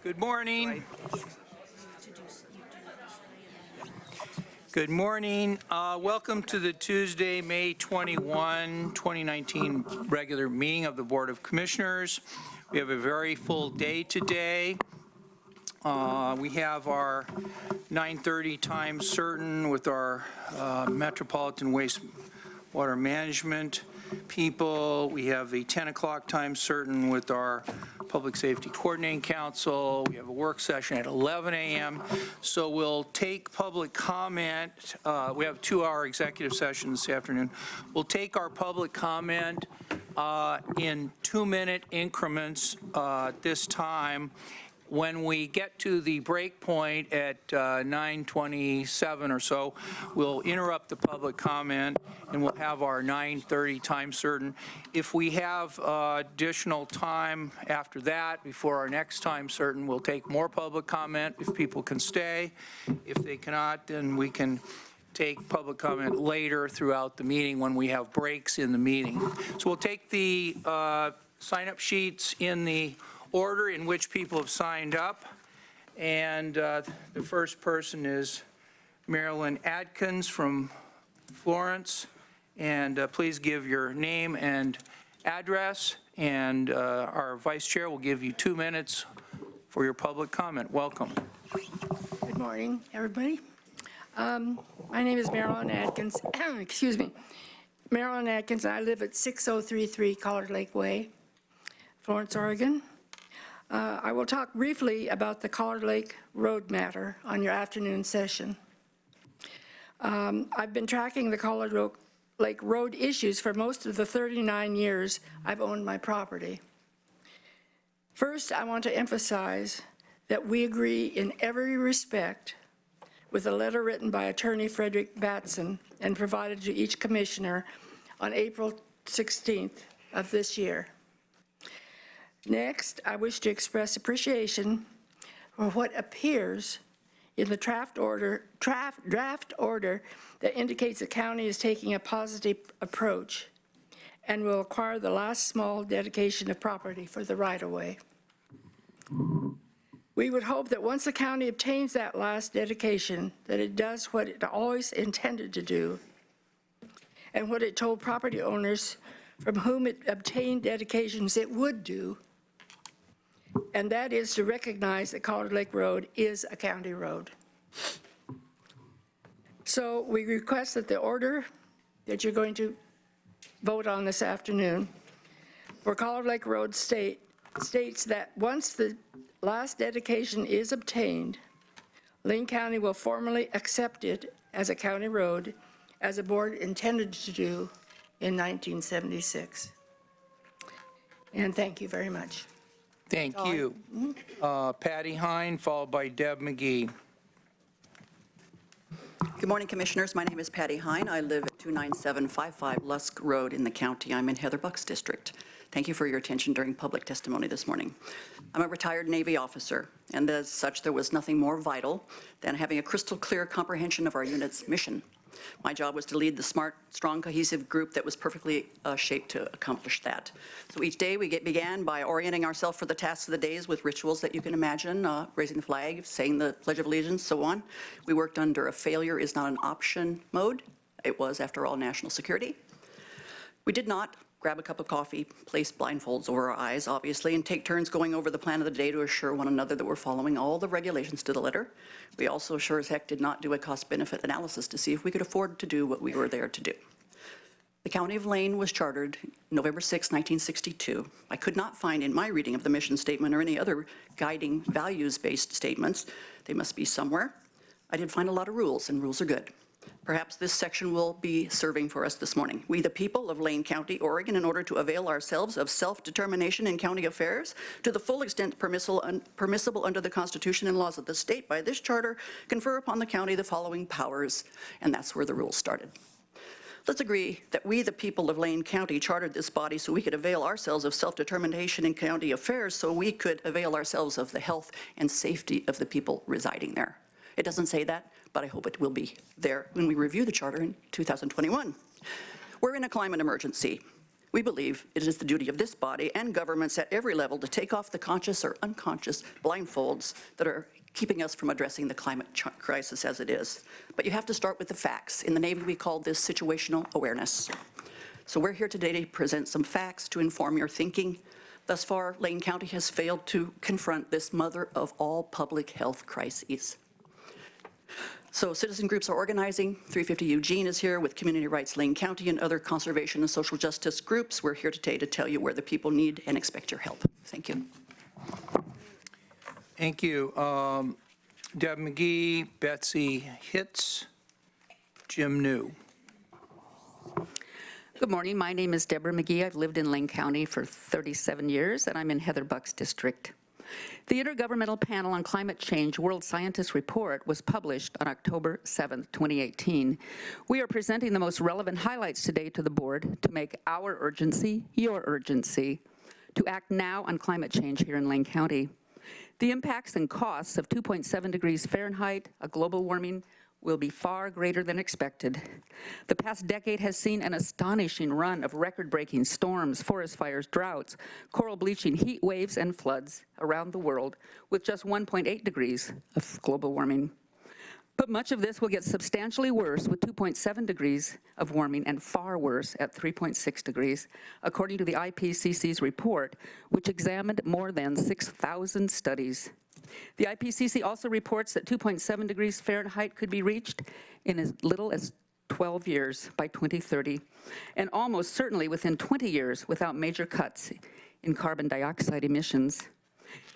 Good morning. Good morning. Welcome to the Tuesday, May 21, 2019 regular meeting of the Board of Commissioners. We have a very full day today. We have our 9:30 time certain with our Metropolitan Wastewater Management people. We have a 10 o'clock time certain with our Public Safety Coordinating Council. We have a work session at 11 a.m. So we'll take public comment. We have a 2-hour executive session this afternoon. We'll take our public comment in 2-minute increments at this time. When we get to the break point at 9:27 or so, we'll interrupt the public comment and we'll have our 9:30 time certain. If we have additional time after that, before our next time certain, we'll take more public comment if people can stay. If they cannot, then we can take public comment later throughout the meeting when we have breaks in the meeting. So we'll take the sign-up sheets in the order in which people have signed up. And the first person is Marilyn Adkins from Florence. And please give your name and address. And our vice chair will give you 2 minutes for your public comment. Welcome. Good morning, everybody. My name is Marilyn Adkins. Excuse me. Marilyn Adkins. I live at 6033 Collard Lake Way, Florence, Oregon. I will talk briefly about the Collard Lake Road matter on your afternoon session. I've been tracking the Collard Lake Road issues for most of the 39 years I've owned my property. First, I want to emphasize that we agree in every respect with a letter written by Attorney Frederick Batson and provided to each commissioner on April 16th of this year. Next, I wish to express appreciation for what appears in the draft order that indicates the county is taking a positive approach and will acquire the last small dedication of property for the right-of-way. We would hope that once the county obtains that last dedication, that it does what it always intended to do and what it told property owners from whom it obtained dedications it would do, and that is to recognize that Collard Lake Road is a county road. So we request that the order that you're going to vote on this afternoon for Collard Lake Road states that once the last dedication is obtained, Lane County will formally accept it as a county road as the board intended to do in 1976. And thank you very much. Thank you. Patty Hine, followed by Deb McGee. Good morning, Commissioners. My name is Patty Hine. I live at 29755 Lusk Road in the county. I'm in Heather Buck's district. Thank you for your attention during public testimony this morning. I'm a retired Navy officer, and as such, there was nothing more vital than having a crystal clear comprehension of our unit's mission. My job was to lead the smart, strong, cohesive group that was perfectly shaped to accomplish that. So each day we began by orienting ourselves for the tasks of the days with rituals that you can imagine, raising the flag, saying the Pledge of Allegiance, so on. We worked under a failure is not an option mode. It was, after all, national security. We did not grab a cup of coffee, place blindfolds over our eyes, obviously, and take turns going over the plan of the day to assure one another that we're following all the regulations to the letter. We also sure as heck did not do a cost-benefit analysis to see if we could afford to do what we were there to do. The County of Lane was chartered November 6, 1962. I could not find in my reading of the mission statement or any other guiding values-based statements. They must be somewhere. I did find a lot of rules, and rules are good. Perhaps this section will be serving for us this morning. We, the people of Lane County, Oregon, in order to avail ourselves of self-determination in county affairs to the full extent permissible under the Constitution and laws of the state by this charter, confer upon the county the following powers, and that's where the rules started. Let's agree that we, the people of Lane County, chartered this body so we could avail ourselves of self-determination in county affairs, so we could avail ourselves of the health and safety of the people residing there. It doesn't say that, but I hope it will be there when we review the charter in 2021. We're in a climate emergency. We believe it is the duty of this body and governments at every level to take off the conscious or unconscious blindfolds that are keeping us from addressing the climate crisis as it is. But you have to start with the facts. In the Navy, we call this situational awareness. So we're here today to present some facts to inform your thinking. Thus far, Lane County has failed to confront this mother of all public health crises. So citizen groups are organizing. 350 Eugene is here with Community Rights Lane County and other conservation and social justice groups. We're here today to tell you where the people need and expect your help. Thank you. Thank you. Deb McGee, Betsy Hitz, Jim New. Good morning. My name is Deborah McGee. I've lived in Lane County for 37 years, and I'm in Heather Bucks District. The Intergovernmental Panel on Climate Change World Scientist Report was published on October 7, 2018. We are presenting the most relevant highlights today to the board to make our urgency your urgency, to act now on climate change here in Lane County. The impacts and costs of 2.7 degrees Fahrenheit, a global warming, will be far greater than expected. The past decade has seen an astonishing run of record-breaking storms, forest fires, droughts, coral bleaching, heat waves, and floods around the world with just 1.8 degrees of global warming. But much of this will get substantially worse with 2.7 degrees of warming and far worse at 3.6 degrees, according to the IPCC's report, which examined more than 6,000 studies. The IPCC also reports that 2.7 degrees Fahrenheit could be reached in as little as 12 years by 2030, and almost certainly within 20 years without major cuts in carbon dioxide emissions.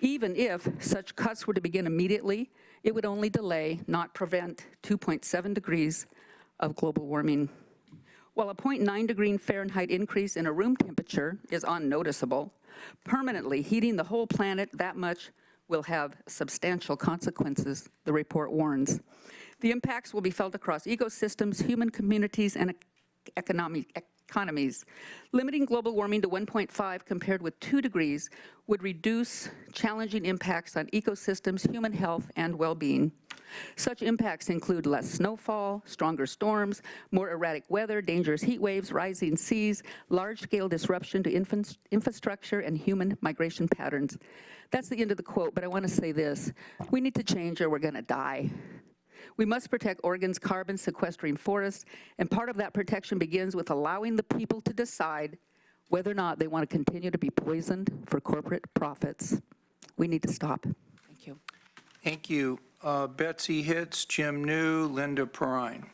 Even if such cuts were to begin immediately, it would only delay, not prevent, 2.7 degrees of global warming. While a 0.9 degree Fahrenheit increase in a room temperature is unnoticeable, permanently heating the whole planet that much will have substantial consequences, the report warns. The impacts will be felt across ecosystems, human communities, and economies. Limiting global warming to 1.5 compared with 2 degrees would reduce challenging impacts on ecosystems, human health, and well-being. Such impacts include less snowfall, stronger storms, more erratic weather, dangerous heat waves, rising seas, large-scale disruption to infrastructure, and human migration patterns. That's the end of the quote, but I want to say this. We need to change or we're going to die. We must protect Oregon's carbon sequestering forests, and part of that protection begins with allowing the people to decide whether or not they want to continue to be poisoned for corporate profits. We need to stop. Thank you. Thank you. Betsy Hitz, Jim New, Linda Perrine.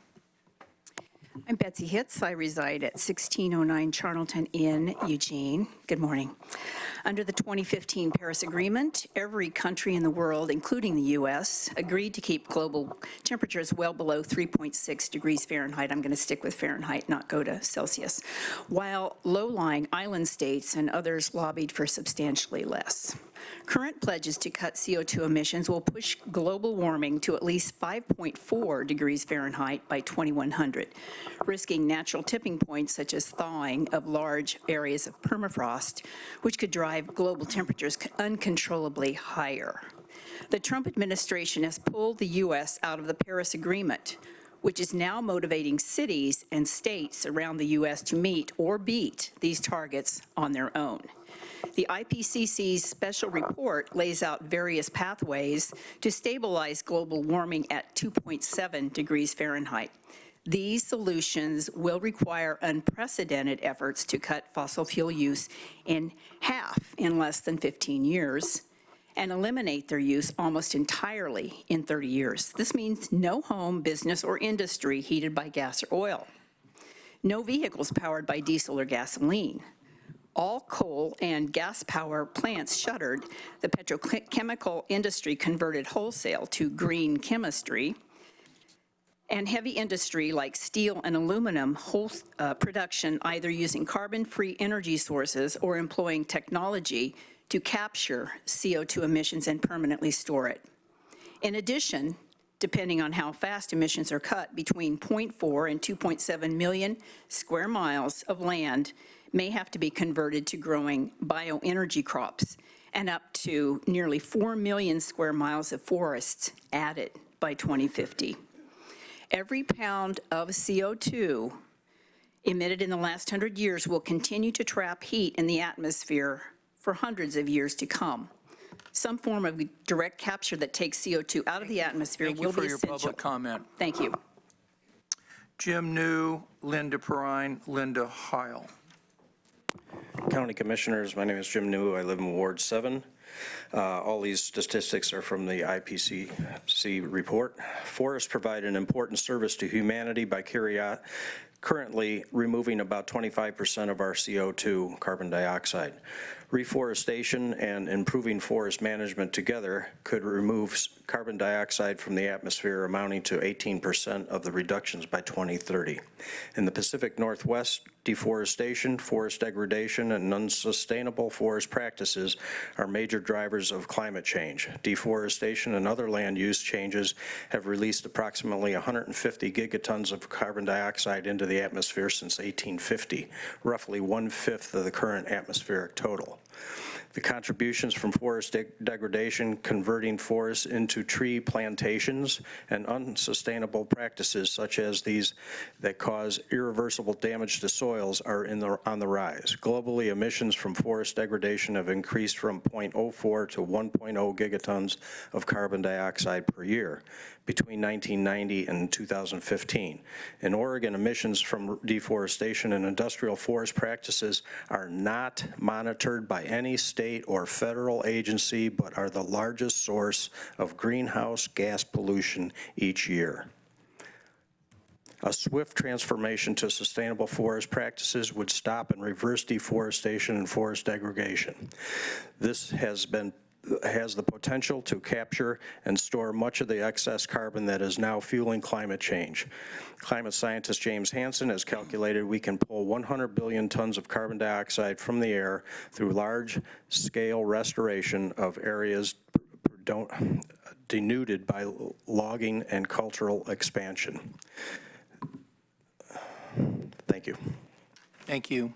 I'm Betsy Hitz. I reside at 1609 Charnelton Inn, Eugene. Good morning. Under the 2015 Paris Agreement, every country in the world, including the U.S., agreed to keep global temperatures well below 3.6 degrees Fahrenheit. I'm going to stick with Fahrenheit, not go to Celsius, while low-lying island states and others lobbied for substantially less. Current pledges to cut CO2 emissions will push global warming to at least 5.4 degrees Fahrenheit by 2100, risking natural tipping points such as thawing of large areas of permafrost, which could drive global temperatures uncontrollably higher. The Trump administration has pulled the U.S. out of the Paris Agreement, which is now motivating cities and states around the U.S. to meet or beat these targets on their own. The IPCC's special report lays out various pathways to stabilize global warming at 2.7 degrees Fahrenheit. These solutions will require unprecedented efforts to cut fossil fuel use in half in less than 15 years and eliminate their use almost entirely in 30 years. This means no home, business, or industry heated by gas or oil, no vehicles powered by diesel or gasoline, all coal and gas power plants shuttered, the petrochemical industry converted wholesale to green chemistry, and heavy industry like steel and aluminum production either using carbon-free energy sources or employing technology to capture CO2 emissions and permanently store it. In addition, depending on how fast emissions are cut, between 0.4 and 2.7 million square miles of land may have to be converted to growing bioenergy crops, and up to nearly 4 million square miles of forests added by 2050. Every pound of CO2 emitted in the last 100 years will continue to trap heat in the atmosphere for hundreds of years to come. Some form of direct capture that takes CO2 out of the atmosphere Thank you will for be your essential. public comment. Thank you. Jim New, Linda Perrine, Linda Heil. County Commissioners, my name is Jim New. I live in Ward 7. All these statistics are from the IPCC report. Forests provide an important service to humanity by currently removing about 25% of our CO2, carbon dioxide. Reforestation and improving forest management together could remove carbon dioxide from the atmosphere, amounting to 18% of the reductions by 2030. In the Pacific Northwest, deforestation, forest degradation, and unsustainable forest practices are major drivers of climate change. Deforestation and other land use changes have released approximately 150 gigatons of carbon dioxide into the atmosphere since 1850, roughly 1/5 of the current atmospheric total. The contributions from forest degradation, converting forests into tree plantations, and unsustainable practices such as these that cause irreversible damage to soils are on the rise. Globally, emissions from forest degradation have increased from 0.04 to 1.0 gigatons of carbon dioxide per year between 1990 and 2015. In Oregon, emissions from deforestation and industrial forest practices are not monitored by any state or federal agency, but are the largest source of greenhouse gas pollution each year. A swift transformation to sustainable forest practices would stop and reverse deforestation and forest degradation. This has the potential to capture and store much of the excess carbon that is now fueling climate change. Climate scientist James Hansen has calculated we can pull 100 billion tons of carbon dioxide from the air through large-scale restoration of areas denuded by logging and cultural expansion. Thank you. Thank you.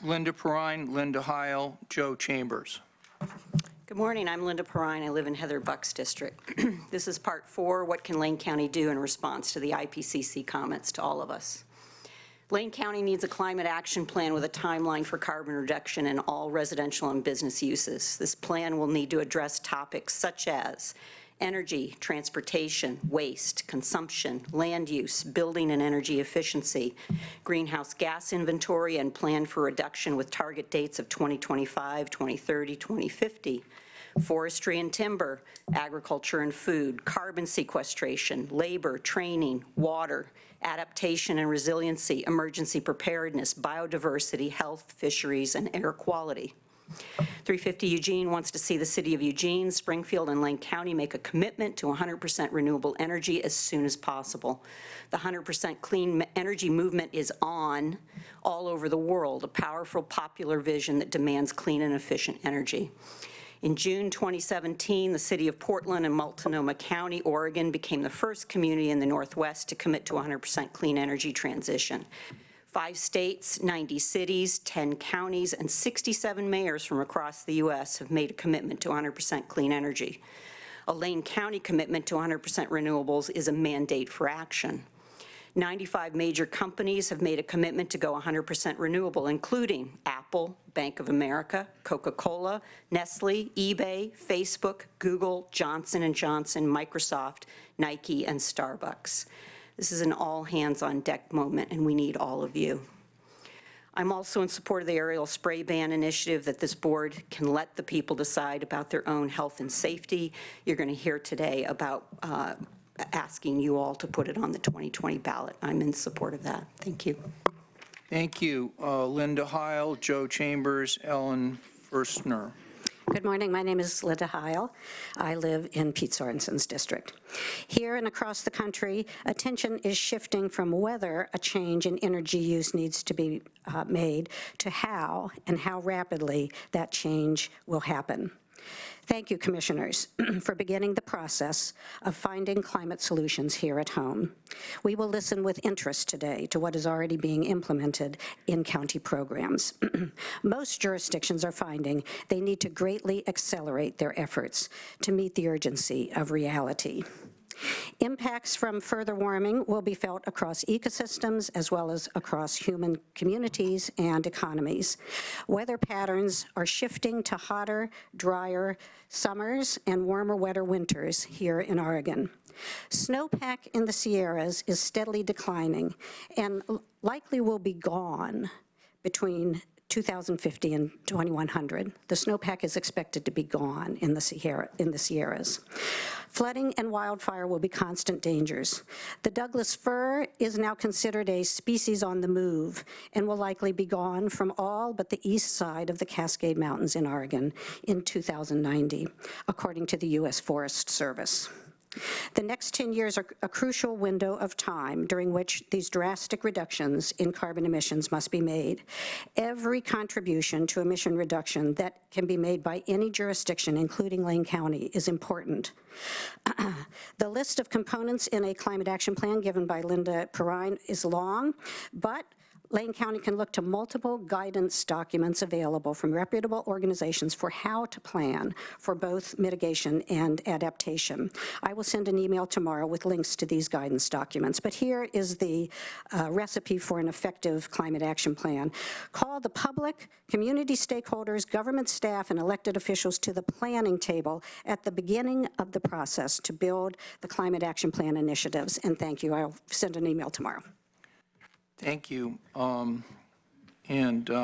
Linda Perrine, Linda Heil, Joe Chambers. Good morning. I'm Linda Perrine. I live in Heather Bucks District. This is part 4, what can Lane County do in response to the IPCC comments to all of us. Lane County needs a climate action plan with a timeline for carbon reduction in all residential and business uses. This plan will need to address topics such as energy, transportation, waste, consumption, land use, building and energy efficiency, greenhouse gas inventory and plan for reduction with target dates of 2025, 2030, 2050, forestry and timber, agriculture and food, carbon sequestration, labor, training, water, adaptation and resiliency, emergency preparedness, biodiversity, health, fisheries, and air quality. 350 Eugene wants to see the city of Eugene, Springfield, and Lane County make a commitment to 100% renewable energy as soon as possible. The 100% clean energy movement is on all over the world, a powerful popular vision that demands clean and efficient energy. In June 2017, the city of Portland and Multnomah County, Oregon, became the first community in the Northwest to commit to 100% clean energy transition. 5 states, 90 cities, 10 counties, and 67 mayors from across the U.S. have made a commitment to 100% clean energy. A Lane County commitment to 100% renewables is a mandate for action. 95 major companies have made a commitment to go 100% renewable, including Apple, Bank of America, Coca-Cola, Nestle, eBay, Facebook, Google, Johnson & Johnson, Microsoft, Nike, and Starbucks. This is an all-hands-on-deck moment, and we need all of you. I'm also in support of the aerial spray ban initiative that this board can let the people decide about their own health and safety. You're going to hear today about asking you all to put it on the 2020 ballot. I'm in support of that. Thank you. Thank you. Linda Heil, Joe Chambers, Ellen Furstner. Good morning. My name is Linda Heil. I live in Pete Sorensen's district. Here and across the country, attention is shifting from whether a change in energy use needs to be made to how and how rapidly that change will happen. Thank you, Commissioners, for beginning the process of finding climate solutions here at home. We will listen with interest today to what is already being implemented in county programs. Most jurisdictions are finding they need to greatly accelerate their efforts to meet the urgency of reality. Impacts from further warming will be felt across ecosystems as well as across human communities and economies. Weather patterns are shifting to hotter, drier summers and warmer, wetter winters here in Oregon. Snowpack in the Sierras is steadily declining and likely will be gone between 2050 and 2100. The snowpack is expected to be gone in the Sierras. Flooding and wildfire will be constant dangers. The Douglas fir is now considered a species on the move and will likely be gone from all but the east side of the Cascade Mountains in Oregon in 2090, according to the U.S. Forest Service. The next 10 years are a crucial window of time during which these drastic reductions in carbon emissions must be made. Every contribution to emission reduction that can be made by any jurisdiction, including Lane County, is important. The list of components in a climate action plan given by Linda Perrine is long, but Lane County can look to multiple guidance documents available from reputable organizations for how to plan for both mitigation and adaptation. I will send an email tomorrow with links to these guidance documents, but here is the recipe for an effective climate action plan. Call the public, community stakeholders, government staff, and elected officials to the planning table at the beginning of the process to build the climate action plan initiatives. And thank you. I'll send an email tomorrow. Thank you. Linda,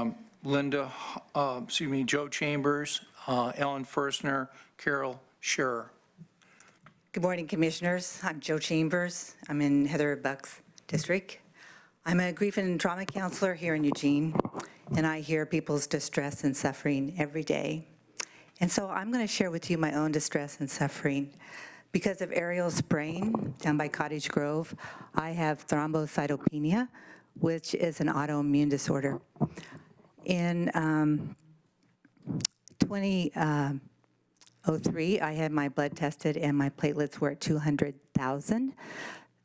Joe Chambers, Ellen Ferstner, Carol Scherer. Good morning, Commissioners. I'm Joe Chambers. I'm in Heather Bucks District. I'm a grief and trauma counselor here in Eugene, and I hear people's distress and suffering every day. And so I'm going to share with you my own distress and suffering. Because of aerial spraying down by Cottage Grove, I have thrombocytopenia, which is an autoimmune disorder. In 2003, I had my blood tested and my platelets were at 200,000.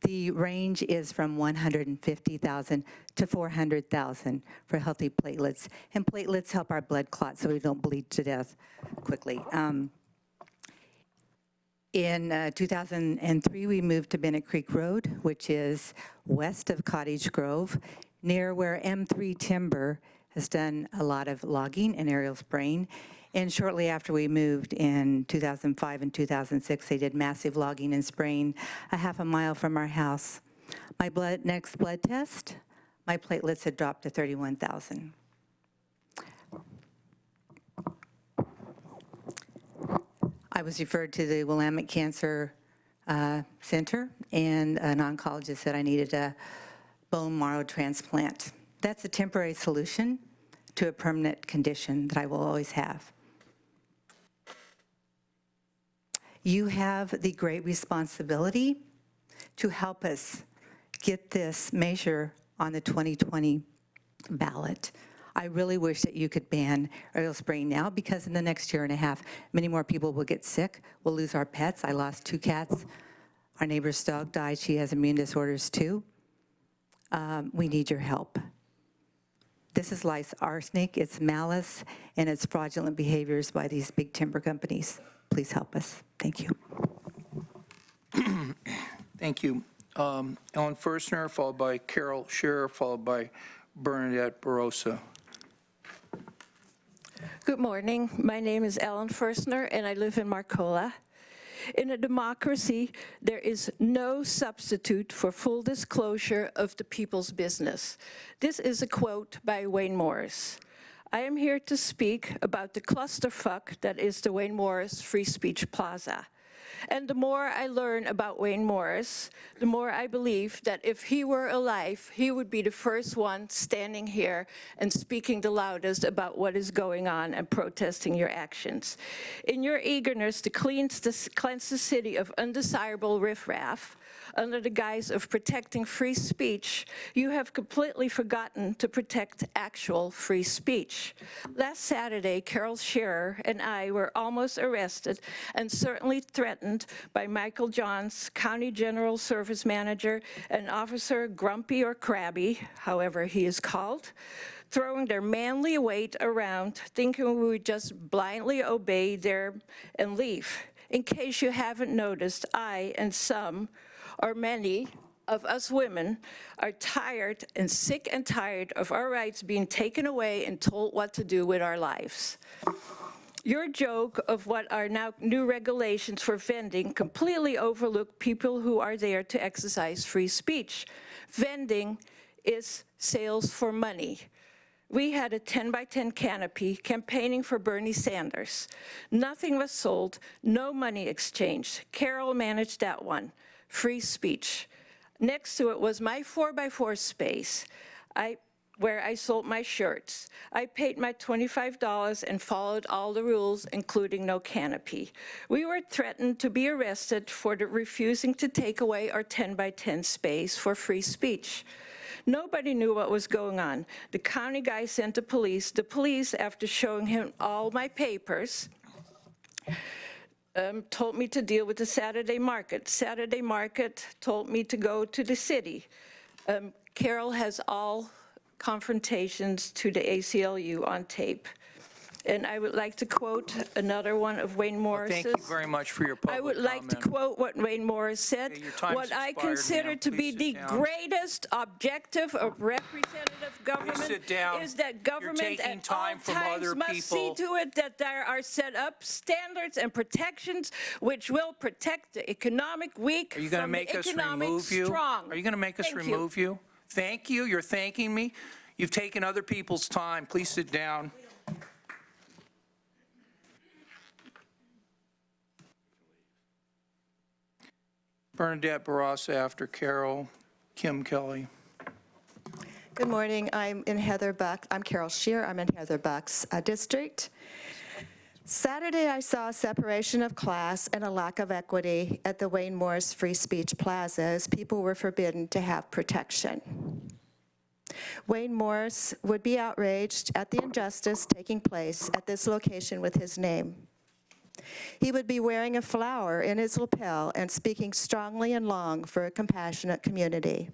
The range is from 150,000 to 400,000 for healthy platelets. And platelets help our blood clot so we don't bleed to death quickly. In 2003, we moved to Bennett Creek Road, which is west of Cottage Grove, near where M3 Timber has done a lot of logging and aerial spraying. And shortly after we moved in 2005 and 2006, they did massive logging and spraying a half a mile from our house. My next blood test, my platelets had dropped to 31,000. I was referred to the Willamette Cancer Center, and an oncologist said I needed a bone marrow transplant. That's a temporary solution to a permanent condition that I will always have. You have the great responsibility to help us get this measure on the 2020 ballot. I really wish that you could ban aerial spraying now, because in the next year and a half, many more people will get sick. We'll lose our pets. I lost 2 cats. Our neighbor's dog died. She has immune disorders too. We need your help. This is life's arsenic. It's malice, and it's fraudulent behaviors by these big timber companies. Please help us. Thank you. Thank you. Ellen Ferstner, followed by Carol Scherer, followed by Bernadette Barossa. Good morning. My name is Ellen Ferstner, and I live in Marcola. In a democracy, there is no substitute for full disclosure of the people's business. This is a quote by Wayne Morris. I am here to speak about the clusterfuck that is the Wayne Morris Free Speech Plaza. And the more I learn about Wayne Morris, the more I believe that if he were alive, he would be the first one standing here and speaking the loudest about what is going on and protesting your actions. In your eagerness to cleanse the city of undesirable riffraff, under the guise of protecting free speech, you have completely forgotten to protect actual free speech. Last Saturday, Carol Scherer and I were almost arrested and certainly threatened by Michael Johns, County General Service Manager, and Officer Grumpy or Crabby, however he is called, throwing their manly weight around, thinking we would just blindly obey and leave. in case you haven't noticed, I and some, or many, of us women are tired and sick and tired of our rights being taken away and told what to do with our lives. Your joke of what are now new regulations for vending completely overlook people who are there to exercise free speech. Vending is sales for money. We had a 10-by-10 canopy campaigning for Bernie Sanders. Nothing was sold, no money exchanged. Carol managed that one, free speech. Next to it was my 4-by-4 space where I sold my shirts. I paid my $25 and followed all the rules, including no canopy. We were threatened to be arrested for refusing to take away our 10-by-10 space for free speech. Nobody knew what was going on. The county guy sent the police. The police, after showing him all my papers, told me to deal with the Saturday market. Saturday market told me to go to the city. Carol has all confrontations to the ACLU on tape. And I would like to quote another one of Wayne Morris's. Thank you very much for your public I would like to comment. quote what Wayne Morris said. Okay, your time's What I expired, consider ma'am. to be Please the sit down. greatest objective of representative government sit down. is that government taking at time all from times other must see people. to it that there are set up standards and protections which will protect the economic weak Are you going to from make the us economic remove you? strong. Are you going to make us Thank you. remove you? Thank you. You're thanking me. You've taken other people's time. Please sit down. Bernadette Barraza after Carol. Kim Kelly. Good morning. I'm Carol Shear. I'm in Heather Buck's district. Saturday, I saw a separation of class and a lack of equity at the Wayne Morris Free Speech Plaza as people were forbidden to have protection. Wayne Morris would be outraged at the injustice taking place at this location with his name. He would be wearing a flower in his lapel and speaking strongly and long for a compassionate community.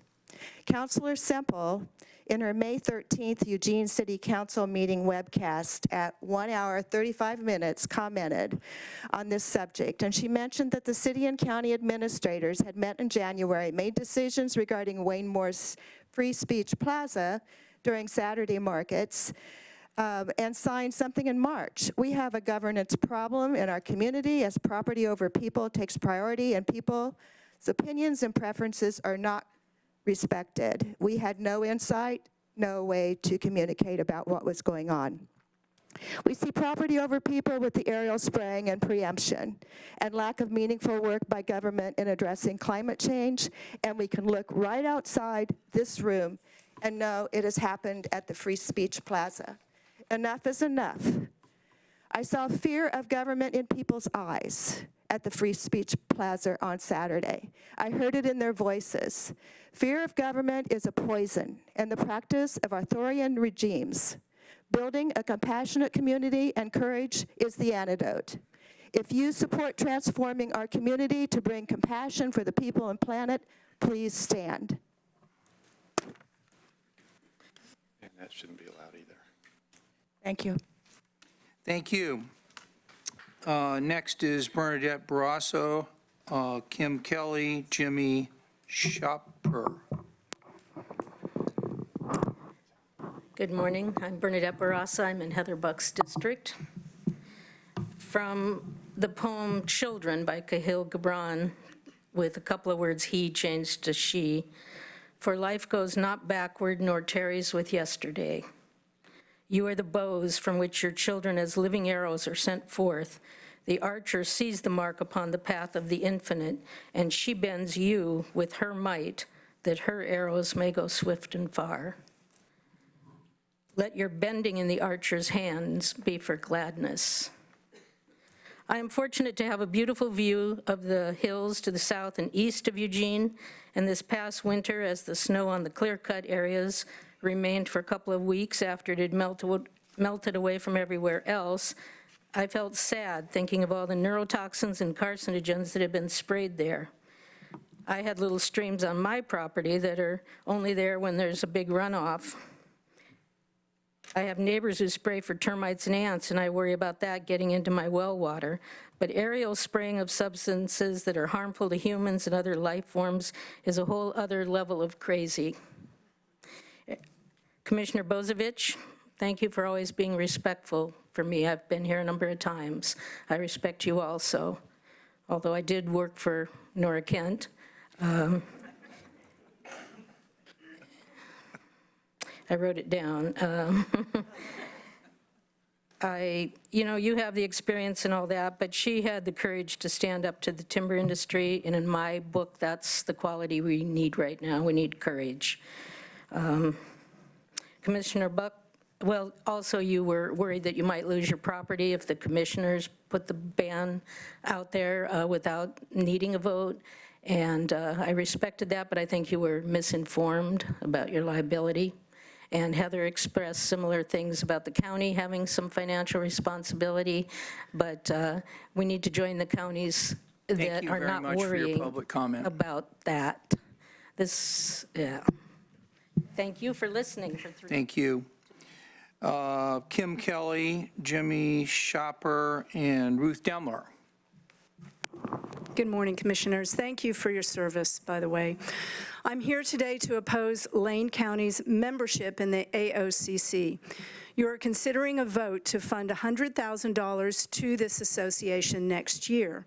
Councilor Semple, in her May 13th Eugene City Council meeting webcast at 1 hour 35 minutes, commented on this subject, and she mentioned that the city and county administrators had met in January, made decisions regarding Wayne Morris Free Speech Plaza during Saturday markets, and signed something in March. We have a governance problem in our community as property over people takes priority and people's opinions and preferences are not respected. We had no insight, no way to communicate about what was going on. We see property over people with the aerial spraying and preemption and lack of meaningful work by government in addressing climate change, and we can look right outside this room and know it has happened at the Free Speech Plaza. Enough is enough. I saw fear of government in people's eyes at the Free Speech Plaza on Saturday. I heard it in their voices. Fear of government is a poison, and the practice of authoritarian regimes. Building a compassionate community and courage is the antidote. If you support transforming our community to bring compassion for the people and planet, please stand. And that shouldn't be allowed either. Thank you. Thank you. Next is Bernadette Barraza, Kim Kelly, Jimmy Shopper. Good morning. I'm Bernadette Barraza. I'm in Heather Buck's district. From the poem Children by Cahill Gibran, with a couple of words he changed to she, for life goes not backward nor tarries with yesterday. You are the bows from which your children as living arrows are sent forth. The archer sees the mark upon the path of the infinite, and she bends you with her might, that her arrows may go swift and far. Let your bending in the archer's hands be for gladness. I am fortunate to have a beautiful view of the hills to the south and east of Eugene, and this past winter, as the snow on the clear-cut areas remained for a couple of weeks after it had melted away from everywhere else, I felt sad thinking of all the neurotoxins and carcinogens that had been sprayed there. I had little streams on my property that are only there when there's a big runoff. I have neighbors who spray for termites and ants, and I worry about that getting into my well water. but aerial spraying of substances that are harmful to humans and other life forms is a whole other level of crazy. Commissioner Bozovich, thank you for always being respectful for me. I've been here a number of times. I respect you also, although I did work for Nora Kent. I wrote it down. You have the experience and all that, but she had the courage to stand up to the timber industry, and in my book, that's the quality we need right now. We need courage. Commissioner Buck, well, also you were worried that you might lose your property if the commissioners put the ban out there without needing a vote, and I respected that, but I think you were misinformed about your liability. And Heather expressed similar things about the county having some financial responsibility, but we need to join the counties that are not worrying about that. Thank you for listening for 3 Thank you. Kim Kelly, Jimmy Shopper, and Ruth Demler. Good morning, Commissioners. Thank you for your service, by the way. I'm here today to oppose Lane County's membership in the AOCC. You are considering a vote to fund $100,000 to this association next year.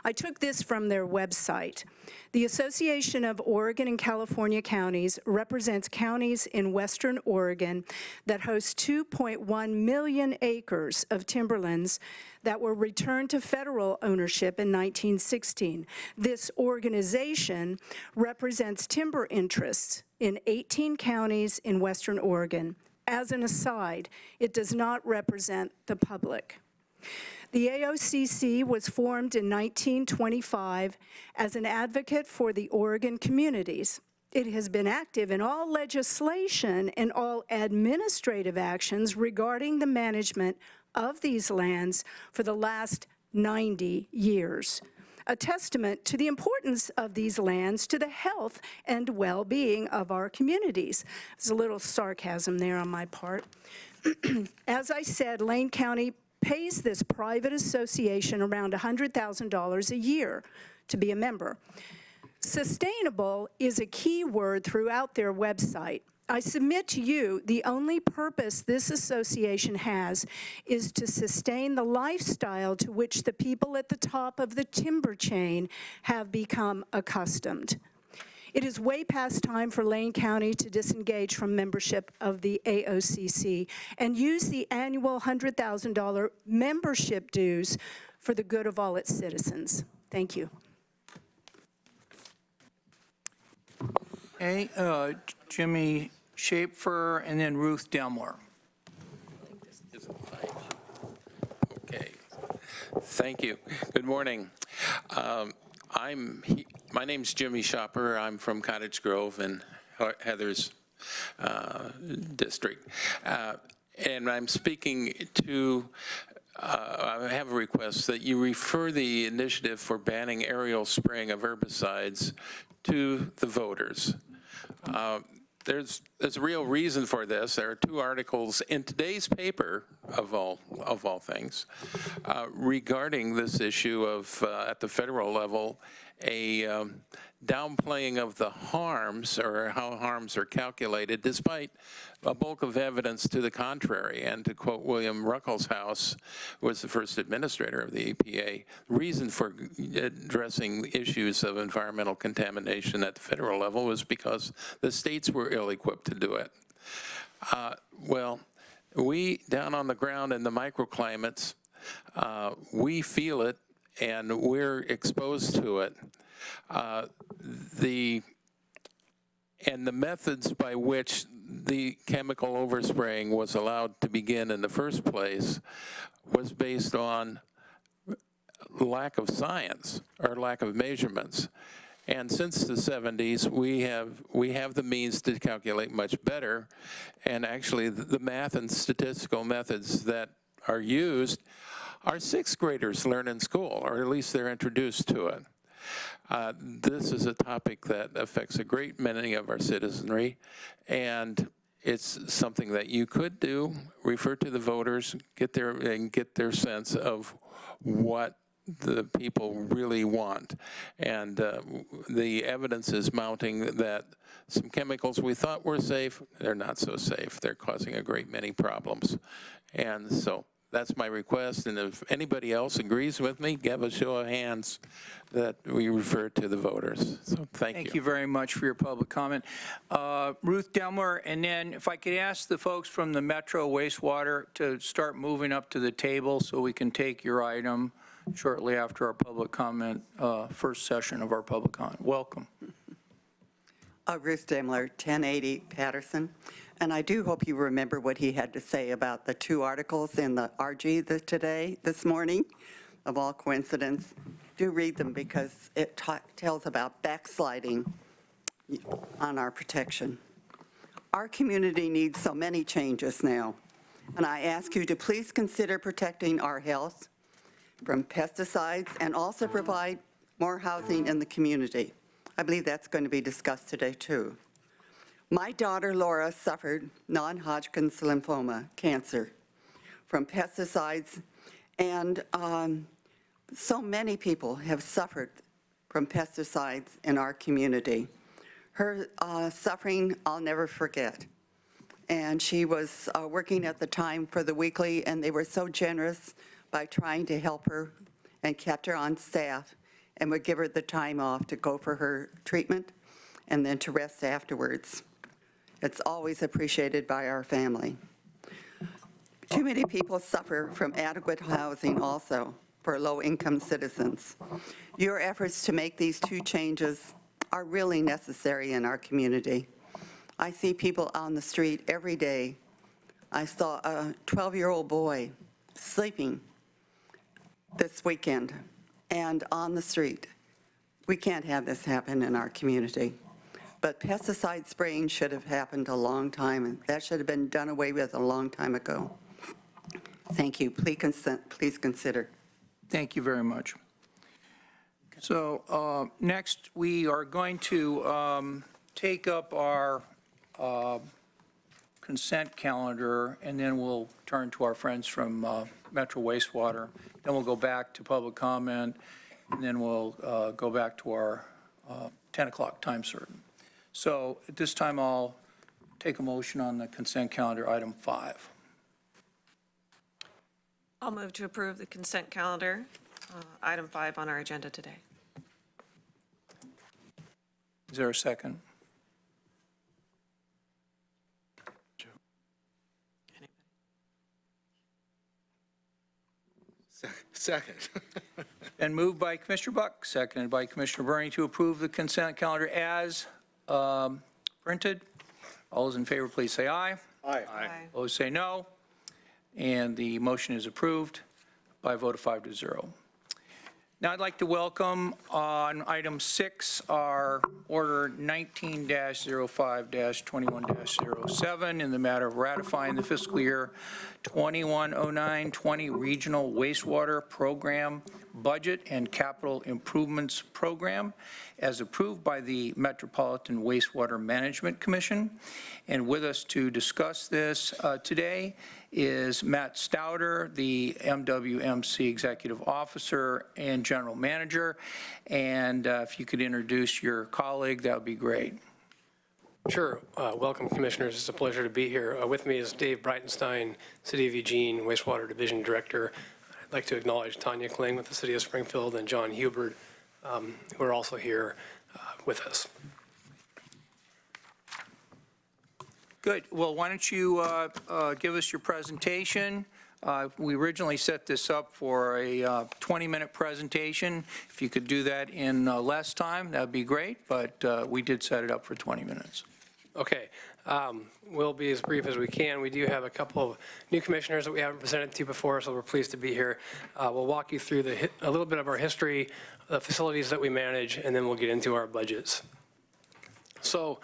I took this from their website. The Association of Oregon and California Counties represents counties in Western Oregon that host 2.1 million acres of timberlands that were returned to federal ownership in 1916. This organization represents timber interests in 18 counties in Western Oregon. As an aside, it does not represent the public. The AOCC was formed in 1925 as an advocate for the Oregon communities. It has been active in all legislation and all administrative actions regarding the management of these lands for the last 90 years, a testament to the importance of these lands to the health and well-being of our communities. There's a little sarcasm there on my part. As I said, Lane County pays this private association around $100,000 a year to be a member. Sustainable is a key word throughout their website. I submit to you the only purpose this association has is to sustain the lifestyle to which the people at the top of the timber chain have become accustomed. It is way past time for Lane County to disengage from membership of the AOCC and use the annual $100,000 membership dues for the good of all its citizens. Thank you. Okay, Jimmy Schaefer, and then Ruth Demler. Okay, thank you. Good morning. My name's Jimmy Shopper. I'm from Cottage Grove in Heather's district. And I'm speaking to, I have a request that you refer the initiative for banning aerial spraying of herbicides to the voters. There's a real reason for this. There are 2 articles in today's paper, of all things, regarding this issue of, at the federal level, a downplaying of the harms, or how harms are calculated, despite a bulk of evidence to the contrary. And to quote William Ruckelshaus, who was the first administrator of the EPA, the reason for addressing issues of environmental contamination at the federal level was because the states were ill-equipped to do it. Well, we down on the ground in the microclimates, we feel it and we're exposed to it. The methods by which the chemical overspraying was allowed to begin in the first place was based on lack of science or lack of measurements. And since the 70s, we have the means to calculate much better. And actually, the math and statistical methods that are used are 6th graders learn in school, or at least they're introduced to it. This is a topic that affects a great many of our citizenry, and it's something that you could do, refer to the voters, get their sense of what the people really want. And the evidence is mounting that some chemicals we thought were safe, they're not so safe. They're causing a great many problems. And so that's my request, and if anybody else agrees with me, give a show of hands that we refer to the voters. So thank you. Thank you very much for your public comment. Ruth Demler, and then if I could ask the folks from the Metro Wastewater to start moving up to the table so we can take your item shortly after our public comment, first session of our public comment. Welcome. Ruth Demler, 1080 Patterson. And I do hope you remember what he had to say about the 2 articles in the RG this morning, of all coincidence. Do read them because it tells about backsliding on our protection. Our community needs so many changes now, and I ask you to please consider protecting our health from pesticides and also provide more housing in the community. I believe that's going to be discussed today, too. My daughter, Laura, suffered non-Hodgkin's lymphoma, cancer, from pesticides, and so many people have suffered from pesticides in our community. Her suffering, I'll never forget. And she was working at the time for the Weekly, and they were so generous by trying to help her and kept her on staff and would give her the time off to go for her treatment and then to rest afterwards. It's always appreciated by our family. Too many people suffer from adequate housing also for low-income citizens. Your efforts to make these 2 changes are really necessary in our community. I see people on the street every day. I saw a 12-year-old boy sleeping this weekend and on the street. We can't have this happen in our community. But pesticide spraying should have happened a long time, and that should have been done away with a long time ago. Thank you. Please consider. Thank you very much. So next, we are going to take up our consent calendar, and then we'll turn to our friends from Metro Wastewater. Then we'll go back to public comment, and then we'll go back to our 10 o'clock time certain. So at this time, I'll take a motion on the consent calendar, item 5. I'll move to approve the consent calendar, item 5 on our agenda today. Is there a second? Second. And moved by Commissioner Buck, seconded by Commissioner Burney to approve the consent calendar as printed. All those in favor, please say aye. Aye. Opposed, say no. And the motion is approved by a vote of 5-0. Now I'd like to welcome on item 6, our order 19-05-21-07 in the matter of ratifying the fiscal year 2109-20 Regional Wastewater Program Budget and Capital Improvements Program as approved by the Metropolitan Wastewater Management Commission. And with us to discuss this today is Matt Stouter, the MWMC Executive Officer and General Manager. And if you could introduce your colleague, that would be great. Sure. Welcome, Commissioners. It's a pleasure to be here. With me is Dave Breitenstein, City of Eugene Wastewater Division Director. I'd like to acknowledge Tanya Kling with the City of Springfield and John Hubert, who are also here with us. Good. Well, why don't you give us your presentation? We originally set this up for a 20-minute presentation. If you could do that in less time, that would be great, but we did set it up for 20 minutes. Okay. We'll be as brief as we can. We do have a couple of new commissioners that we haven't presented to you before, so we're pleased to be here. We'll walk you through a little bit of our history, the facilities that we manage, and then we'll get into our budgets. So,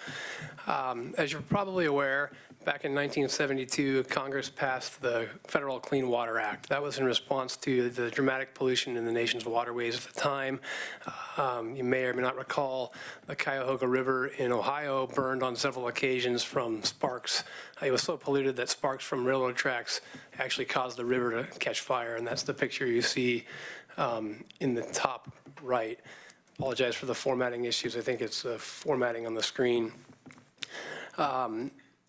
as you're probably aware, back in 1972, Congress passed the Federal Clean Water Act. That was in response to the dramatic pollution in the nation's waterways at the time. You may or may not recall the Cuyahoga River in Ohio burned on several occasions from sparks. It was so polluted that sparks from railroad tracks actually caused the river to catch fire, and that's the picture you see in the top right. Apologize for the formatting issues. I think it's formatting on the screen.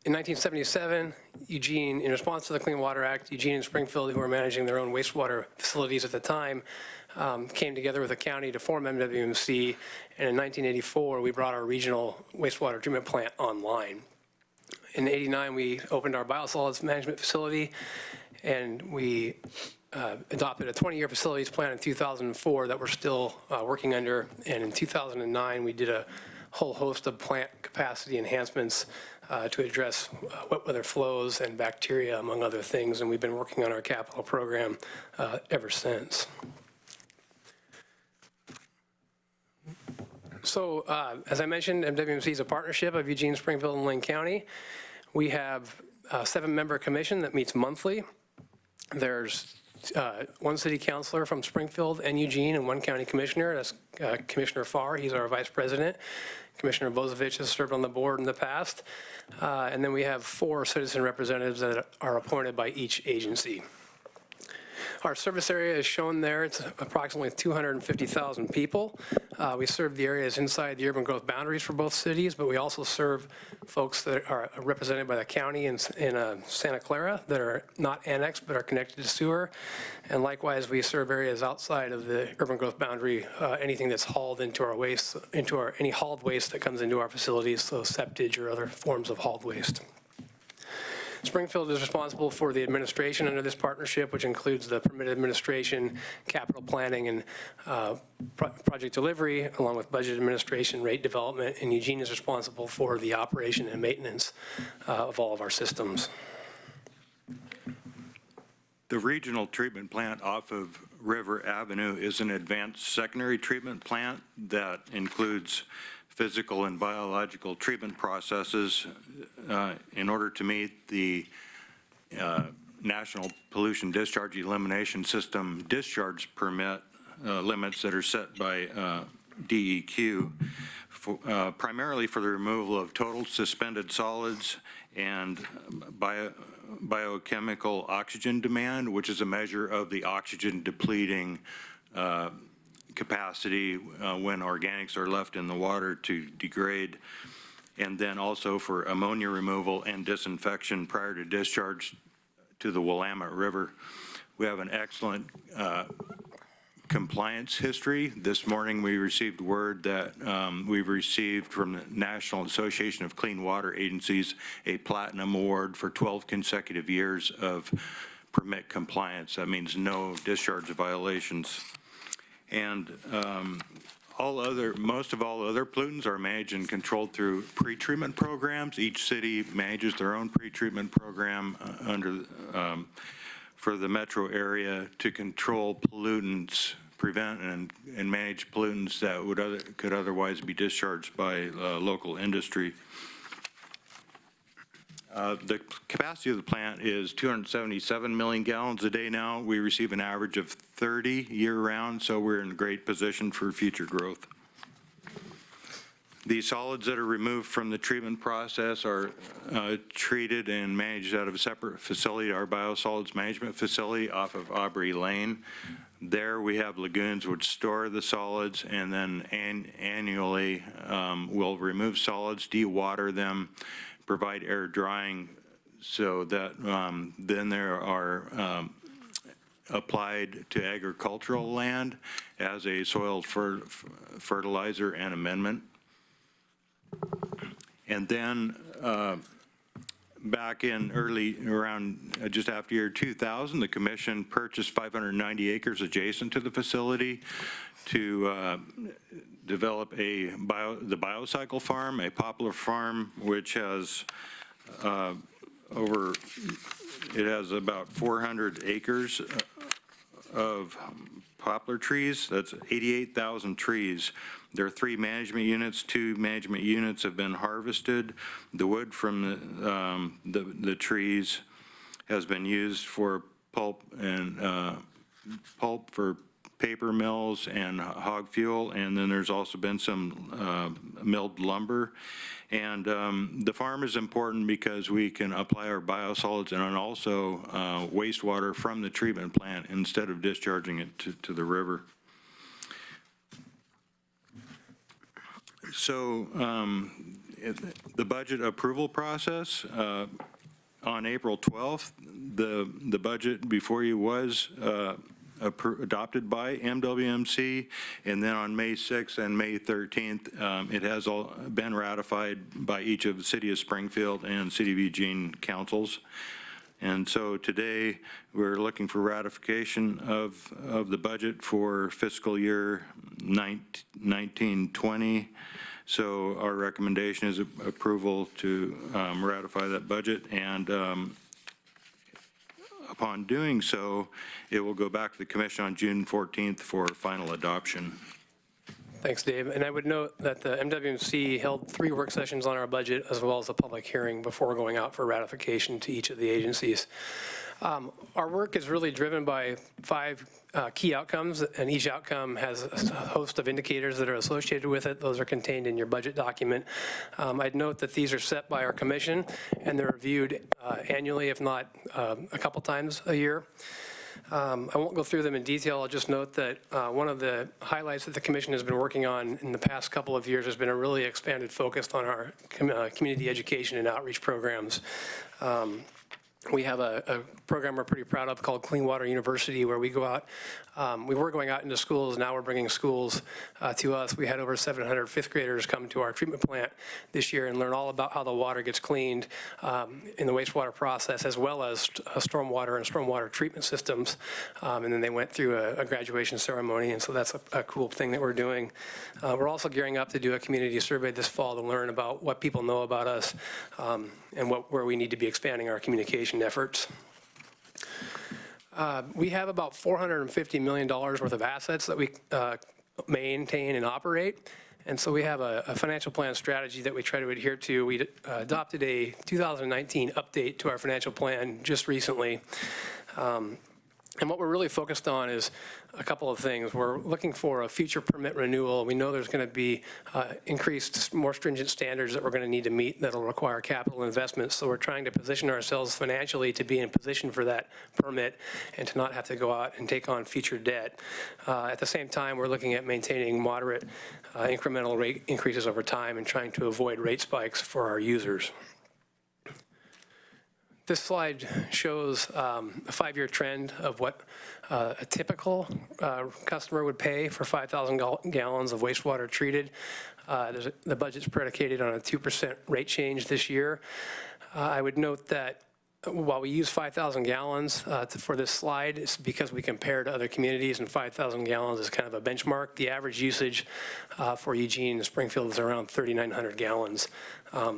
In 1977, Eugene, in response to the Clean Water Act, Eugene and Springfield, who were managing their own wastewater facilities at the time, came together with the county to form MWMC, and in 1984, we brought our regional wastewater treatment plant online. In '89, we opened our biosolids management facility, and we adopted a 20-year facilities plan in 2004 that we're still working under, and in 2009, we did a whole host of plant capacity enhancements to address wet weather flows and bacteria, among other things, and we've been working on our capital program ever since. So, as I mentioned, MWMC is a partnership of Eugene, Springfield, and Lane County. We have a 7-member commission that meets monthly. There's one city councilor from Springfield and Eugene and one county commissioner. That's Commissioner Farr. He's our vice president. Commissioner Bozovich has served on the board in the past. And then we have 4 citizen representatives that are appointed by each agency. Our service area is shown there. It's approximately 250,000 people. We serve the areas inside the urban growth boundaries for both cities, but we also serve folks that are represented by the county in Santa Clara that are not annexed but are connected to sewer. And likewise, we serve areas outside of the urban growth boundary, anything that's hauled into our waste, any hauled waste that comes into our facilities, so septage or other forms of hauled waste. Springfield is responsible for the administration under this partnership, which includes the permit administration, capital planning, and project delivery, along with budget administration, rate development, and Eugene is responsible for the operation and maintenance of all of our systems. The regional treatment plant off of River Avenue is an advanced secondary treatment plant that includes physical and biological treatment processes in order to meet the National Pollution Discharge Elimination System discharge permit limits that are set by DEQ, primarily for the removal of total suspended solids and biochemical oxygen demand, which is a measure of the oxygen depleting capacity when organics are left in the water to degrade, and then also for ammonia removal and disinfection prior to discharge to the Willamette River. We have an excellent compliance history. This morning we received word that we've received from the National Association of Clean Water Agencies a platinum award for 12 consecutive years of permit compliance. That means no discharge violations. And most of all other pollutants are managed and controlled through pretreatment programs. Each city manages their own pretreatment program for the metro area to control pollutants, prevent and manage pollutants that could otherwise be discharged by local industry. The capacity of the plant is 277 million gallons a day now. We receive an average of 30 year-round, so we're in a great position for future growth. The solids that are removed from the treatment process are treated and managed out of a separate facility, our biosolids management facility off of Aubrey Lane. There we have lagoons which store the solids, and then annually we'll remove solids, dewater them, provide air drying so that then there are applied to agricultural land as a soil fertilizer and amendment. And then back in around just after year 2000, the commission purchased 590 acres adjacent to the facility to develop the biocycle farm, a poplar farm, which has it has about 400 acres of poplar trees. That's 88,000 trees. There are 3 management units. 2 management units have been harvested. The wood from the trees has been used for pulp and pulp for paper mills and hog fuel, and then there's also been some milled lumber. And the farm is important because we can apply our biosolids and also wastewater from the treatment plant instead of discharging it to the river. So the budget approval process, on April 12th, the budget before you was adopted by MWMC, and then on May 6th and May 13th, it has all been ratified by each of the City of Springfield and City of Eugene councils. And so today, we're looking for ratification of the budget for fiscal year 1920. So our recommendation is approval to ratify that budget, and upon doing so, it will go back to the commission on June 14th for final adoption. Thanks, Dave. And I would note that the MWMC held 3 work sessions on our budget as well as a public hearing before going out for ratification to each of the agencies. Our work is really driven by 5 key outcomes, and each outcome has a host of indicators that are associated with it. Those are contained in your budget document. I'd note that these are set by our commission, and they're reviewed annually, if not a couple times a year. I won't go through them in detail. I'll just note that one of the highlights that the commission has been working on in the past couple of years has been a really expanded focus on our community education and outreach programs. We have a program we're pretty proud of called Clean Water University, where we go out. We were going out into schools. Now we're bringing schools to us. We had over 700 fifth graders come to our treatment plant this year and learn all about how the water gets cleaned in the wastewater process, as well as stormwater and stormwater treatment systems. And then they went through a graduation ceremony, and so that's a cool thing that we're doing. We're also gearing up to do a community survey this fall to learn about what people know about us and where we need to be expanding our communication efforts. We have about $450 million worth of assets that we maintain and operate. And so we have a financial plan strategy that we try to adhere to. We adopted a 2019 update to our financial plan just recently. And what we're really focused on is a couple of things. We're looking for a future permit renewal. We know there's going to be increased, more stringent standards that we're going to need to meet that'll require capital investments. So we're trying to position ourselves financially to be in position for that permit and to not have to go out and take on future debt. At the same time, we're looking at maintaining moderate incremental rate increases over time and trying to avoid rate spikes for our users. This slide shows a 5-year trend of what a typical customer would pay for 5,000 gallons of wastewater treated. The budget's predicated on a 2% rate change this year. I would note that while we use 5,000 gallons for this slide, it's because we compare to other communities, and 5,000 gallons is kind of a benchmark. The average usage for Eugene and Springfield is around 3,900 gallons a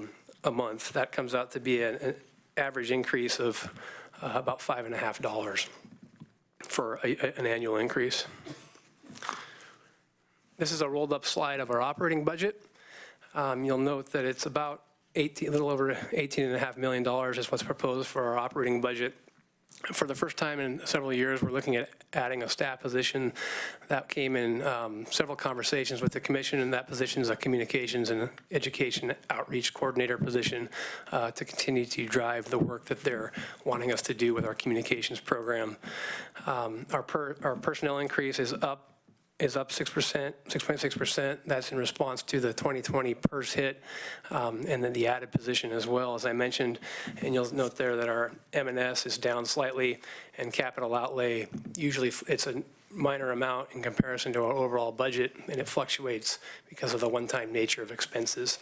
month. That comes out to be an average increase of about $5.50 for an annual increase. This is a rolled up slide of our operating budget. You'll note that it's about a little over $18.5 million is what's proposed for our operating budget. For the first time in several years, we're looking at adding a staff position. That came in several conversations with the commission, and that position is a communications and education outreach coordinator position to continue to drive the work that they're wanting us to do with our communications program. Our personnel increase is up 6.6%. That's in response to the 2020 PERS hit, and then the added position as well, as I mentioned. And you'll note there that our M&S is down slightly, and capital outlay, usually it's a minor amount in comparison to our overall budget, and it fluctuates because of the one-time nature of expenses.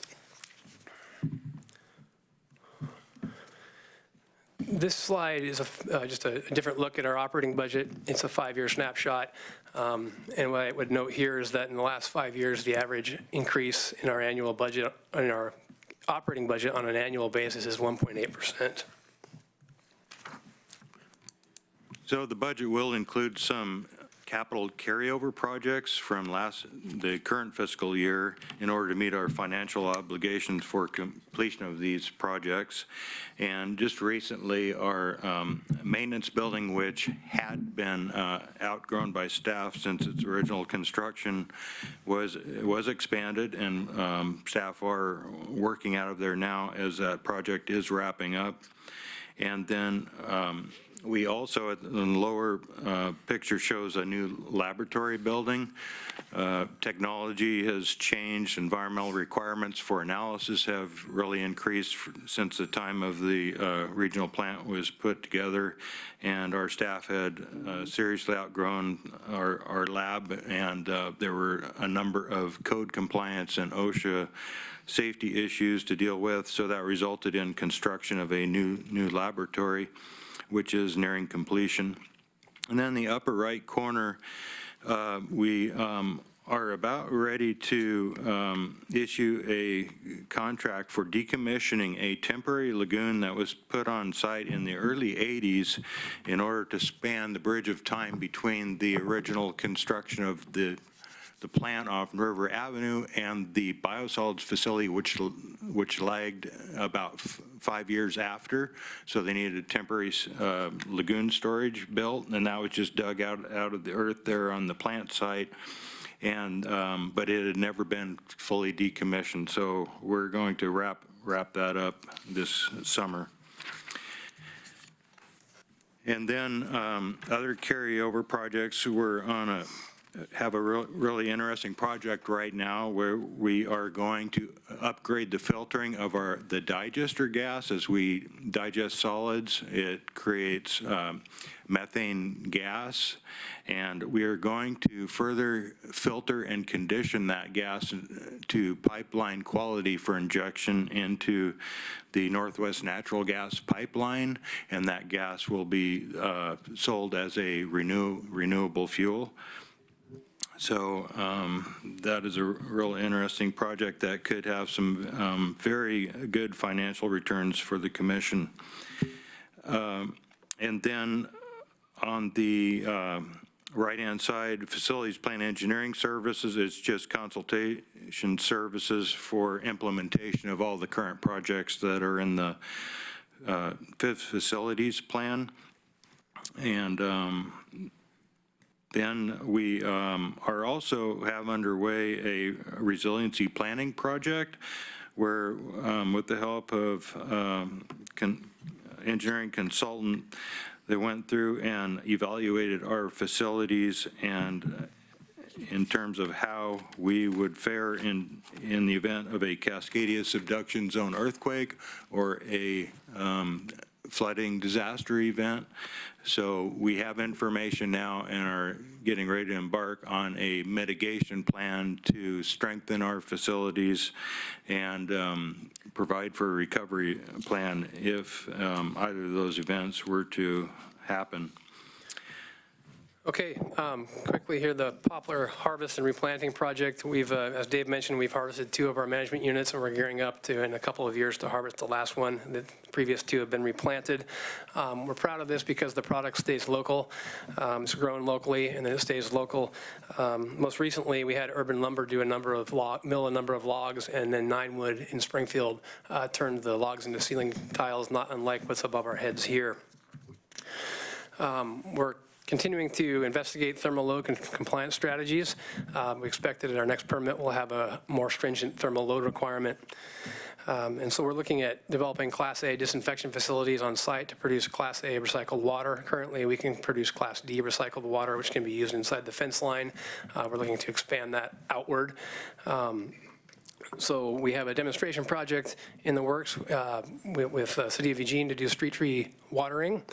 This slide is just a different look at our operating budget. It's a 5-year snapshot. And what I would note here is that in the last 5 years, the average increase in our annual budget, in our operating budget on an annual basis is 1.8%. So the budget will include some capital carryover projects from the current fiscal year in order to meet our financial obligations for completion of these projects. And just recently, our maintenance building, which had been outgrown by staff since its original construction, was expanded, and staff are working out of there now as that project is wrapping up. And then we also, the lower picture shows a new laboratory building. Technology has changed. Environmental requirements for analysis have really increased since the time of the regional plant was put together. And our staff had seriously outgrown our lab, and there were a number of code compliance and OSHA safety issues to deal with. So that resulted in construction of a new laboratory, which is nearing completion. And then the upper right corner, we are about ready to issue a contract for decommissioning a temporary lagoon that was put on site in the early 80s in order to span the bridge of time between the original construction of the plant off River Avenue and the biosolids facility, which lagged about 5 years after. So they needed a temporary lagoon storage built, and that was just dug out of the earth there on the plant site. And but it had never been fully decommissioned. So we're going to wrap that up this summer. And then other carryover projects, we're on have a really interesting project right now where we are going to upgrade the filtering of the digester gas. As we digest solids, it creates methane gas, and we are going to further filter and condition that gas to pipeline quality for injection into the Northwest Natural Gas Pipeline, and that gas will be sold as a renewable fuel. So that is a real interesting project that could have some very good financial returns for the commission. And then on the right-hand side, facilities plan engineering services, it's just consultation services for implementation of all the current projects that are in the fifth facilities plan. And then we are also have underway a resiliency planning project where with the help of engineering consultant, they went through and evaluated our facilities and in terms of how we would fare in the event of a Cascadia subduction zone earthquake or a flooding disaster event. So we have information now and are getting ready to embark on a mitigation plan to strengthen our facilities and provide for a recovery plan if either of those events were to happen. Okay, quickly here, the poplar harvest and replanting project. We've, as Dave mentioned, we've harvested 2 of our management units, and we're gearing up to, in a couple of years, to harvest the last one. The previous 2 have been replanted. We're proud of this because the product stays local. It's grown locally, and then it stays local. Most recently, we had Urban Lumber do mill a number of logs, and then Ninewood in Springfield turned the logs into ceiling tiles, not unlike what's above our heads here. We're continuing to investigate thermal load compliance strategies. We expect that at our next permit we'll have a more stringent thermal load requirement. And so we're looking at developing Class A disinfection facilities on site to produce Class A recycled water. Currently, we can produce Class D recycled water, which can be used inside the fence line. We're looking to expand that outward. So we have a demonstration project in the works with City of Eugene to do street tree watering,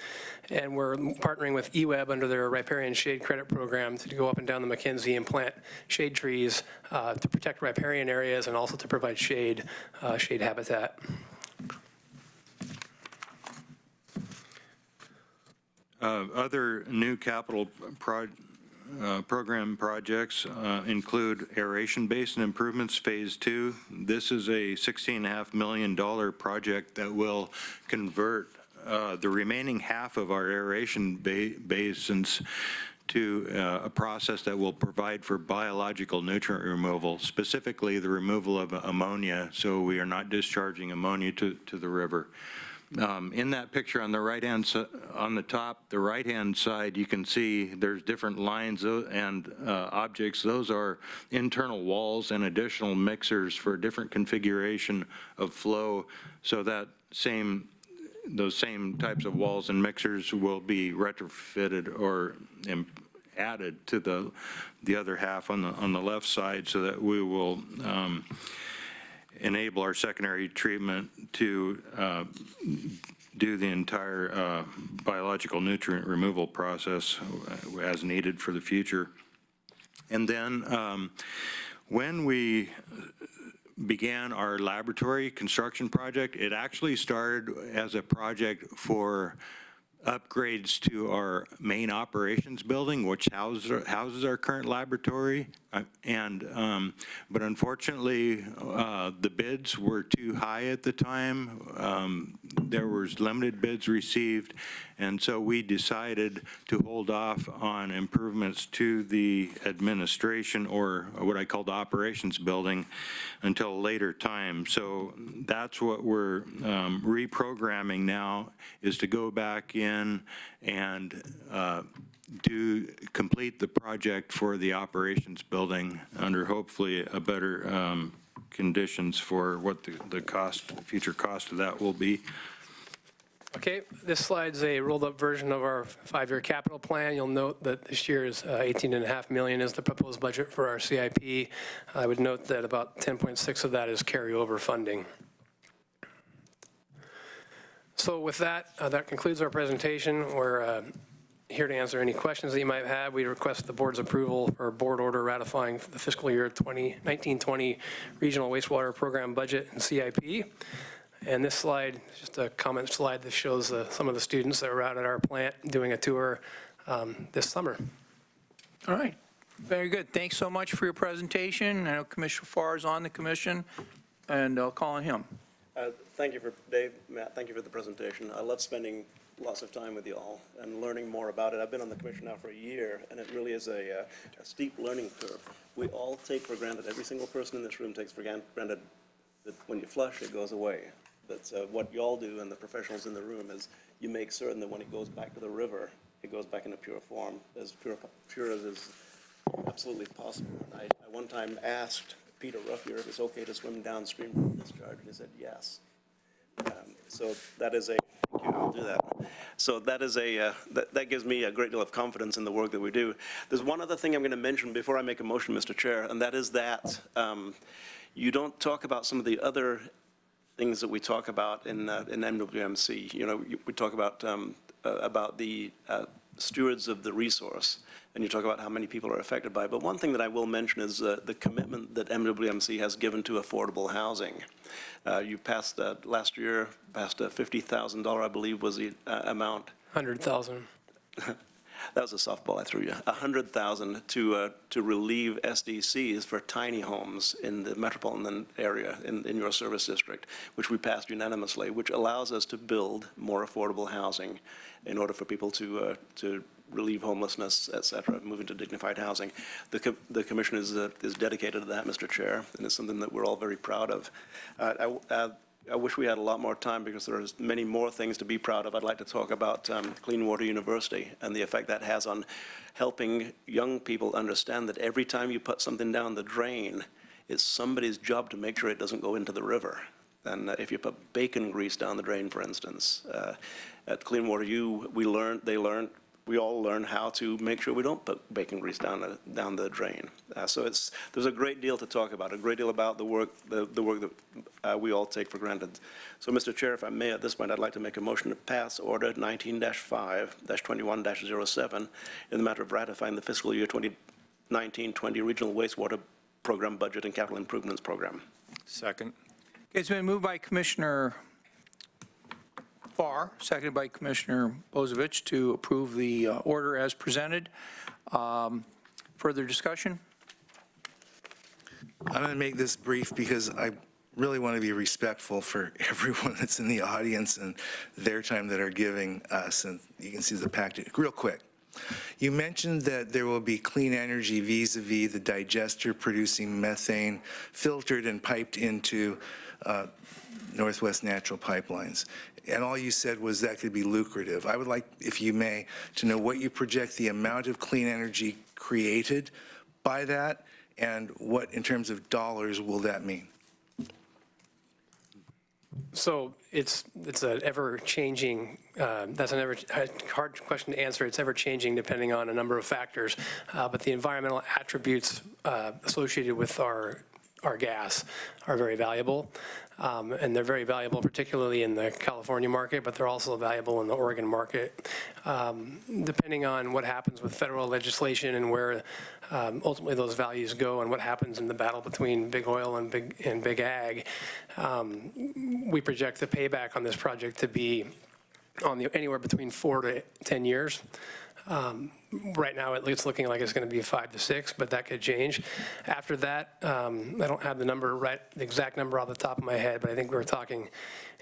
and we're partnering with EWEB under their riparian shade credit program to go up and down the Mackenzie and plant shade trees to protect riparian areas and also to provide shade habitat. Other new capital program projects include aeration basin improvements phase 2. This is a $16.5 million project that will convert the remaining half of our aeration basins to a process that will provide for biological nutrient removal, specifically the removal of ammonia, so we are not discharging ammonia to the river. In that picture on the on the top, the right-hand side, you can see there's different lines and objects. Those are internal walls and additional mixers for different configuration of flow, so that those same types of walls and mixers will be retrofitted or added to the other half on the left side, so that we will enable our secondary treatment to do the entire biological nutrient removal process as needed for the future. And then when we began our laboratory construction project, it actually started as a project for upgrades to our main operations building, which houses our current laboratory. But unfortunately, the bids were too high at the time. There was limited bids received, and so we decided to hold off on improvements to the administration, or what I call the operations building, until a later time. So that's what we're reprogramming now, is to go back in and complete the project for the operations building under hopefully a better conditions for what the future cost of that will be. Okay, this slide's a rolled-up version of our 5-year capital plan. You'll note that this year is $18.5 million is the proposed budget for our CIP. I would note that about 10.6 of that is carryover funding. So with that, that concludes our presentation. We're here to answer any questions that you might have. We request the board's approval for board order ratifying the fiscal year 2019-20 regional wastewater program budget and CIP. And this slide is just a comment slide that shows some of the students that were out at our plant doing a tour this summer. All right, very good. Thanks so much for your presentation. I know Commissioner Farr is on the commission, and I'll call on him. Thank you Dave, Matt, thank you for the presentation. I love spending lots of time with you all and learning more about it. I've been on the commission now for a year, and it really is a steep learning curve. We all take for granted, every single person in this room takes for granted that when you flush, it goes away. That's what you all do, and the professionals in the room, is you make certain that when it goes back to the river, it goes back in a pure form, as pure as is absolutely possible. And I one time asked Peter Ruffier if it's okay to swim downstream from the discharge, and he said yes. So that is I'll do that. So that is that gives me a great deal of confidence in the work that we do. There's one other thing I'm going to mention before I make a motion, Mr. Chair, and that is that you don't talk about some of the other things that we talk about in MWMC. You know, we talk about the stewards of the resource, and you talk about how many people are affected by it. But one thing that I will mention is the commitment that MWMC has given to affordable housing. You passed last year, passed $50,000, I believe was the amount. 100,000. That was a softball I threw you. 100,000 to relieve SDCs for tiny homes in the metropolitan area in your service district, which we passed unanimously, which allows us to build more affordable housing in order for people to relieve homelessness, et cetera, move into dignified housing. The commission is dedicated to that, Mr. Chair, and it's something that we're all very proud of. I wish we had a lot more time because there's many more things to be proud of. I'd like to talk about Clean Water University and the effect that has on helping young people understand that every time you put something down the drain, it's somebody's job to make sure it doesn't go into the river. And if you put bacon grease down the drain, for instance, at Clean Water U, we all learn how to make sure we don't put bacon grease down the drain. So there's a great deal to talk about, a great deal about the work that we all take for granted. So, Mr. Chair, if I may, at this point, I'd like to make a motion to pass Order 19-5-21-07 in the matter of ratifying the fiscal year 2019-20 Regional Wastewater Program Budget and Capital Improvements Program. Second. It's been moved by Commissioner Farr, seconded by Commissioner Bozovich, to approve the order as presented. Further discussion? I'm going to make this brief because I really want to be respectful for everyone that's in the audience and their time that are giving us. And you can see the package real quick. You mentioned that there will be clean energy vis-a-vis the digester producing methane filtered and piped into Northwest Natural Pipelines. And all you said was that could be lucrative. I would like, if you may, to know what you project the amount of clean energy created by that, and what, in terms of dollars, will that mean? So it's an ever-changing, that's a hard question to answer. It's ever-changing depending on a number of factors. But the environmental attributes associated with our gas are very valuable. And they're very valuable, particularly in the California market, but they're also valuable in the Oregon market. Depending on what happens with federal legislation and where ultimately those values go and what happens in the battle between big oil and big ag, we project the payback on this project to be anywhere between 4 to 10 years. Right now, it's looking like it's going to be 5 to 6, but that could change. After that, I don't have the exact number off the top of my head, but I think we're talking,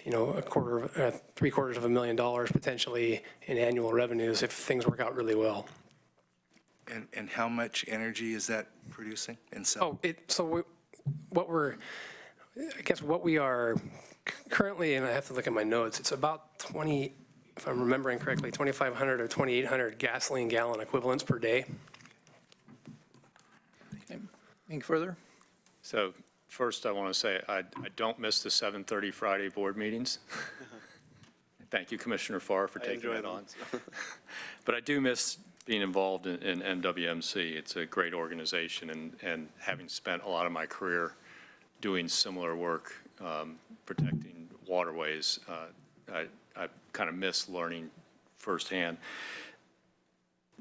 $750,000 potentially in annual revenues if things work out really well. And how much energy is that producing and selling? What we are currently, and I have to look at my notes, it's about 20, if I'm remembering correctly, 2,500 or 2,800 gasoline gallon equivalents per day. Anything further? So first, I want to say I don't miss the 7:30 Friday board meetings. Thank you, Commissioner Farr, for taking that on. But I do miss being involved in MWMC. It's a great organization, and having spent a lot of my career doing similar work, protecting waterways, I kind of miss learning firsthand.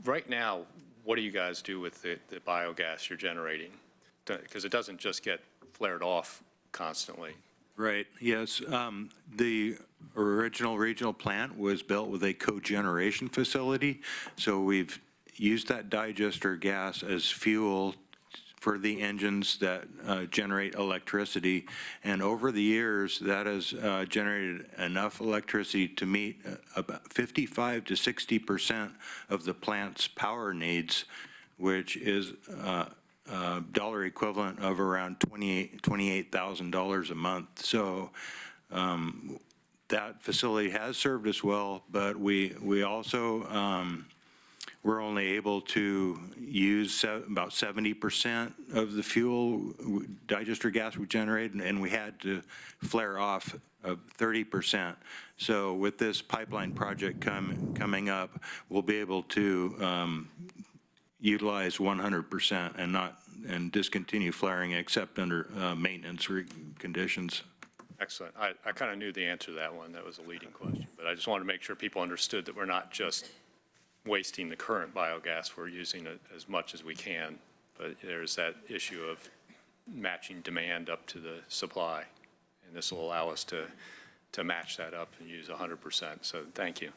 Right now, what do you guys do with the biogas you're generating? Because it doesn't just get flared off constantly. Right, yes. The original regional plant was built with a cogeneration facility, so we've used that digester gas as fuel for the engines that generate electricity. And over the years, that has generated enough electricity to meet about 55 to 60% of the plant's power needs, which is dollar equivalent of around $28,000 a month. So that facility has served us well, but we also we're only able to use about 70% of the fuel digester gas we generated, and we had to flare off 30%. So with this pipeline project coming up, we'll be able to utilize 100% and discontinue flaring except under maintenance conditions. Excellent. I kind of knew the answer to that one. That was a leading question. But I just wanted to make sure people understood that we're not just wasting the current biogas. We're using it as much as we can. But there's that issue of matching demand up to the supply. And this will allow us to match that up and use 100%. So thank you.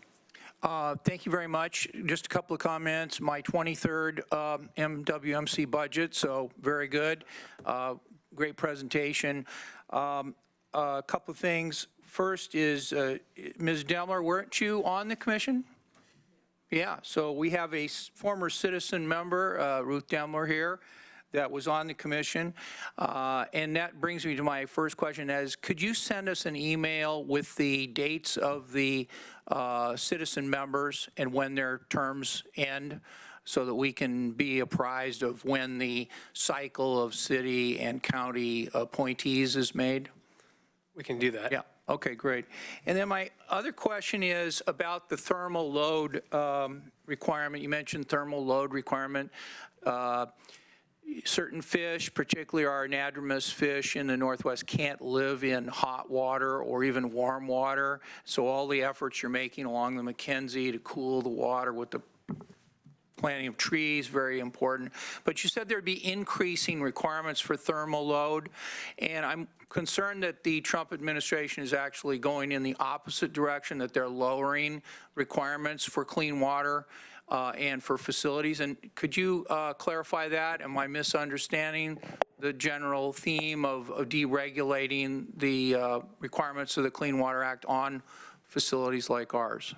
Thank you very much. Just a couple of comments. My 23rd MWMC budget, so very good. Great presentation. A couple of things. First is, Ms. Demler, weren't you on the commission? Yeah, so we have a former citizen member, Ruth Demler here, that was on the commission. And that brings me to my first question could you send us an email with the dates of the citizen members and when their terms end so that we can be apprised of when the cycle of city and county appointees is made? We can do that. Yeah. Okay, great. And then my other question is about the thermal load requirement. You mentioned thermal load requirement. Certain fish, particularly our anadromous fish in the Northwest, can't live in hot water or even warm water. So all the efforts you're making along the Mackenzie to cool the water with the planting of trees, very important. But you said there'd be increasing requirements for thermal load, and I'm concerned that the Trump administration is actually going in the opposite direction, that they're lowering requirements for clean water and for facilities. And could you clarify that? Am I misunderstanding the general theme of deregulating the requirements of the Clean Water Act on facilities like ours?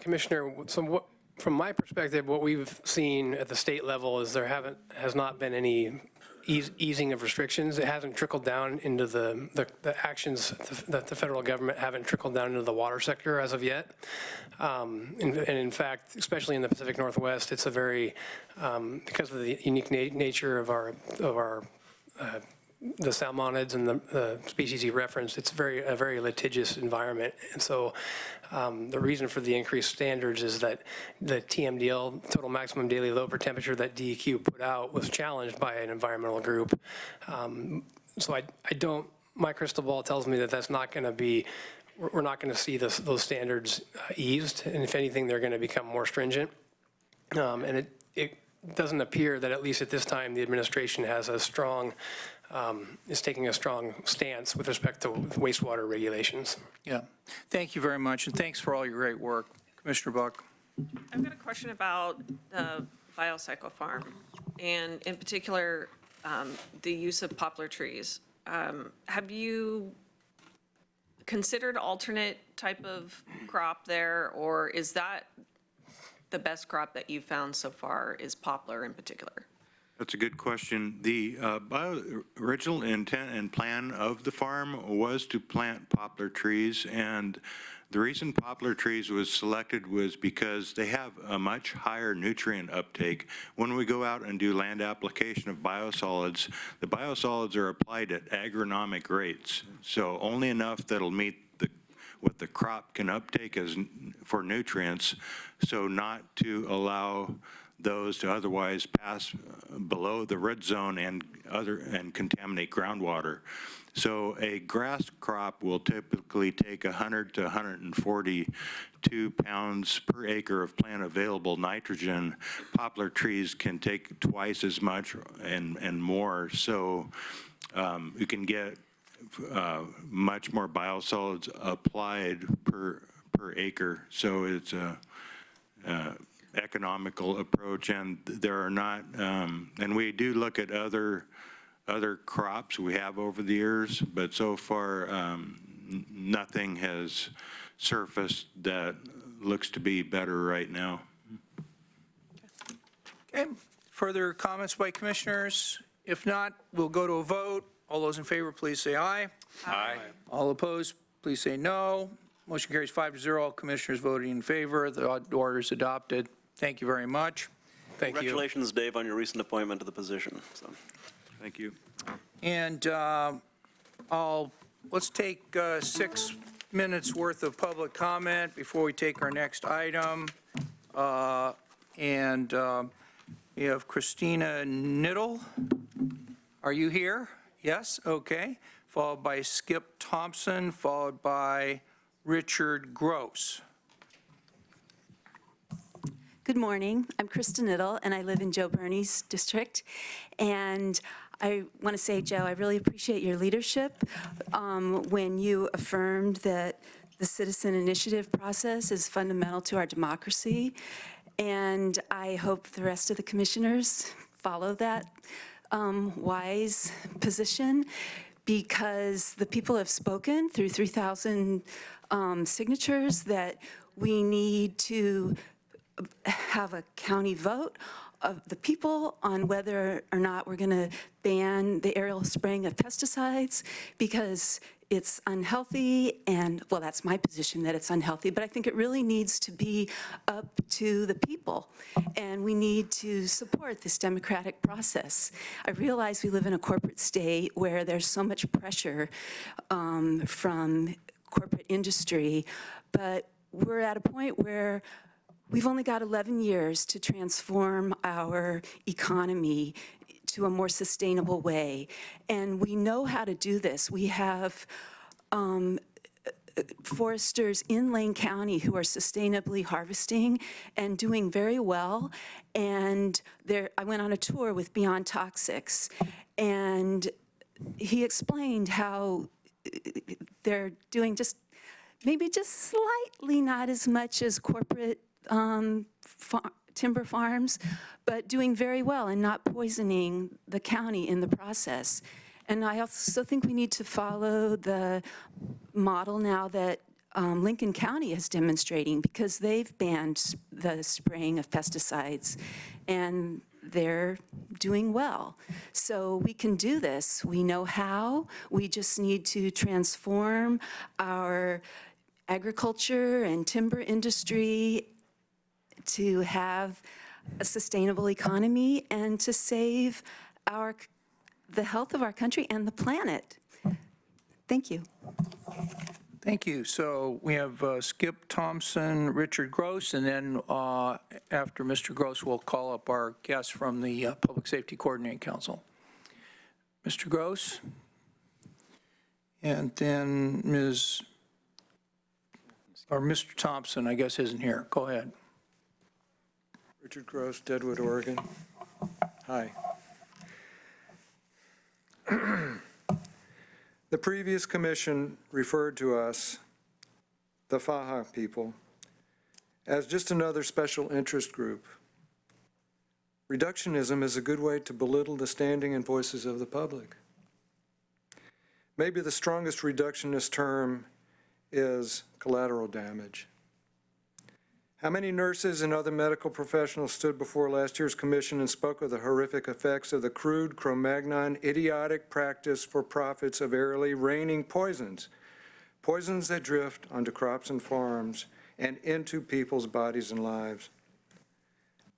Commissioner, so from my perspective, what we've seen at the state level is there has not been any easing of restrictions. It hasn't trickled down into the actions that the federal government haven't trickled down into the water sector as of yet. And in fact, especially in the Pacific Northwest, it's a very, because of the unique nature of the salmonids and the species you referenced, it's a very litigious environment. And so the reason for the increased standards is that the TMDL, total maximum daily low temperature, that DEQ put out was challenged by an environmental group. So my crystal ball tells me that that's not going to be, we're not going to see those standards eased. And if anything, they're going to become more stringent. And it doesn't appear that, at least at this time, the administration has a strong, is taking a strong stance with respect to wastewater regulations. Yeah. Thank you very much, and thanks for all your great work. Commissioner Buck. I've got a question about the biocycle farm, and in particular, the use of poplar trees. Have you considered alternate type of crop there, or is that the best crop that you've found so far is poplar in particular? That's a good question. The original intent and plan of the farm was to plant poplar trees, and the reason poplar trees was selected was because they have a much higher nutrient uptake. When we go out and do land application of biosolids, the biosolids are applied at agronomic rates, so only enough that'll meet what the crop can uptake as for nutrients, so not to allow those to otherwise pass below the red zone and contaminate groundwater. So a grass crop will typically take 100 to 142 pounds per acre of plant available nitrogen. Poplar trees can take twice as much and more. So you can get much more biosolids applied per acre. So it's a economical approach, and there are not, and we do look at other crops we have over the years, but so far nothing has surfaced that looks to be better right now. Okay. Further comments by commissioners? If not, we'll go to a vote. All those in favor, please say aye. Aye. All opposed, please say no. Motion carries 5-0. All commissioners voting in favor. The order is adopted. Thank you very much. Thank you. Congratulations, Dave, on your recent appointment to the position. So. Thank you. And let's take 6 minutes worth of public comment before we take our next item. We have Christina Niddle. Are you here? Yes, okay. Followed by Skip Thompson, followed by Richard Gross. Good morning. I'm Krista Niddle, and I live in Joe Burney's district. And I want to say, Joe, I really appreciate your leadership when you affirmed that the citizen initiative process is fundamental to our democracy. And I hope the rest of the commissioners follow that wise position, because the people have spoken through 3,000 signatures that we need to have a county vote of the people on whether or not we're going to ban the aerial spraying of pesticides, because it's unhealthy. And, well, that's my position, that it's unhealthy, but I think it really needs to be up to the people, and we need to support this democratic process. I realize we live in a corporate state where there's so much pressure from corporate industry, but we're at a point where we've only got 11 years to transform our economy to a more sustainable way. And we know how to do this. We have foresters in Lane County who are sustainably harvesting and doing very well. And I went on a tour with Beyond Toxics, and he explained how they're doing maybe just slightly not as much as corporate timber farms, but doing very well and not poisoning the county in the process. And I also think we need to follow the model now that Lincoln County is demonstrating, because they've banned the spraying of pesticides, and they're doing well. So we can do this. We know how. We just need to transform our agriculture and timber industry to have a sustainable economy and to save the health of our country and the planet. Thank you. Thank you. So we have Skip Thompson, Richard Gross, and then after Mr. Gross, we'll call up our guest from the Public Safety Coordinating Council. Mr. Gross, and then Mr. Thompson, I guess, isn't here. Go ahead. Richard Gross, Deadwood, Oregon. Hi. The previous commission referred to us, the Faha people, as just another special interest group. Reductionism is a good way to belittle the standing and voices of the public. Maybe the strongest reductionist term is collateral damage. How many nurses and other medical professionals stood before last year's commission and spoke of the horrific effects of the crude, Cro-Magnon, idiotic practice for profits of airily raining poisons, poisons that drift onto crops and farms and into people's bodies and lives?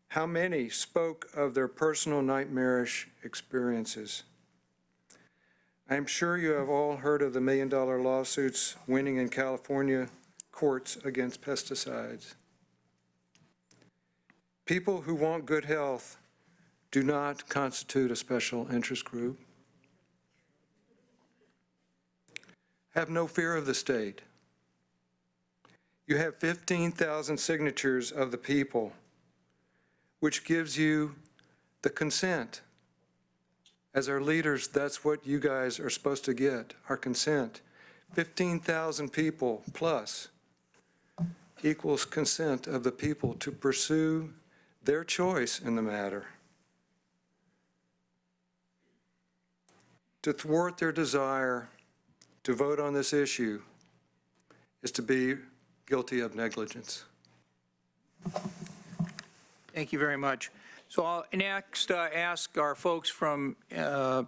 How many spoke of their personal nightmarish experiences? I'm sure you have all heard of the million-dollar lawsuits winning in California courts against pesticides. People who want good health do not constitute a special interest group. Have no fear of the state. You have 15,000 signatures of the people, which gives you the consent. As our leaders, that's what you guys are supposed to get, our consent. 15,000 people plus equals consent of the people to pursue their choice in the matter. To thwart their desire to vote on this issue is to be guilty of negligence. Thank you very much. So I'll next ask our folks from the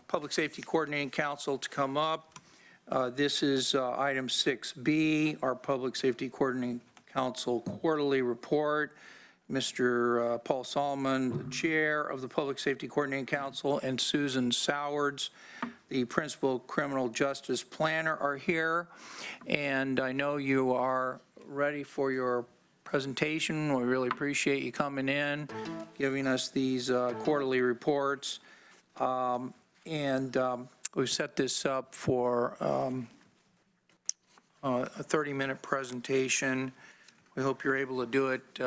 Public Safety Coordinating Council to come up. This is item 6B, our Public Safety Coordinating Council quarterly report. Mr. Paul Solomon, the chair of the Public Safety Coordinating Council, and Susan Sowards, the principal criminal justice planner, are here. And I know you are ready for your presentation. We really appreciate you coming in, giving us these quarterly reports. We've set this up for a 30-minute presentation. We hope you're able to do it.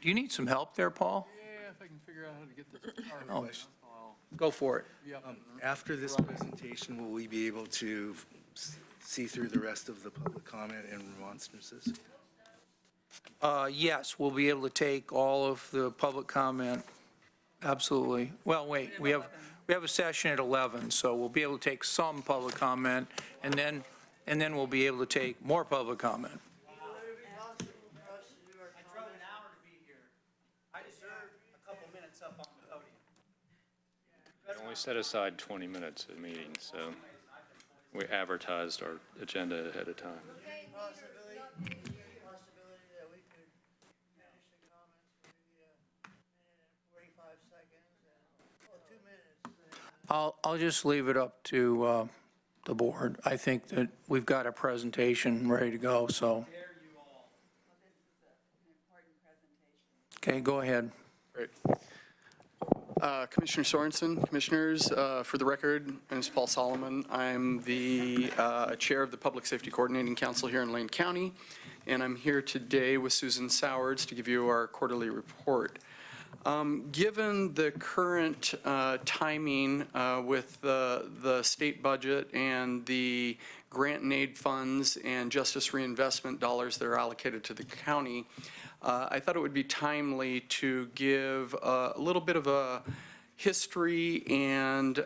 Do you need some help there, Paul? Yeah, if I can figure out how to get this. Oh, go for it. After this presentation, will we be able to see through the rest of the public comment and remonstrances? Yes, we'll be able to take all of the public comment. Absolutely. Well, wait, we have a session at 11, so we'll be able to take some public comment, and then we'll be able to take more public comment. We only set aside 20 minutes a meeting, so we advertised our agenda ahead of time. I'll just leave it up to the board. I think that we've got a presentation ready to go, so. Okay, go ahead. Great. Commissioner Sorensen, commissioners, for the record, my name is Paul Solomon. I'm the chair of the Public Safety Coordinating Council here in Lane County, and I'm here today with Susan Sowards to give you our quarterly report. Given the current timing with the state budget and the grant and aid funds and justice reinvestment dollars that are allocated to the county, I thought it would be timely to give a little bit of a history and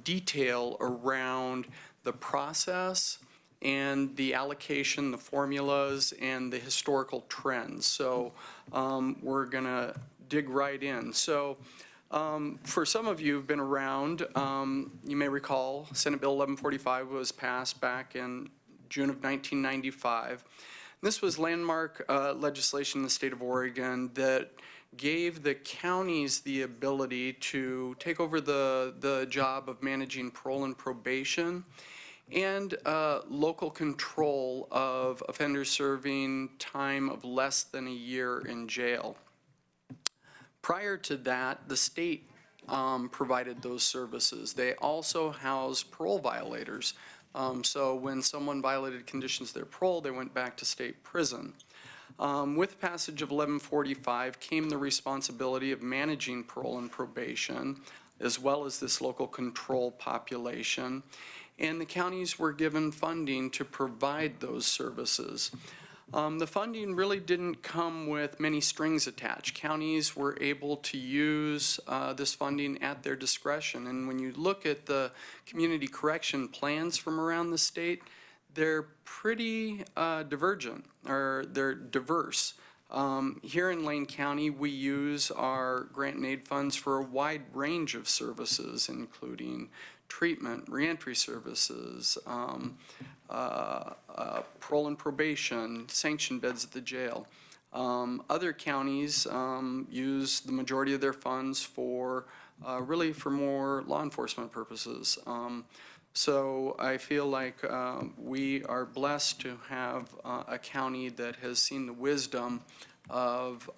detail around the process and the allocation, the formulas, and the historical trends. So we're going to dig right in. So for some of you who've been around, you may recall Senate Bill 1145 was passed back in June of 1995. This was landmark legislation in the state of Oregon that gave the counties the ability to take over the job of managing parole and probation and local control of offenders serving time of less than a year in jail. Prior to that, the state provided those services. They also housed parole violators. So when someone violated conditions of their parole, they went back to state prison. With passage of 1145 came the responsibility of managing parole and probation, as well as this local control population. And the counties were given funding to provide those services. The funding really didn't come with many strings attached. Counties were able to use this funding at their discretion. And when you look at the community correction plans from around the state, they're pretty divergent, or they're diverse. Here in Lane County, we use our grant and aid funds for a wide range of services, including treatment, reentry services, parole and probation, sanction beds at the jail. Other counties use the majority of their funds for really for more law enforcement purposes. So I feel like we are blessed to have a county that has seen the wisdom of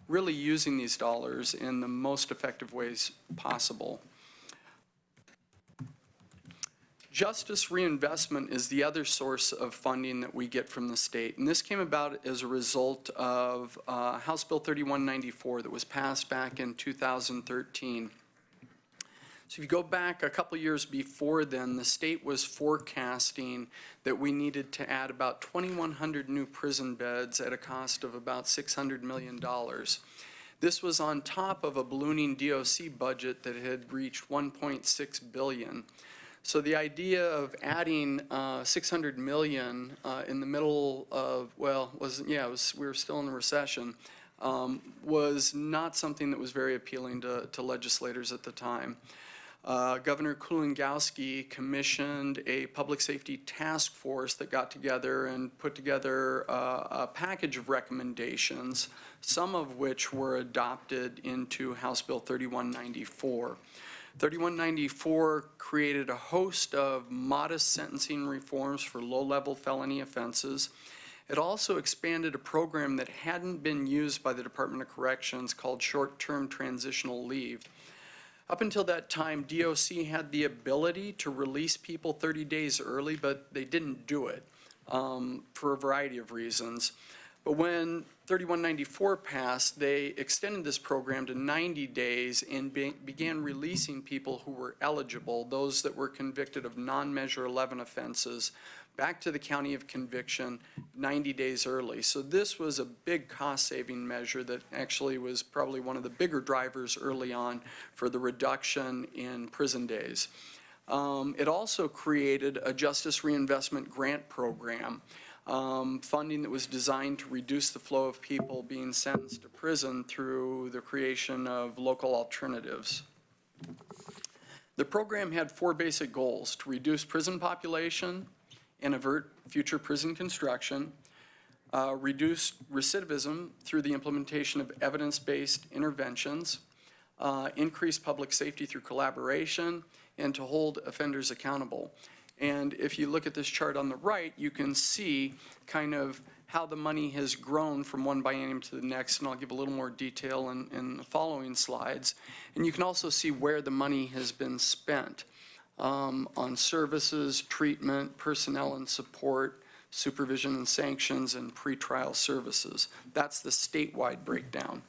really using these dollars in the most effective ways possible. Justice reinvestment is the other source of funding that we get from the state. And this came about as a result of House Bill 3194 that was passed back in 2013. So if you go back a couple years before then, the state was forecasting that we needed to add about 2,100 new prison beds at a cost of about $600 million. This was on top of a ballooning DOC budget that had reached $1.6 billion. So the idea of adding $600 million in the middle of, well, we were still in the recession, was not something that was very appealing to legislators at the time. Governor Kulongoski commissioned a public safety task force that got together and put together a package of recommendations, some of which were adopted into House Bill 3194. 3194 created a host of modest sentencing reforms for low-level felony offenses. It also expanded a program that hadn't been used by the Department of Corrections called short-term transitional leave. Up until that time, DOC had the ability to release people 30 days early, but they didn't do it for a variety of reasons. But when 3194 passed, they extended this program to 90 days and began releasing people who were eligible, those that were convicted of non-Measure 11 offenses, back to the county of conviction 90 days early. So this was a big cost-saving measure that actually was probably one of the bigger drivers early on for the reduction in prison days. It also created a justice reinvestment grant program, funding that was designed to reduce the flow of people being sentenced to prison through the creation of local alternatives. The program had 4 basic goals: to reduce prison population and avert future prison construction, reduce recidivism through the implementation of evidence-based interventions, increase public safety through collaboration, and to hold offenders accountable. And if you look at this chart on the right, you can see kind of how the money has grown from one biennium to the next, and I'll give a little more detail in the following slides. And you can also see where the money has been spent on services, treatment, personnel and support, supervision and sanctions, and pretrial services. That's the statewide breakdown.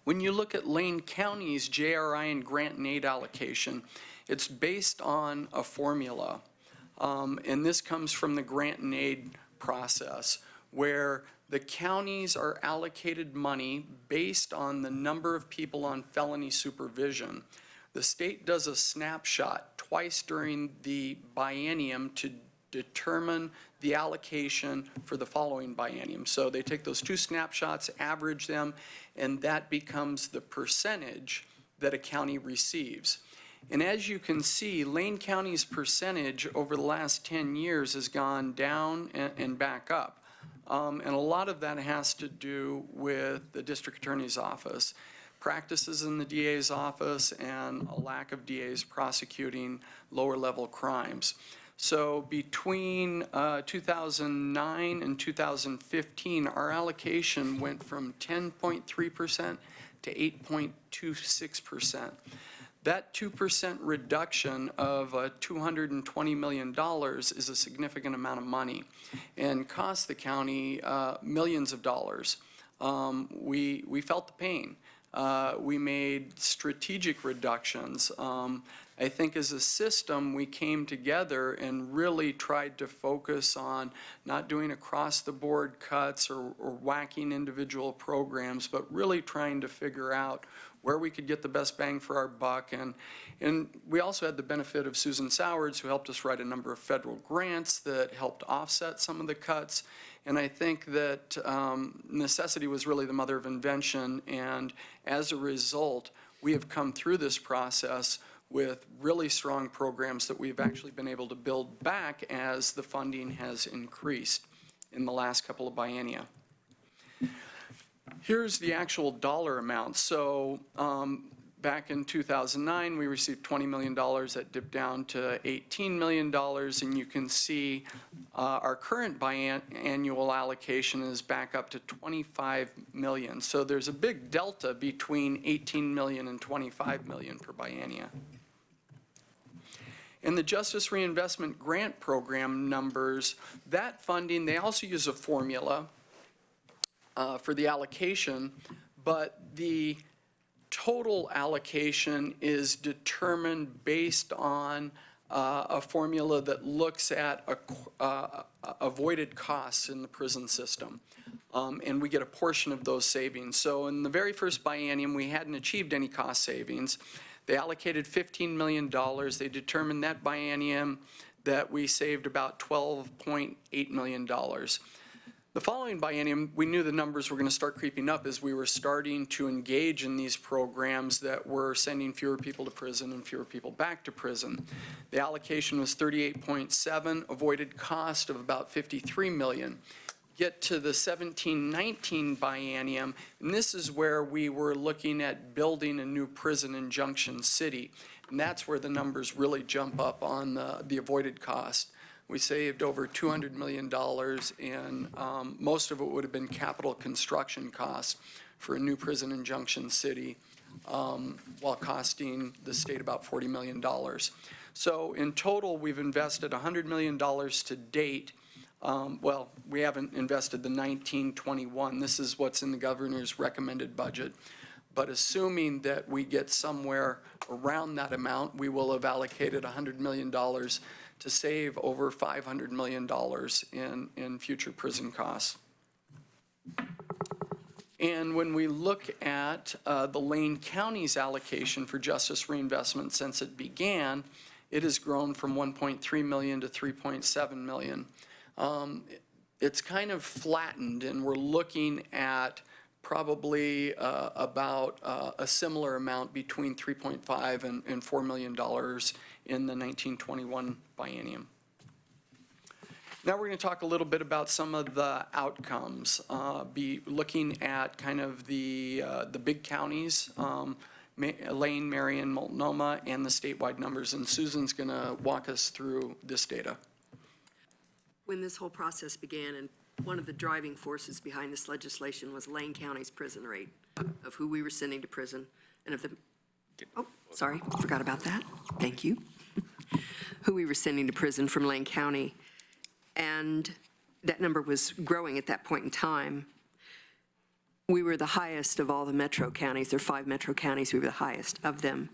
When you look at Lane County's JRI and grant and aid allocation, it's based on a formula, and this comes from the grant and aid process, where the counties are allocated money based on the number of people on felony supervision. The state does a snapshot twice during the biennium to determine the allocation for the following biennium. So they take those two snapshots, average them, and that becomes the percentage that a county receives. And as you can see, Lane County's percentage over the last 10 years has gone down and back up. And a lot of that has to do with the district attorney's office, practices in the DA's office, and a lack of DAs prosecuting lower level crimes. So between 2009 and 2015, our allocation went from 10.3% to 8.26%. That 2% reduction of $220 million is a significant amount of money and cost the county millions of dollars. We felt the pain. We made strategic reductions. I think as a system, we came together and really tried to focus on not doing across-the-board cuts or whacking individual programs, but really trying to figure out where we could get the best bang for our buck. And we also had the benefit of Susan Sowards, who helped us write a number of federal grants that helped offset some of the cuts. And I think that necessity was really the mother of invention. And as a result, we have come through this process with really strong programs that we've actually been able to build back as the funding has increased in the last couple of biennia. Here's the actual dollar amount. So back in 2009, we received $20 million. That dipped down to $18 million. And you can see our current biannual allocation is back up to $25 million. So there's a big delta between $18 million and $25 million per biennia. In the Justice Reinvestment Grant Program numbers, that funding, they also use a formula for the allocation, but the total allocation is determined based on a formula that looks at avoided costs in the prison system. And we get a portion of those savings. So in the very first biennium, we hadn't achieved any cost savings. They allocated $15 million. They determined that biennium that we saved about $12.8 million. The following biennium, we knew the numbers were going to start creeping up as we were starting to engage in these programs that were sending fewer people to prison and fewer people back to prison. The allocation was 38.7, avoided cost of about $53 million. Get to the 17-19 biennium, and this is where we were looking at building a new prison in Junction City, and that's where the numbers really jump up on the avoided cost. We saved over $200 million, and most of it would have been capital construction costs for a new prison in Junction City, while costing the state about $40 million. So in total, we've invested $100 million to date. Well, we haven't invested the 19-21. This is what's in the governor's recommended budget. But assuming that we get somewhere around that amount, we will have allocated $100 million to save over $500 million in future prison costs. And when we look at the Lane County's allocation for justice reinvestment since it began, it has grown from 1.3 million to 3.7 million. It's kind of flattened, and we're looking at probably about a similar amount between 3.5 and $4 million in the 1921 biennium. Now we're going to talk a little bit about some of the outcomes, be looking at kind of the big counties, Lane, Marion, Multnomah, and the statewide numbers, and Susan's going to walk us through this data. When this whole process began, and one of the driving forces behind this legislation was Lane County's prison rate of who we were sending to prison and of the, oh, sorry, forgot about that. Thank you. Who we were sending to prison from Lane County. And that number was growing at that point in time. We were the highest of all the metro counties. There are 5 metro counties. We were the highest of them.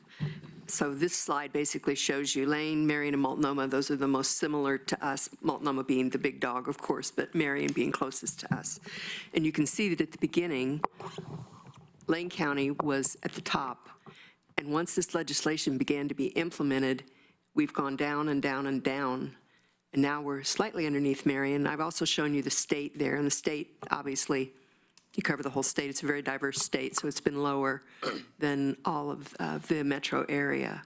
So this slide basically shows you Lane, Marion, and Multnomah. Those are the most similar to us, Multnomah being the big dog, of course, but Marion being closest to us. And you can see that at the beginning, Lane County was at the top, And once this legislation began to be implemented, we've gone down and down and down. And now we're slightly underneath Marion. I've also shown you the state there, and the state, obviously, you cover the whole state. It's a very diverse state, so it's been lower than all of the metro area.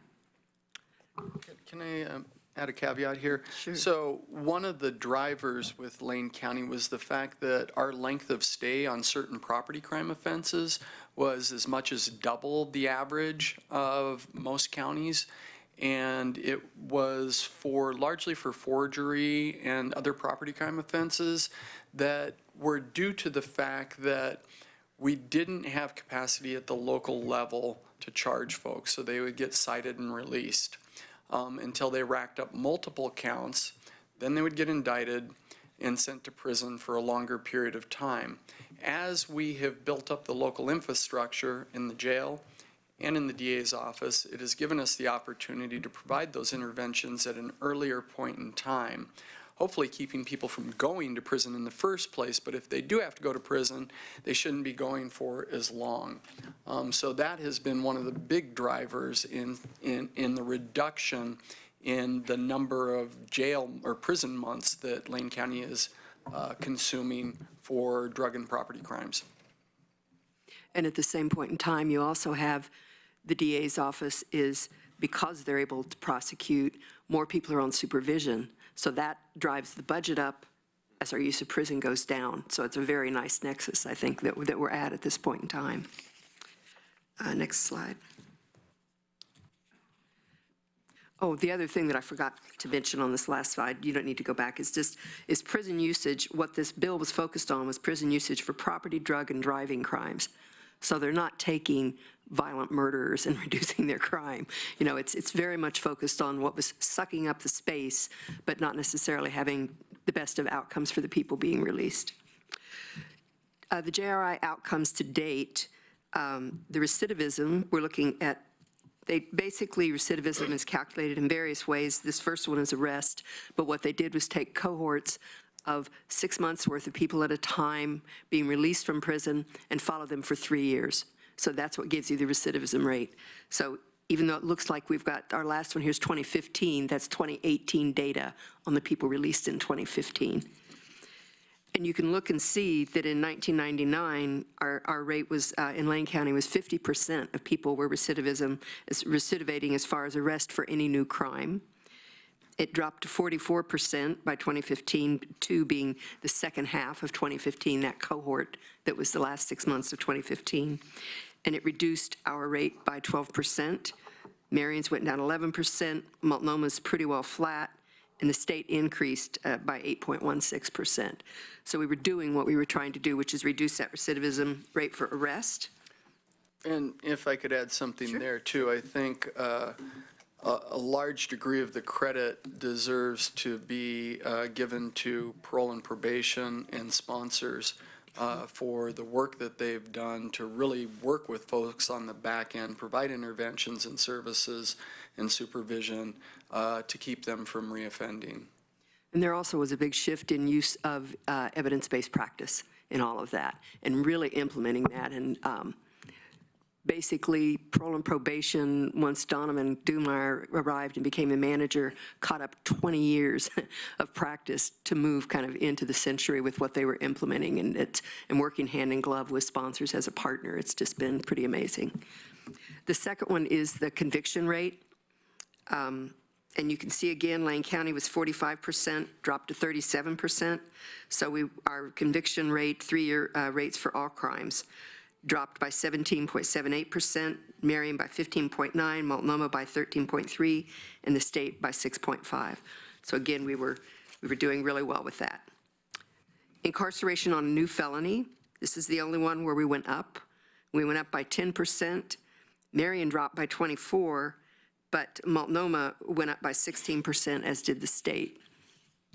Can I add a caveat here? Sure. So one of the drivers with Lane County was the fact that our length of stay on certain property crime offenses was as much as double the average of most counties. And it was largely for forgery and other property crime offenses that were due to the fact that we didn't have capacity at the local level to charge folks, so they would get cited and released until they racked up multiple counts. Then they would get indicted and sent to prison for a longer period of time. As we have built up the local infrastructure in the jail and in the DA's office, it has given us the opportunity to provide those interventions at an earlier point in time, hopefully keeping people from going to prison in the first place. But if they do have to go to prison, they shouldn't be going for as long. So that has been one of the big drivers in the reduction in the number of jail or prison months that Lane County is consuming for drug and property crimes. And at the same point in time, you also have the DA's office is, because they're able to prosecute, more people are on supervision. So that drives the budget up as our use of prison goes down. So it's a very nice nexus, I think, that we're at this point in time. Next slide. Oh, the other thing that I forgot to mention on this last slide, you don't need to go back, is prison usage. What this bill was focused on was prison usage for property, drug, and driving crimes. So they're not taking violent murderers and reducing their crime. You know, it's very much focused on what was sucking up the space, but not necessarily having the best of outcomes for the people being released. The JRI outcomes to date, the recidivism, we're looking at, basically recidivism is calculated in various ways. This first one is arrest, but what they did was take cohorts of 6 months worth of people at a time being released from prison and follow them for 3 years. So that's what gives you the recidivism rate. So even though it looks like we've got, our last one here's 2015, that's 2018 data on the people released in 2015. And you can look and see that in 1999, our rate was, in Lane County, was 50% of people were recidivating as far as arrest for any new crime. It dropped to 44% by 2015, 2 being the second half of 2015, that cohort that was the last 6 months of 2015. And it reduced our rate by 12%. Marion's went down 11%. Multnoma's pretty well flat. And the state increased by 8.16%. So we were doing what we were trying to do, which is reduce that recidivism rate for arrest. And if I could add something there too, I think a large degree of the credit deserves to be given to parole and probation and sponsors for the work that they've done to really work with folks on the back end, provide interventions and services and supervision to keep them from reoffending. And there also was a big shift in use of evidence-based practice in all of that, and really implementing that. And basically, parole and probation, once Donovan Dumar arrived and became a manager, caught up 20 years of practice to move kind of into the century with what they were implementing, and working hand in glove with sponsors as a partner. It's just been pretty amazing. The second one is the conviction rate. And you can see again, Lane County was 45%, dropped to 37%. So our conviction rate, 3-year rates for all crimes, dropped by 17.78%, Marion by 15.9%, Multnomah by 13.3%, and the state by 6.5%. So again, we were doing really well with that. Incarceration on a new felony, this is the only one where we went up. We went up by 10%. Marion dropped by 24%, but Multnomah went up by 16%, as did the state.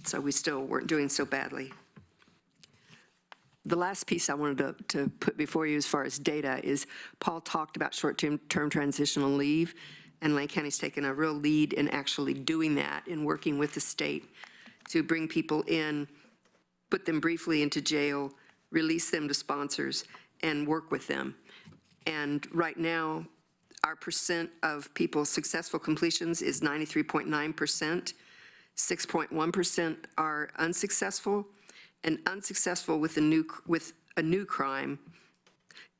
So we still weren't doing so badly. The last piece I wanted to put before you as far as data is Paul talked about short-term transitional leave, and Lane County's taken a real lead in actually doing that, in working with the state to bring people in, put them briefly into jail, release them to sponsors, and work with them. And right now, our percent of people successful completions is 93.9%. 6.1% are unsuccessful, and unsuccessful with a new crime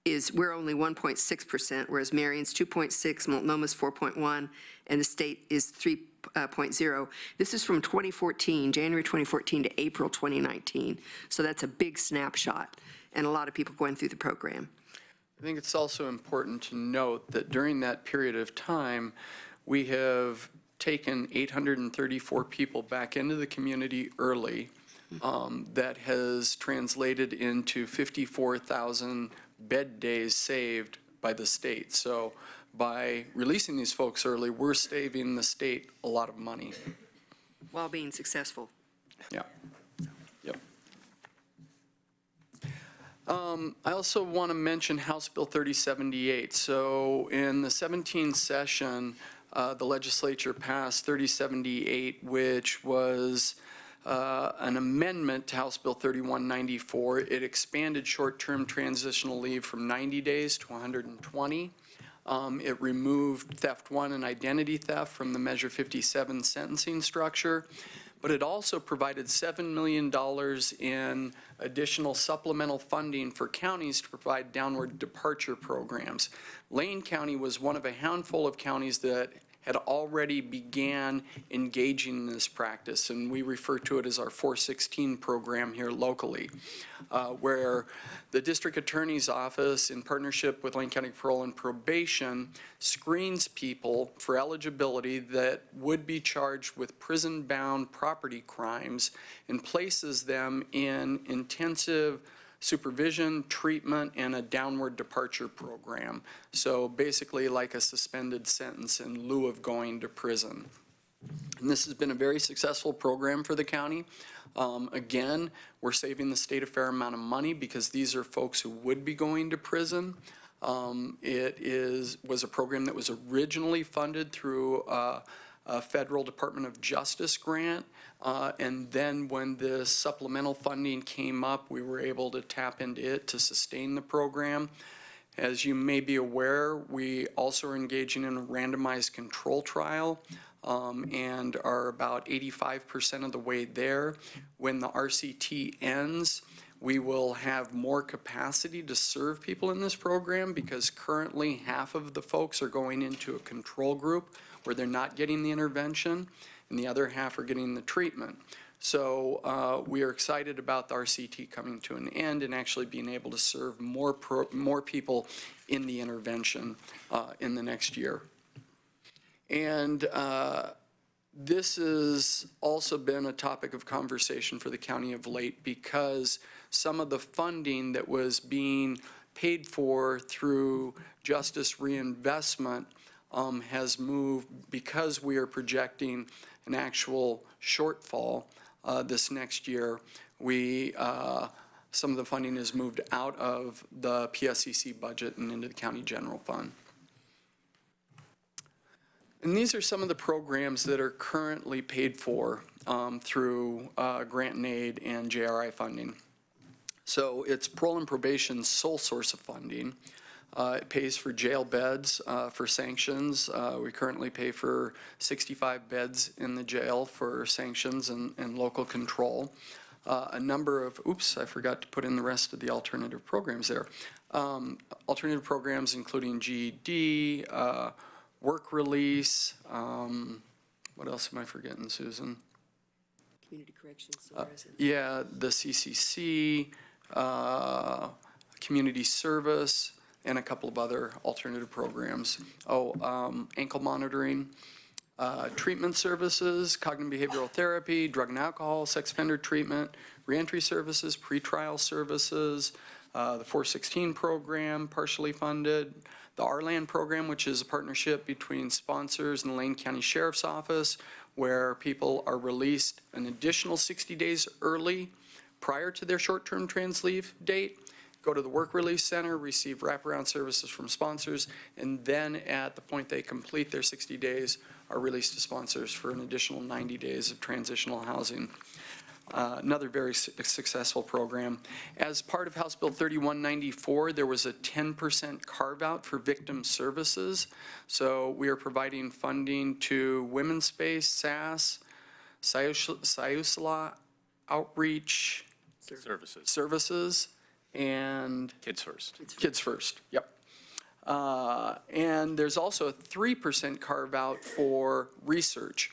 is, we're only 1.6%, whereas Marion's 2.6, Multnoma's 4.1, and the state is 3.0. This is from 2014, January 2014 to April 2019. So that's a big snapshot, and a lot of people going through the program. I think it's also important to note that during that period of time, we have taken 834 people back into the community early. That has translated into 54,000 bed days saved by the state. So by releasing these folks early, we're saving the state a lot of money. While being successful. Yeah. Yep. I also want to mention House Bill 3078. So in the 17th session, the legislature passed 3078, which was an amendment to House Bill 3194. It expanded short-term transitional leave from 90 days to 120. It removed theft 1 and identity theft from the Measure 57 sentencing structure, but it also provided $7 million in additional supplemental funding for counties to provide downward departure programs. Lane County was one of a handful of counties that had already began engaging in this practice, and we refer to it as our 416 program here locally, where the district attorney's office, in partnership with Lane County Parole and Probation, screens people for eligibility that would be charged with prison-bound property crimes and places them in intensive supervision, treatment, and a downward departure program. So basically like a suspended sentence in lieu of going to prison. And this has been a very successful program for the county. Again, we're saving the state a fair amount of money because these are folks who would be going to prison. It was a program that was originally funded through a federal Department of Justice grant. And then when the supplemental funding came up, we were able to tap into it to sustain the program. As you may be aware, we also are engaging in a randomized control trial and are about 85% of the way there. When the RCT ends, we will have more capacity to serve people in this program because currently half of the folks are going into a control group where they're not getting the intervention, and the other half are getting the treatment. So we are excited about the RCT coming to an end and actually being able to serve more people in the intervention in the next year. And this has also been a topic of conversation for the county of late because some of the funding that was being paid for through justice reinvestment has moved because we are projecting an actual shortfall this next year. Some of the funding is moved out of the PSCC budget and into the county general fund. And these are some of the programs that are currently paid for through grant and aid and JRI funding. So it's parole and probation's sole source of funding. It pays for jail beds for sanctions. We currently pay for 65 beds in the jail for sanctions and local control. A number of, oops, I forgot to put in the rest of the alternative programs there. Alternative programs including GED, work release, what else am I forgetting, Susan? Community corrections. Yeah, the CCC, community service, and a couple of other alternative programs. Ankle monitoring, treatment services, cognitive behavioral therapy, drug and alcohol, sex offender treatment, reentry services, pretrial services, the 416 program, partially funded, the RLAN program, which is a partnership between sponsors and the Lane County Sheriff's Office, where people are released an additional 60 days early prior to their short-term trans leave date, go to the work release center, receive wraparound services from sponsors, and then at the point they complete their 60 days are released to sponsors for an additional 90 days of transitional housing. Another very successful program. As part of House Bill 3194, there was a 10% carve-out for victim services. So we are providing funding to Women's Space, SAS, Siusla Outreach Services, and Kids First. Kids First, yep. And there's also a 3% carve-out for research.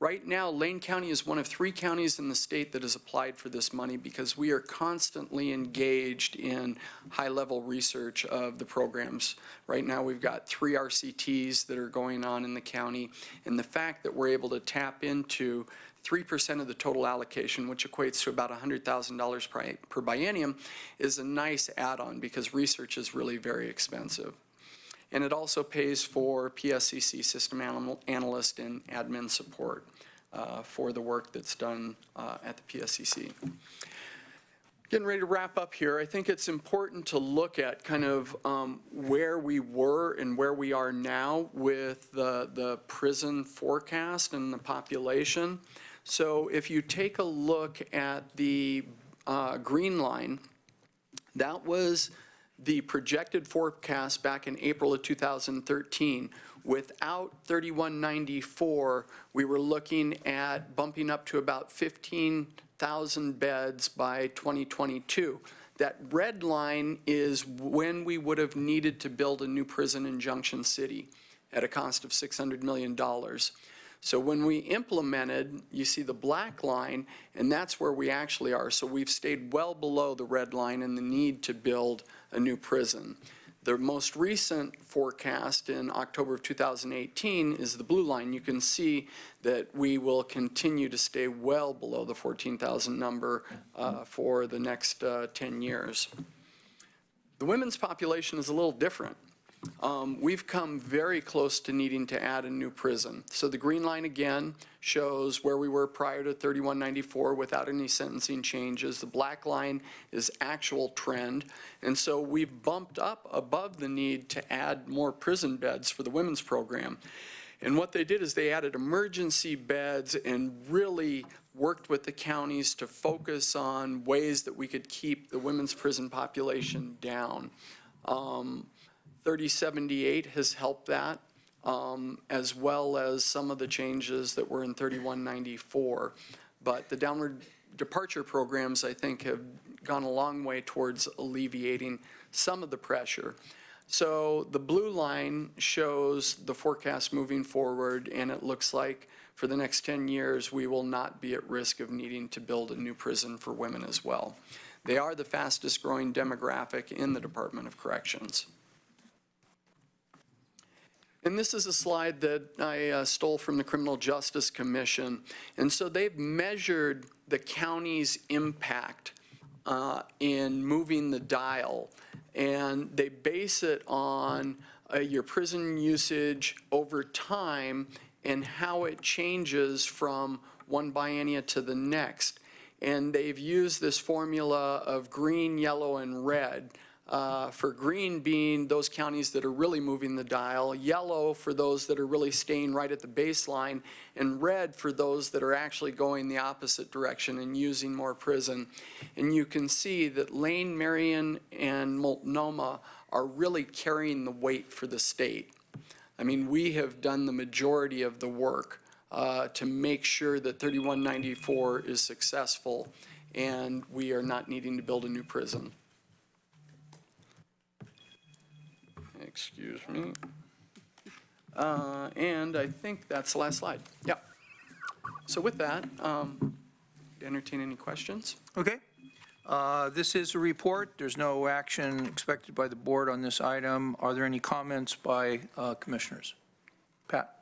Right now, Lane County is one of 3 counties in the state that has applied for this money because we are constantly engaged in high-level research of the programs. Right now, we've got 3 RCTs that are going on in the county, and the fact that we're able to tap into 3% of the total allocation, which equates to about $100,000 per biennium, is a nice add-on because research is really very expensive. And it also pays for PSCC system analyst and admin support for the work that's done at the PSCC. Getting ready to wrap up here, I think it's important to look at kind of where we were and where we are now with the prison forecast and the population. So if you take a look at the green line, that was the projected forecast back in April of 2013. Without 3194, we were looking at bumping up to about 15,000 beds by 2022. That red line is when we would have needed to build a new prison in Junction City at a cost of $600 million. So when we implemented, you see the black line, and that's where we actually are. So we've stayed well below the red line and the need to build a new prison. The most recent forecast in October of 2018 is the blue line. You can see that we will continue to stay well below the 14,000 number for the next 10 years. The women's population is a little different. We've come very close to needing to add a new prison. So the green line again shows where we were prior to 3194 without any sentencing changes. The black line is actual trend. And so we've bumped up above the need to add more prison beds for the women's program. And what they did is they added emergency beds and really worked with the counties to focus on ways that we could keep the women's prison population down. 3078 has helped that, as well as some of the changes that were in 3194. But the downward departure programs, I think, have gone a long way towards alleviating some of the pressure. So the blue line shows the forecast moving forward, and it looks like for the next 10 years, we will not be at risk of needing to build a new prison for women as well. They are the fastest growing demographic in the Department of Corrections. And this is a slide that I stole from the Criminal Justice Commission. And so they've measured the county's impact in moving the dial. And they base it on your prison usage over time and how it changes from one biennia to the next. And they've used this formula of green, yellow, and red. For green being those counties that are really moving the dial, yellow for those that are really staying right at the baseline, and red for those that are actually going the opposite direction and using more prison. And you can see that Lane, Marion, and Multnomah are really carrying the weight for the state. I mean, we have done the majority of the work to make sure that 3194 is successful and we are not needing to build a new prison. Excuse me. And I think that's the last slide. Yeah. So with that, entertain any questions. Okay. This is a report. There's no action expected by the board on this item. Are there any comments by commissioners? Pat.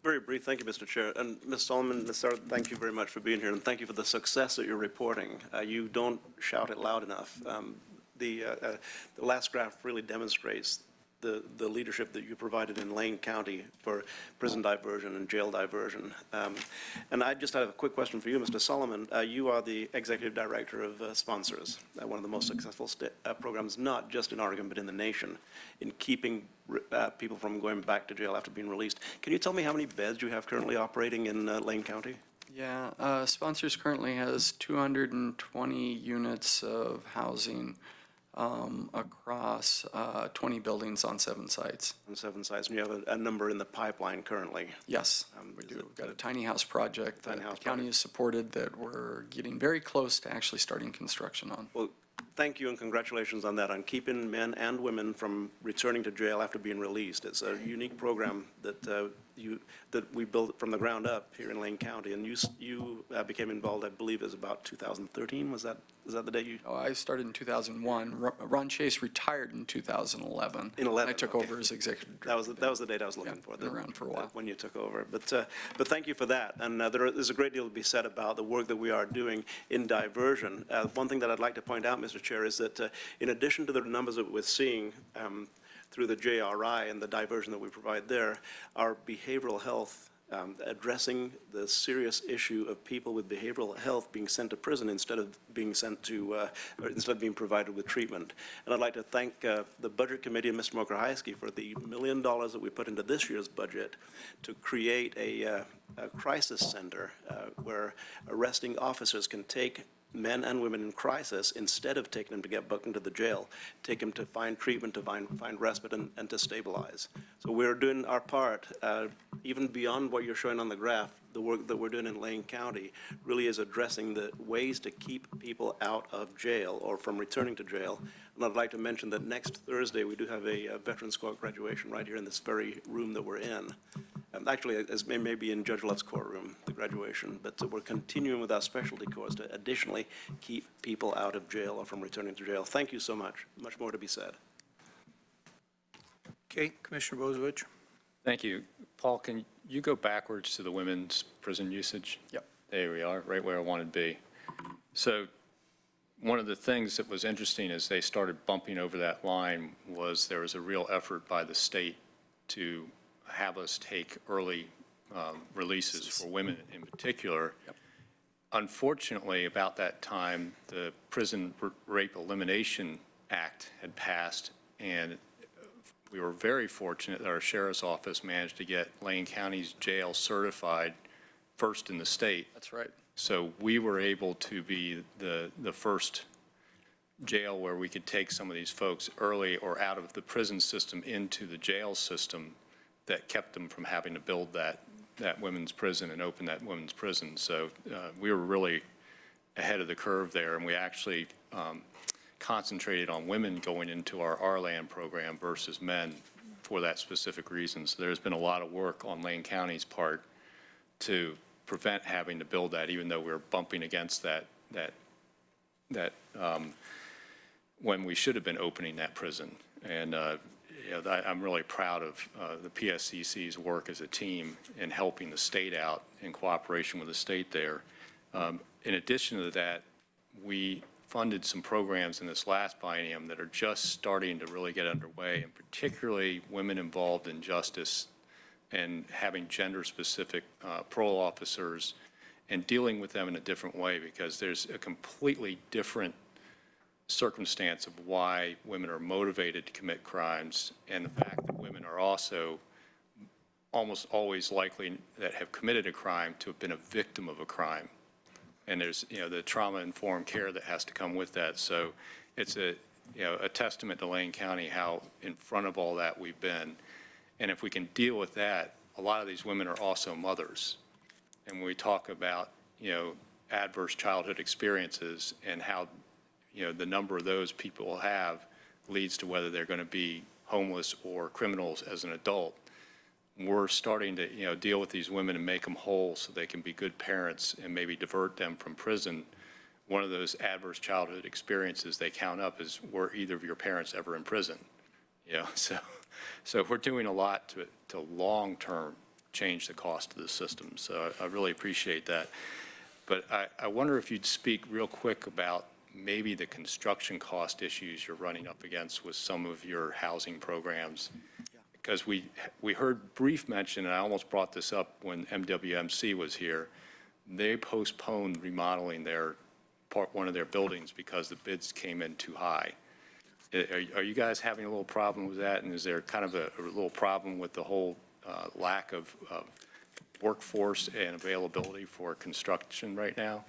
Very brief. Thank you, Mr. Chair. And Ms. Solomon, Ms. Sarah, thank you very much for being here, and thank you for the success that you're reporting. You don't shout it loud enough. The last graph really demonstrates the leadership that you provided in Lane County for prison diversion and jail diversion. And I just have a quick question for you, Mr. Solomon. You are the executive director of Sponsors, one of the most successful programs, not just in Oregon, but in the nation, in keeping people from going back to jail after being released. Can you tell me how many beds you have currently operating in Lane County? Yeah, Sponsors currently has 220 units of housing across 20 buildings on 7 sites. On 7 sites, and you have a number in the pipeline currently. Yes, we do. We've got a tiny house project that the county has supported that we're getting very close to actually starting construction on. Well, thank you and congratulations on that, on keeping men and women from returning to jail after being released. It's a unique program that we built from the ground up here in Lane County, and you became involved, I believe, is about 2013. Was that the day you? Oh, I started in 2001. Ron Chase retired in 2011. In 11, I took over as executive director. That was the date I was looking for. Been around for a while. When you took over. But thank you for that. And there's a great deal to be said about the work that we are doing in diversion. One thing that I'd like to point out, Mr. Chair, is that in addition to the numbers that we're seeing through the JRI and the diversion that we provide there, our behavioral health, addressing the serious issue of people with behavioral health being sent to prison instead of being sent to, or instead of being provided with treatment. And I'd like to thank the Budget Committee and Mr. Mokrahayski for the $1 million that we put into this year's budget to create a crisis center where arresting officers can take men and women in crisis, instead of taking them to get booked into the jail, take them to find treatment, to find respite, and to stabilize. So we're doing our part, even beyond what you're showing on the graph. The work that we're doing in Lane County really is addressing the ways to keep people out of jail or from returning to jail. And I'd like to mention that next Thursday, we do have a Veterans Court graduation right here in this very room that we're in. Actually, as may be in Judge Love's courtroom, the graduation, but we're continuing with our specialty course to additionally keep people out of jail or from returning to jail. Thank you so much. Much more to be said. Okay, Commissioner Bozovich. Thank you. Paul, can you go backwards to the women's prison usage? Yep. There we are, right where I wanted to be. So one of the things that was interesting as they started bumping over that line was there was a real effort by the state to have us take early releases for women in particular. Yep. Unfortunately, about that time, the Prison Rape Elimination Act had passed, and we were very fortunate that our sheriff's office managed to get Lane County's jail certified first in the state. That's right. So we were able to be the first jail where we could take some of these folks early or out of the prison system into the jail system that kept them from having to build that women's prison and open that women's prison. So we were really ahead of the curve there, and we actually concentrated on women going into our RLAN program versus men for that specific reason. So there's been a lot of work on Lane County's part to prevent having to build that, even though we're bumping against that when we should have been opening that prison. And I'm really proud of the PSCC's work as a team in helping the state out in cooperation with the state there. In addition to that, we funded some programs in this last biennium that are just starting to really get underway, and particularly women involved in justice and having gender-specific parole officers and dealing with them in a different way, because there's a completely different circumstance of why women are motivated to commit crimes, and the fact that women are also almost always likely that have committed a crime to have been a victim of a crime. And there's, the trauma-informed care that has to come with that. So it's a testament to Lane County how in front of all that we've been. And if we can deal with that, a lot of these women are also mothers. And when we talk about, adverse childhood experiences and how, the number of those people have leads to whether they're going to be homeless or criminals as an adult, we're starting to, deal with these women and make them whole so they can be good parents and maybe divert them from prison. One of those adverse childhood experiences they count up is, were either of your parents ever in prison? So we're doing a lot to long-term change the cost of the system. So I really appreciate that. But I wonder if you'd speak real quick about maybe the construction cost issues you're running up against with some of your housing programs. Because we heard brief mention, and I almost brought this up when MWMC was here, they postponed remodeling one of their buildings because the bids came in too high. Are you guys having a little problem with that? And is there kind of a little problem with the whole lack of workforce and availability for construction right now?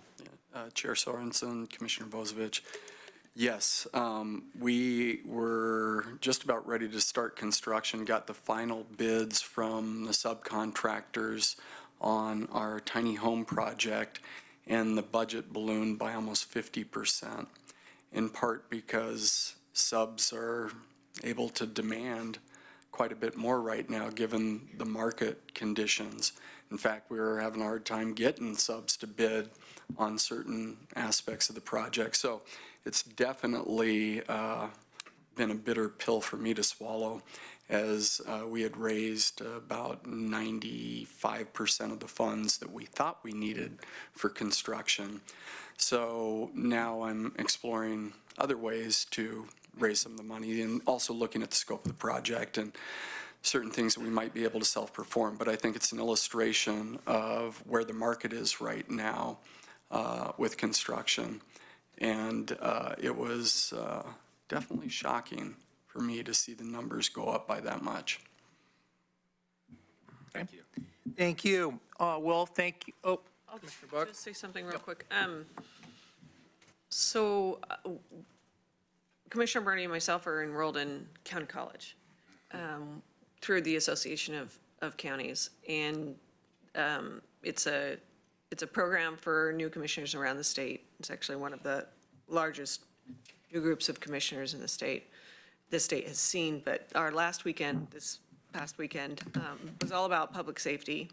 Chair Sorensen, Commissioner Bozievich. Yes, we were just about ready to start construction, got the final bids from the subcontractors on our tiny home project, and the budget ballooned by almost 50%, in part because subs are able to demand quite a bit more right now, given the market conditions. In fact, we were having a hard time getting subs to bid on certain aspects of the project. So it's definitely been a bitter pill for me to swallow, as we had raised about 95% of the funds that we thought we needed for construction. So now I'm exploring other ways to raise some of the money, and also looking at the scope of the project and certain things that we might be able to self-perform. But I think it's an illustration of where the market is right now with construction. And it was definitely shocking for me to see the numbers go up by that much. Thank you. Thank you. Well, thank you. Oh, I'll Commissioner Buck. just say something real quick. So Commissioner Burney and myself are enrolled in County College through the Association of Counties. And it's a program for new commissioners around the state. It's actually one of the largest new groups of commissioners in the state has seen. But our last weekend, this past weekend, was all about public safety.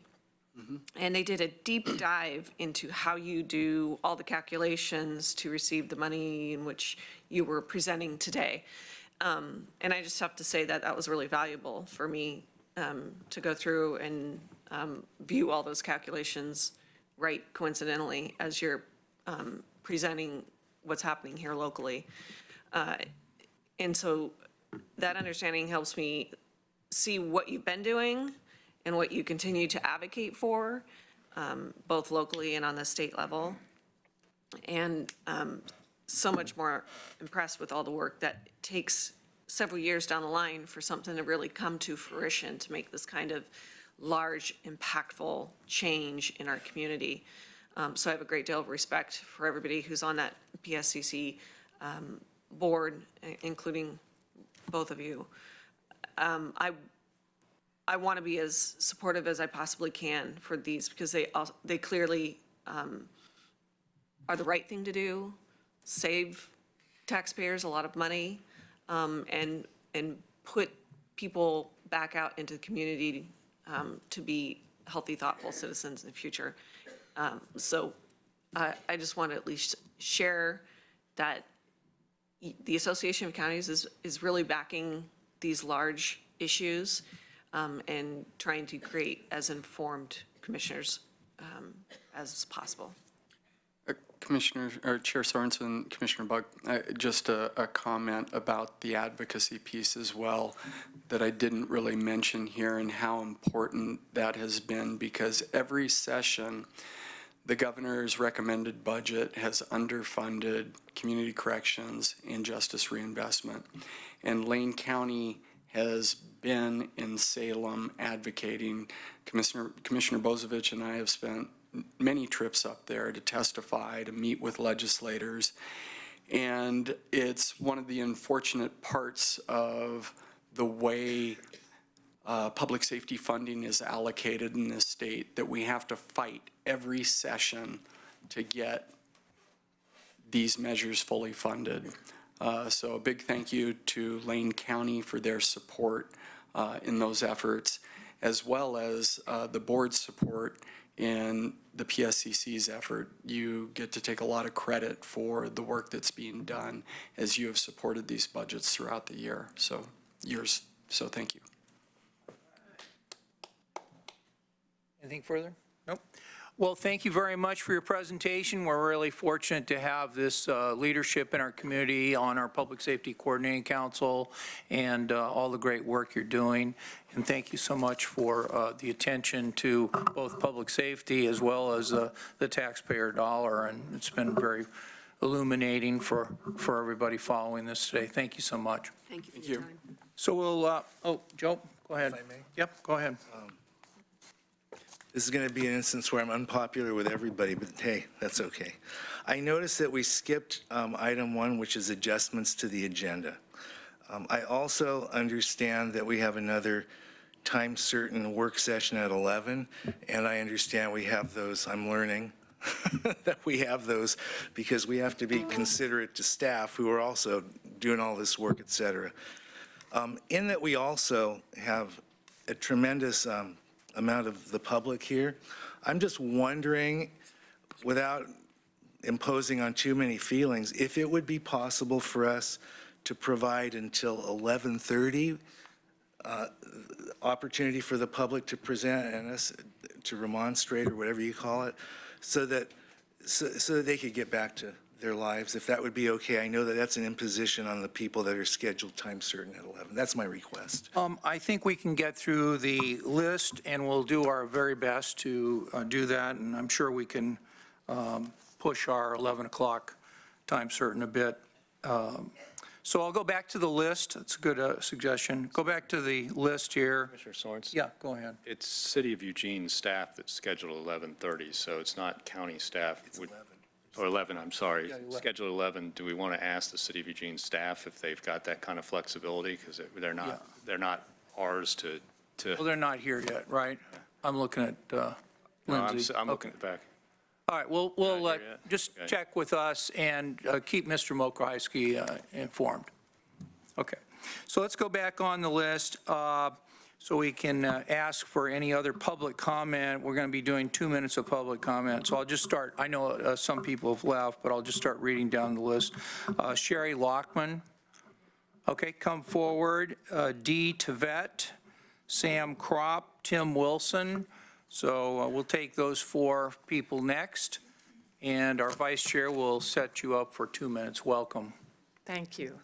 And they did a deep dive into how you do all the calculations to receive the money in which you were presenting today. And I just have to say that that was really valuable for me to go through and view all those calculations right coincidentally as you're presenting what's happening here locally. And so that understanding helps me see what you've been doing and what you continue to advocate for, both locally and on the state level. And so much more impressed with all the work that takes several years down the line for something to really come to fruition, to make this kind of large, impactful change in our community. So I have a great deal of respect for everybody who's on that PSCC board, including both of you. I want to be as supportive as I possibly can for these, because they clearly are the right thing to do, save taxpayers a lot of money, and put people back out into the community to be healthy, thoughtful citizens in the future. So I just want to at least share that the Association of Counties is really backing these large issues and trying to create as informed commissioners as possible. Commissioner, or Chair Sorensen, Commissioner Buck, just a comment about the advocacy piece as well that I didn't really mention here, and how important that has been, because every session the governor's recommended budget has underfunded community corrections and justice reinvestment. And Lane County has been in Salem advocating. Commissioner Bozievich and I have spent many trips up there to testify, to meet with legislators. And it's one of the unfortunate parts of the way public safety funding is allocated in this state, that we have to fight every session to get these measures fully funded. So a big thank you to Lane County for their support in those efforts, as well as the board's support in the PSCC's effort. You get to take a lot of credit for the work that's being done, as you have supported these budgets throughout the year. So thank you. Anything further? Nope. Well, thank you very much for your presentation. We're really fortunate to have this leadership in our community on our Public Safety Coordinating Council, and all the great work you're doing. And thank you so much for the attention to both public safety as well as the taxpayer dollar. And it's been very illuminating for everybody following this today. Thank you so much. Thank you for your time. So we'll, oh, Joe, go ahead. If I may? Yep, go ahead. This is going to be an instance where I'm unpopular with everybody, but hey, that's okay. I noticed that we skipped item 1, which is adjustments to the agenda. I also understand that we have another time-certain work session at 11, and I understand we have those. I'm learning that we have those because we have to be considerate to staff who are also doing all this work, et cetera. In that we also have a tremendous amount of the public here. I'm just wondering, without imposing on too many feelings, if it would be possible for us to provide until 11:30 opportunity for the public to present and us to remonstrate or whatever you call it, so that they could get back to their lives, if that would be okay. I know that that's an imposition on the people that are scheduled time certain at 11. That's my request. I think we can get through the list, and we'll do our very best to do that, and I'm sure we can push our 11 o'clock time certain a bit. So I'll go back to the list. That's a good suggestion. Go back to the list here. Commissioner Sorensen? Yeah, go ahead. It's City of Eugene staff that's scheduled 11:30, so it's not county staff. It's 11. Or 11, I'm sorry. Yeah, 11. Scheduled 11. Do we want to ask the City of Eugene staff if they've got that kind of flexibility? Because they're not ours to. Well, they're not here yet, right? I'm looking at No, Lindsay. I'm looking at the back. All right, we'll Not here yet? just Okay. check with us and keep Mr. Mokriski informed. Okay, so let's go back on the list so we can ask for any other public comment. We're going to be doing 2 minutes of public comment, so I'll just start. I know some people have left, but I'll just start reading down the list. Sherry Lockman. Okay, come forward. Dee Tvet, Sam Kropp, Tim Wilson. So we'll take those 4 people next, and our vice chair will set you up for 2 minutes. Welcome. Thank you.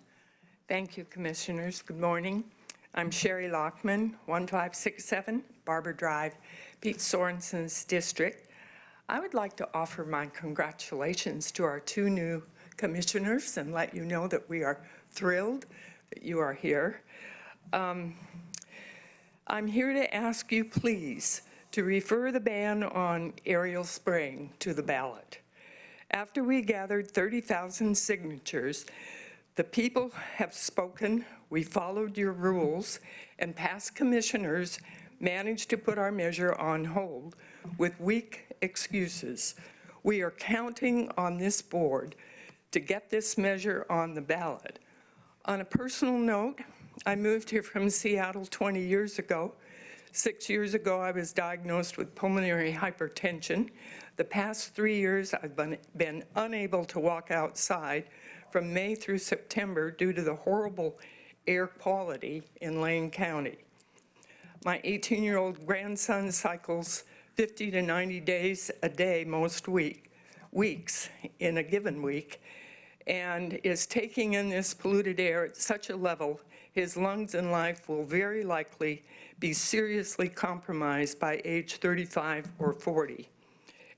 Thank you, commissioners. Good morning. I'm Sherry Lockman, 1567 Barber Drive, Pete Sorensen's district. I would like to offer my congratulations to our 2 new commissioners and let you know that we are thrilled that you are here. I'm here to ask you, please, to refer the ban on aerial spraying to the ballot. After we gathered 30,000 signatures, the people have spoken, we followed your rules, and past commissioners managed to put our measure on hold with weak excuses. We are counting on this board to get this measure on the ballot. On a personal note, I moved here from Seattle 20 years ago. 6 years ago, I was diagnosed with pulmonary hypertension. The past 3 years, I've been unable to walk outside from May through September due to the horrible air quality in Lane County. My 18-year-old grandson cycles 50 to 90 days a day most weeks in a given week, and is taking in this polluted air at such a level his lungs and life will very likely be seriously compromised by age 35 or 40.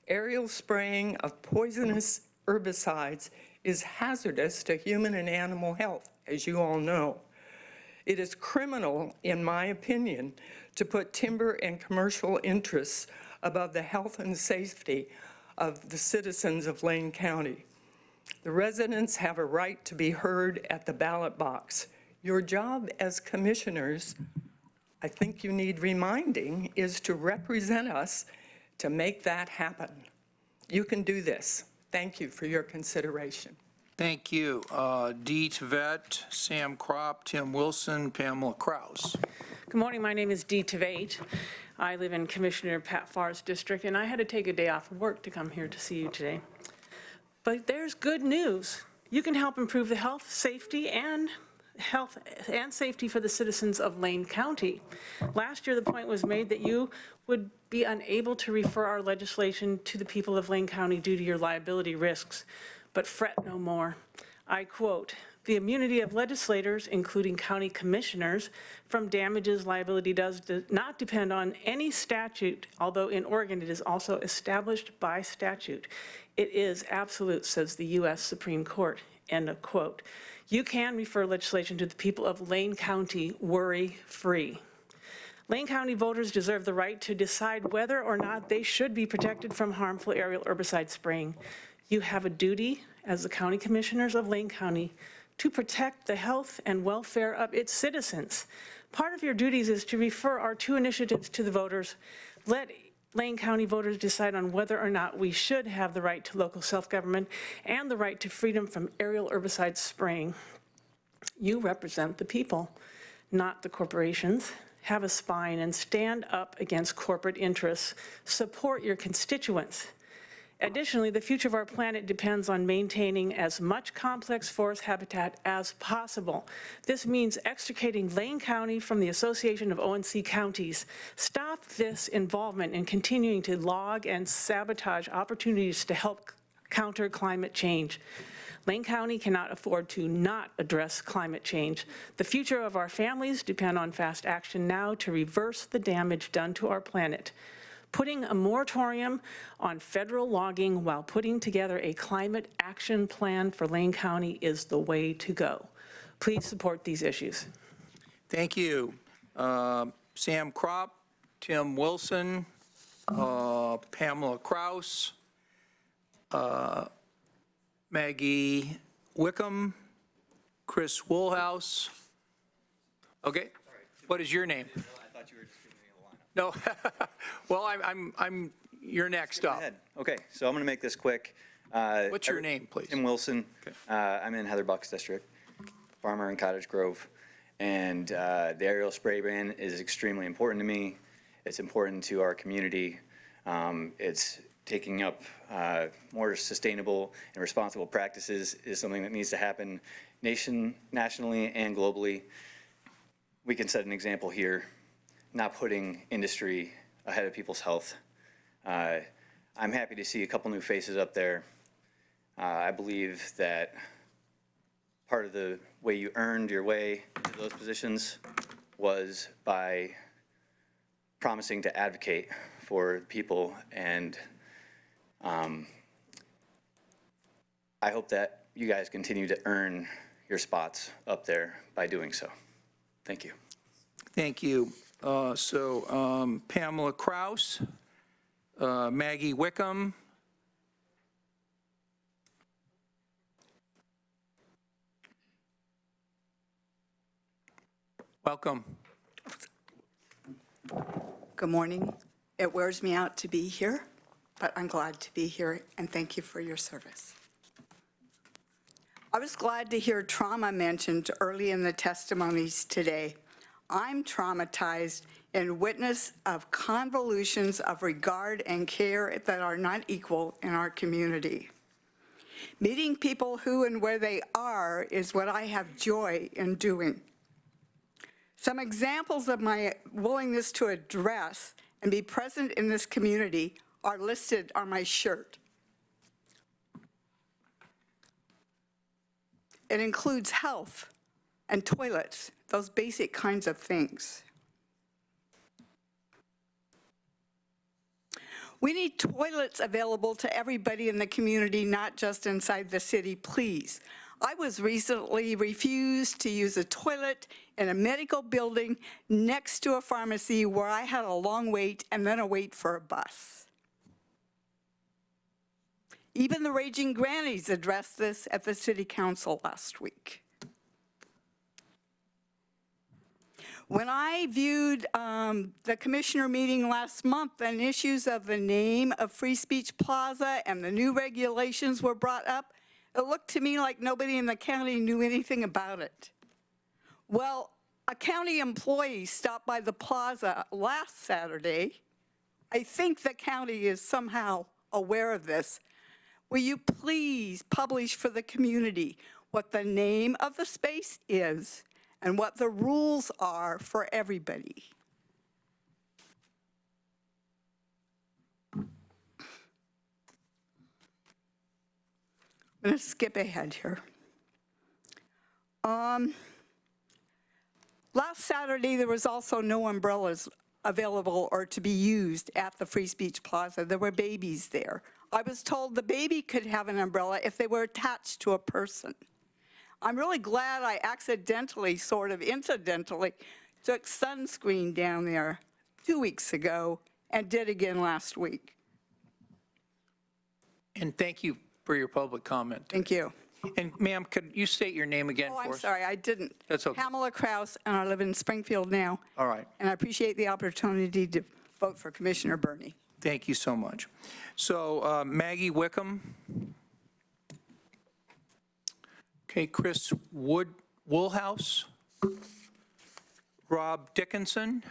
Aerial spraying of poisonous herbicides is hazardous to human and animal health, as you all know. It is criminal, in my opinion, to put timber and commercial interests above the health and safety of the citizens of Lane County. The residents have a right to be heard at the ballot box. Your job as commissioners, I think you need reminding, is to represent us to make that happen. You can do this. Thank you for your consideration. Thank you. Dee Tvet, Sam Kropp, Tim Wilson, Pamela Kraus. Good morning. My name is Dee Tvet. I live in Commissioner Pat Farr's district, and I had to take a day off of work to come here to see you today. But there's good news. You can help improve the health, safety for the citizens of Lane County. Last year, the point was made that you would be unable to refer our legislation to the people of Lane County due to your liability risks. But fret no more. I quote, "The immunity of legislators, including county commissioners, from damages liability does not depend on any statute, although in Oregon it is also established by statute. It is absolute," says the U.S. Supreme Court, end of quote. You can refer legislation to the people of Lane County worry-free. Lane County voters deserve the right to decide whether or not they should be protected from harmful aerial herbicide spraying. You have a duty as the county commissioners of Lane County to protect the health and welfare of its citizens. Part of your duties is to refer our 2 initiatives to the voters. Let Lane County voters decide on whether or not we should have the right to local self-government and the right to freedom from aerial herbicide spraying. You represent the people, not the corporations. Have a spine and stand up against corporate interests. Support your constituents. Additionally, the future of our planet depends on maintaining as much complex forest habitat as possible. This means extricating Lane County from the Association of ONC Counties. Stop this involvement in continuing to log and sabotage opportunities to help counter climate change. Lane County cannot afford to not address climate change. The future of our families depend on fast action now to reverse the damage done to our planet. Putting a moratorium on federal logging while putting together a climate action plan for Lane County is the way to go. Please support these issues. Thank you. Sam Kropp, Tim Wilson, Pamela Kraus, Maggie Wickham, Chris Woolhouse. Okay. What is your name? I thought you were just giving me a lineup. No. Well, you're next up. Okay, so I'm going to make this quick. What's your name, please? Tim Wilson. Okay. I'm in Heather Buck's district, farmer in Cottage Grove. And the aerial spray ban is extremely important to me. It's important to our community. It's taking up more sustainable and responsible practices is something that needs to happen nationally and globally. We can set an example here, not putting industry ahead of people's health. I'm happy to see a couple new faces up there. I believe that part of the way you earned your way to those positions was by promising to advocate for people, and I hope that you guys continue to earn your spots up there by doing so. Thank you. Thank you. Pamela Kraus, Maggie Wickham, welcome. Good morning. It wears me out to be here, but I'm glad to be here, and thank you for your service. I was glad to hear trauma mentioned early in the testimonies today. I'm traumatized in witness of convolutions of regard and care that are not equal in our community. Meeting people who and where they are is what I have joy in doing. Some examples of my willingness to address and be present in this community are listed on my shirt. It includes health and toilets, those basic kinds of things. We need toilets available to everybody in the community, not just inside the city, please. I was recently refused to use a toilet in a medical building next to a pharmacy where I had a long wait and then a wait for a bus. Even the Raging Grannies addressed this at the City Council last week. When I viewed the commissioner meeting last month and issues of the name of Free Speech Plaza and the new regulations were brought up, it looked to me like nobody in the county knew anything about it. Well, a county employee stopped by the plaza last Saturday. I think the county is somehow aware of this. Will you please publish for the community what the name of the space is and what the rules are for everybody? I'm going to skip ahead here. Last Saturday, there was also no umbrellas available or to be used at the Free Speech Plaza. There were babies there. I was told the baby could have an umbrella if they were attached to a person. I'm really glad I accidentally, sort of incidentally, took sunscreen down there 2 weeks ago and did again last week. And thank you for your public comment. Thank you. And ma'am, could you state your name again Oh, for I'm us? sorry, I didn't. That's okay. Pamela Kraus, and I live in Springfield now, All right. and I appreciate the opportunity to vote for Commissioner Burney. Thank you so much. So Maggie Wickham. Okay, Chris Woolhouse. Rob Dickinson.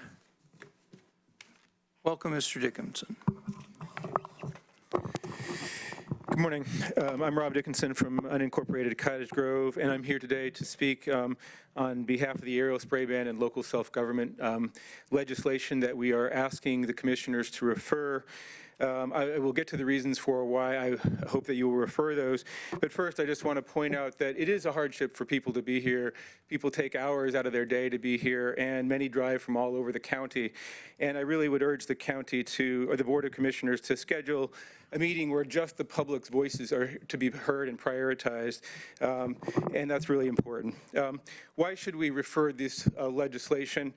Welcome, Mr. Dickinson. Good morning. I'm Rob Dickinson from unincorporated Cottage Grove, and I'm here today to speak on behalf of the aerial spray ban and local self-government legislation that we are asking the commissioners to refer. I will get to the reasons for why I hope that you will refer those. But first, I just want to point out that it is a hardship for people to be here. People take hours out of their day to be here, and many drive from all over the county. And I really would urge the county or the Board of Commissioners to schedule a meeting where just the public's voices are to be heard and prioritized, and that's really important. Why should we refer this legislation?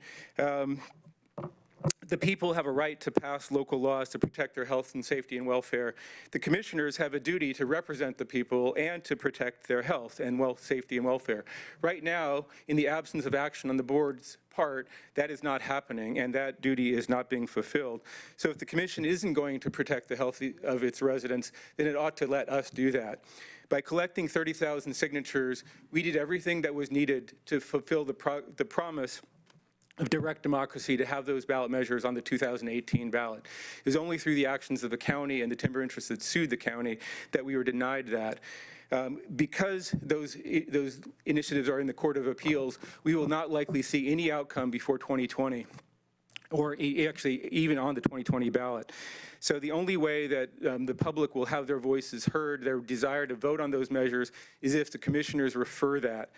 The people have a right to pass local laws to protect their health and safety and welfare. The commissioners have a duty to represent the people and to protect their health and safety and welfare. Right now, in the absence of action on the board's part, that is not happening, and that duty is not being fulfilled. So if the commission isn't going to protect the health of its residents, then it ought to let us do that. By collecting 30,000 signatures, we did everything that was needed to fulfill the promise of direct democracy to have those ballot measures on the 2018 ballot. It was only through the actions of the county and the timber interests that sued the county that we were denied that. Because those initiatives are in the Court of Appeals, we will not likely see any outcome before 2020, or actually even on the 2020 ballot. So the only way that the public will have their voices heard, their desire to vote on those measures, is if the commissioners refer that.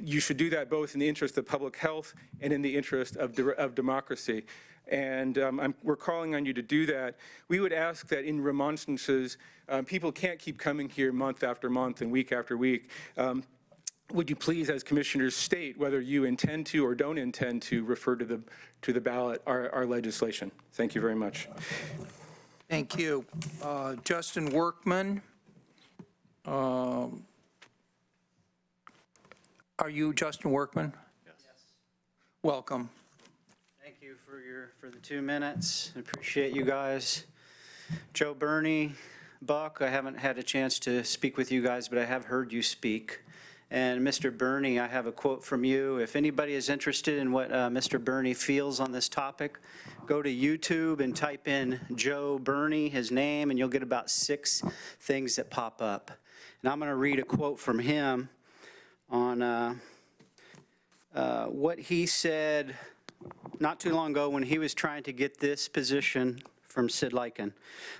You should do that both in the interest of public health and in the interest of democracy. And we're calling on you to do that. We would ask that in remonstrances, people can't keep coming here month after month and week after week. Would you please, as commissioners, state whether you intend to or don't intend to refer to the ballot our legislation? Thank you very much. Thank you. Justin Workman. Are you Justin Workman? Yes. Welcome. Thank you for the 2 minutes. I appreciate you guys. Joe Burney, Buck, I haven't had a chance to speak with you guys, but I have heard you speak. And Mr. Burney, I have a quote from you. If anybody is interested in what Mr. Burney feels on this topic, go to YouTube and type in Joe Burney, his name, and you'll get about 6 things that pop up. And I'm going to read a quote from him on what he said not too long ago when he was trying to get this position from Sid Lycan.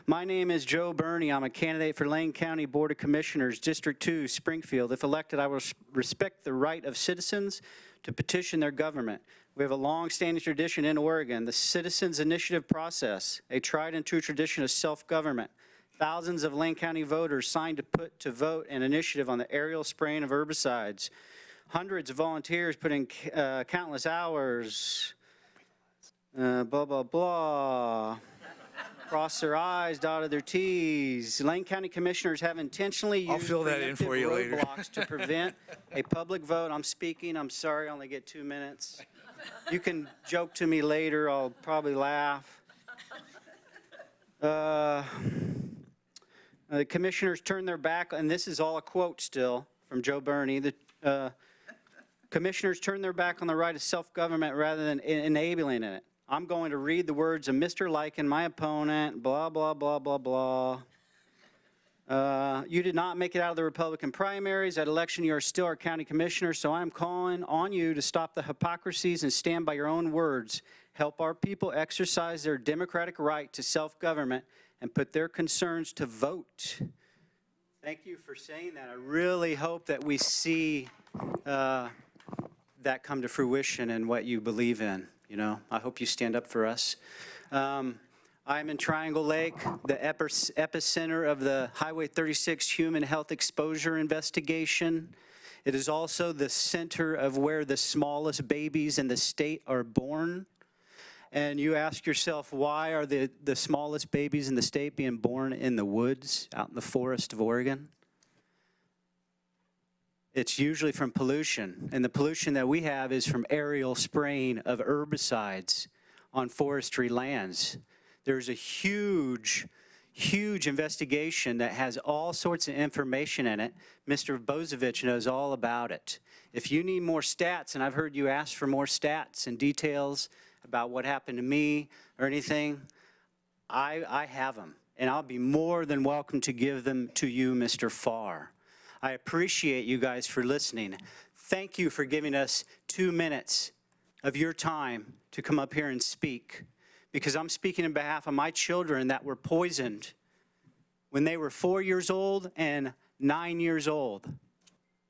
My name is Joe Burney. I'm a candidate for Lane County Board of Commissioners, District 2, Springfield. If elected, I will respect the right of citizens to petition their government. We have a long-standing tradition in Oregon, the Citizens Initiative process, a tried and true tradition of self-government. Thousands of Lane County voters signed to put to vote an initiative on the aerial spraying of herbicides. Hundreds of volunteers put in countless hours. Blah, blah, blah. Cross their I's, dotted their T's. Lane County commissioners have intentionally used I'll fill that in for you later. roadblocks to prevent a public vote. I'm speaking. I'm sorry. I only get 2 minutes. You can joke to me later. I'll probably laugh. The commissioners turned their back, and this is all a quote still from Joe Burney. The commissioners turned their back on the right of self-government rather than enabling it. I'm going to read the words of Mr. Lycan, my opponent, blah, blah, blah, blah, blah. You did not make it out of the Republican primaries. At election, you are still our county commissioner, so I'm calling on you to stop the hypocrisies and stand by your own words. Help our people exercise their democratic right to self-government and put their concerns to vote. Thank you for saying that. I really hope that we see that come to fruition in what you believe in. You know, I hope you stand up for us. I'm in Triangle Lake, the epicenter of the Highway 36 human health exposure investigation. It is also the center of where the smallest babies in the state are born. And you ask yourself, why are the smallest babies in the state being born in the woods, out in the forest of Oregon? It's usually from pollution. And the pollution that we have is from aerial spraying of herbicides on forestry lands. There's a huge investigation that has all sorts of information in it. Mr. Bozovich knows all about it. If you need more stats, and I've heard you ask for more stats and details about what happened to me or anything, I have them, and I'll be more than welcome to give them to you, Mr. Farr. I appreciate you guys for listening. Thank you for giving us 2 minutes of your time to come up here and speak, because I'm speaking on behalf of my children that were poisoned when they were 4 years old and 9 years old,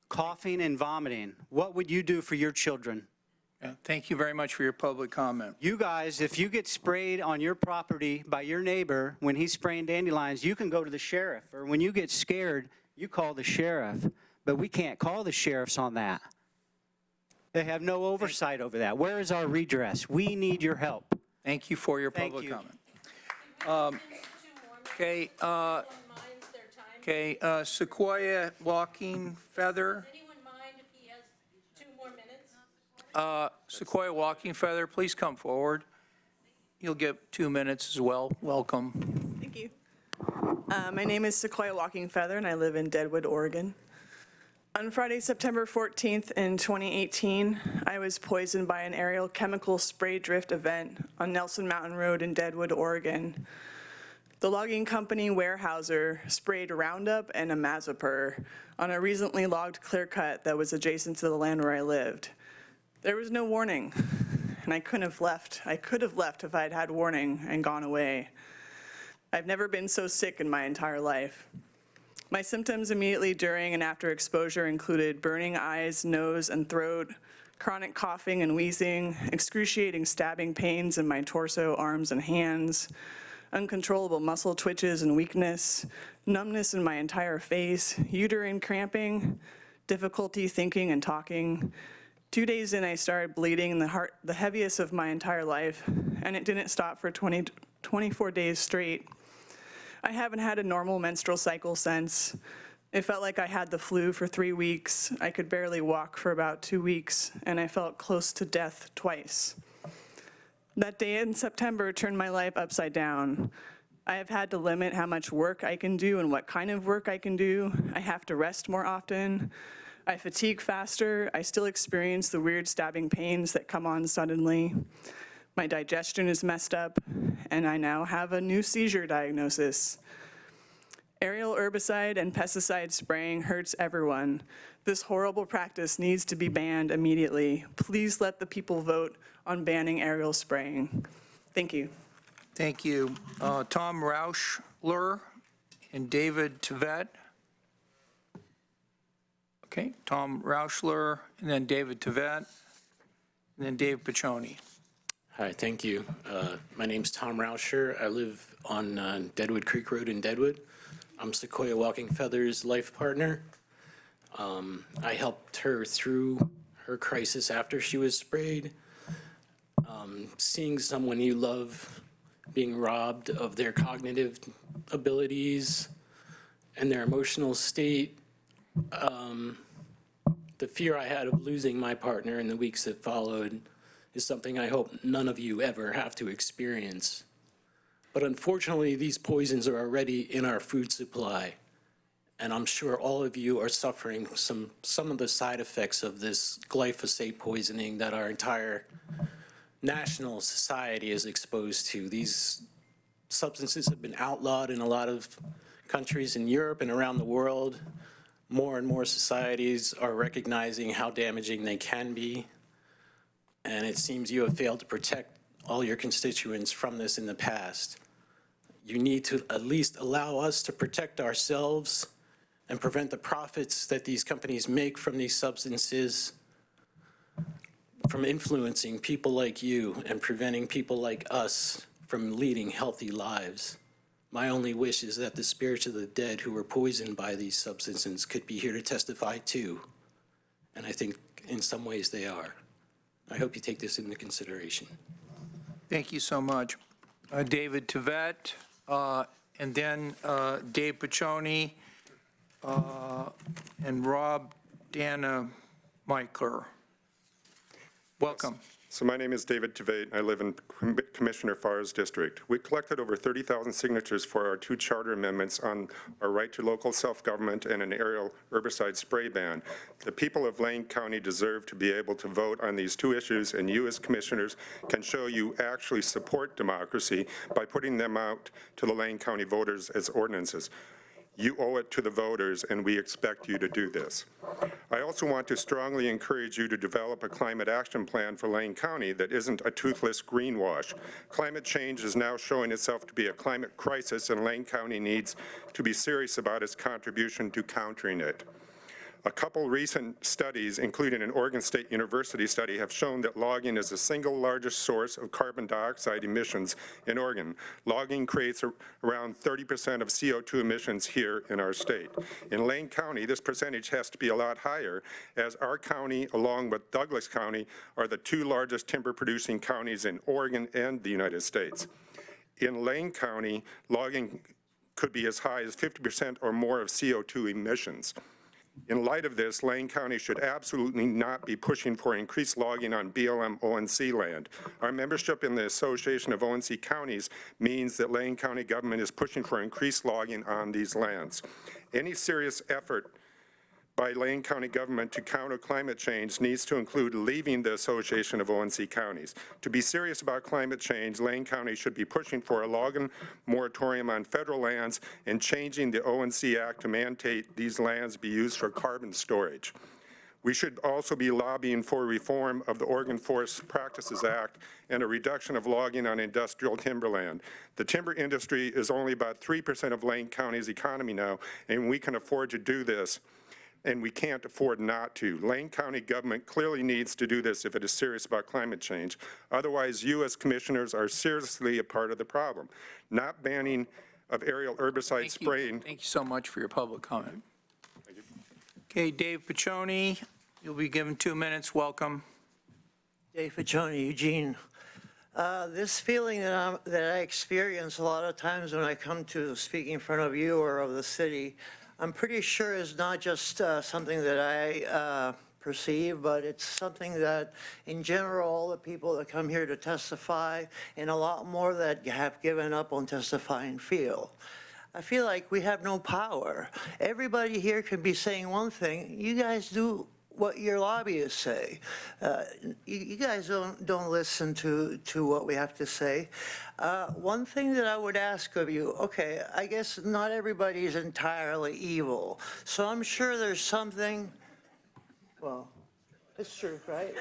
coughing and vomiting. What would you do for your children? Thank you very much for your public comment. You guys, if you get sprayed on your property by your neighbor when he's spraying dandelions, you can go to the sheriff. Or when you get scared, you call the sheriff. But we can't call the sheriffs on that. They have no oversight over that. Where is our redress? We need your help. Thank you for your public comment. Sequoia Walking Feather. Sequoia Walking Feather, please come forward. You'll get 2 minutes as well. Welcome. Thank you. My name is Sequoia Walking Feather, and I live in Deadwood, Oregon. On Friday, September 14th in 2018, I was poisoned by an aerial chemical spray drift event on Nelson Mountain Road in Deadwood, Oregon. The logging company Weyerhaeuser sprayed Roundup and imazapyr on a recently logged clear cut that was adjacent to the land where I lived. There was no warning, and I couldn't have left. I could have left if I had had warning and gone away. I've never been so sick in my entire life. My symptoms immediately during and after exposure included burning eyes, nose, and throat, chronic coughing and wheezing, excruciating stabbing pains in my torso, arms, and hands, uncontrollable muscle twitches and weakness, numbness in my entire face, uterine cramping, difficulty thinking and talking. 2 days in, I started bleeding in the heart, the heaviest of my entire life, and it didn't stop for 24 days straight. I haven't had a normal menstrual cycle since. It felt like I had the flu for 3 weeks. I could barely walk for about 2 weeks, and I felt close to death twice. That day in September turned my life upside down. I have had to limit how much work I can do and what kind of work I can do. I have to rest more often. I fatigue faster. I still experience the weird stabbing pains that come on suddenly. My digestion is messed up, and I now have a new seizure diagnosis. Aerial herbicide and pesticide spraying hurts everyone. This horrible practice needs to be banned immediately. Please let the people vote on banning aerial spraying. Thank you. Thank you. Tom Rauschler and David Tevet. Okay, Tom Rauschler, and then David Tevet, and then Dave Piccioni. Hi, thank you. My name's Tom Rauscher. I live on Deadwood Creek Road in Deadwood. I'm Sequoia Walking Feather's life partner. I helped her through her crisis after she was sprayed. Seeing someone you love being robbed of their cognitive abilities and their emotional state, the fear I had of losing my partner in the weeks that followed is something I hope none of you ever have to experience. But unfortunately, these poisons are already in our food supply, and I'm sure all of you are suffering some of the side effects of this glyphosate poisoning that our entire national society is exposed to. These substances have been outlawed in a lot of countries in Europe and around the world. More and more societies are recognizing how damaging they can be. And it seems you have failed to protect all your constituents from this in the past. You need to at least allow us to protect ourselves and prevent the profits that these companies make from these substances from influencing people like you and preventing people like us from leading healthy lives. My only wish is that the spirits of the dead who were poisoned by these substances could be here to testify too. and I think in some ways they are. I hope you take this into consideration. Thank you so much. David Tvet, and then Dave Piccioni, and Rob Dannemeichler. Welcome. So my name is David Tveit. I live in Commissioner Farr's district. We collected over 30,000 signatures for our 2 charter amendments on our right to local self-government and an aerial herbicide spray ban. The people of Lane County deserve to be able to vote on these 2 issues, and you as commissioners can show you actually support democracy by putting them out to the Lane County voters as ordinances. You owe it to the voters, and we expect you to do this. I also want to strongly encourage you to develop a climate action plan for Lane County that isn't a toothless greenwash. Climate change is now showing itself to be a climate crisis, and Lane County needs to be serious about its contribution to countering it. A couple recent studies, including an Oregon State University study, have shown that logging is the single largest source of carbon dioxide emissions in Oregon. Logging creates around 30% of CO2 emissions here in our state. In Lane County, this percentage has to be a lot higher, as our county, along with Douglas County, are the 2 largest timber-producing counties in Oregon and the United States. In Lane County, logging could be as high as 50% or more of CO2 emissions. In light of this, Lane County should absolutely not be pushing for increased logging on BLM ONC land. Our membership in the Association of ONC Counties means that Lane County government is pushing for increased logging on these lands. Any serious effort by Lane County government to counter climate change needs to include leaving the Association of ONC Counties. To be serious about climate change, Lane County should be pushing for a logging moratorium on federal lands and changing the ONC Act to mandate these lands be used for carbon storage. We should also be lobbying for reform of the Oregon Forest Practices Act and a reduction of logging on industrial timberland. The timber industry is only about 3% of Lane County's economy now, and we can afford to do this, and we can't afford not to. Lane County government clearly needs to do this if it is serious about climate change. Otherwise, you as commissioners are seriously a part of the problem. Not banning of aerial herbicide spraying. Thank you so much for your public comment. Okay, Dave Piccioni, you'll be given 2 minutes. Welcome. Dave Piccioni, Eugene. This feeling that I experience a lot of times when I come to speak in front of you or of the city, I'm pretty sure is not just something that I perceive, but it's something that, in general, all the people that come here to testify and a lot more that have given up on testifying feel. I feel like we have no power. Everybody here can be saying one thing. You guys do what your lobbyists say. You guys don't listen to what we have to say. One thing that I would ask of you, okay, I guess not everybody is entirely evil. So I'm sure there's something, well, it's true, right?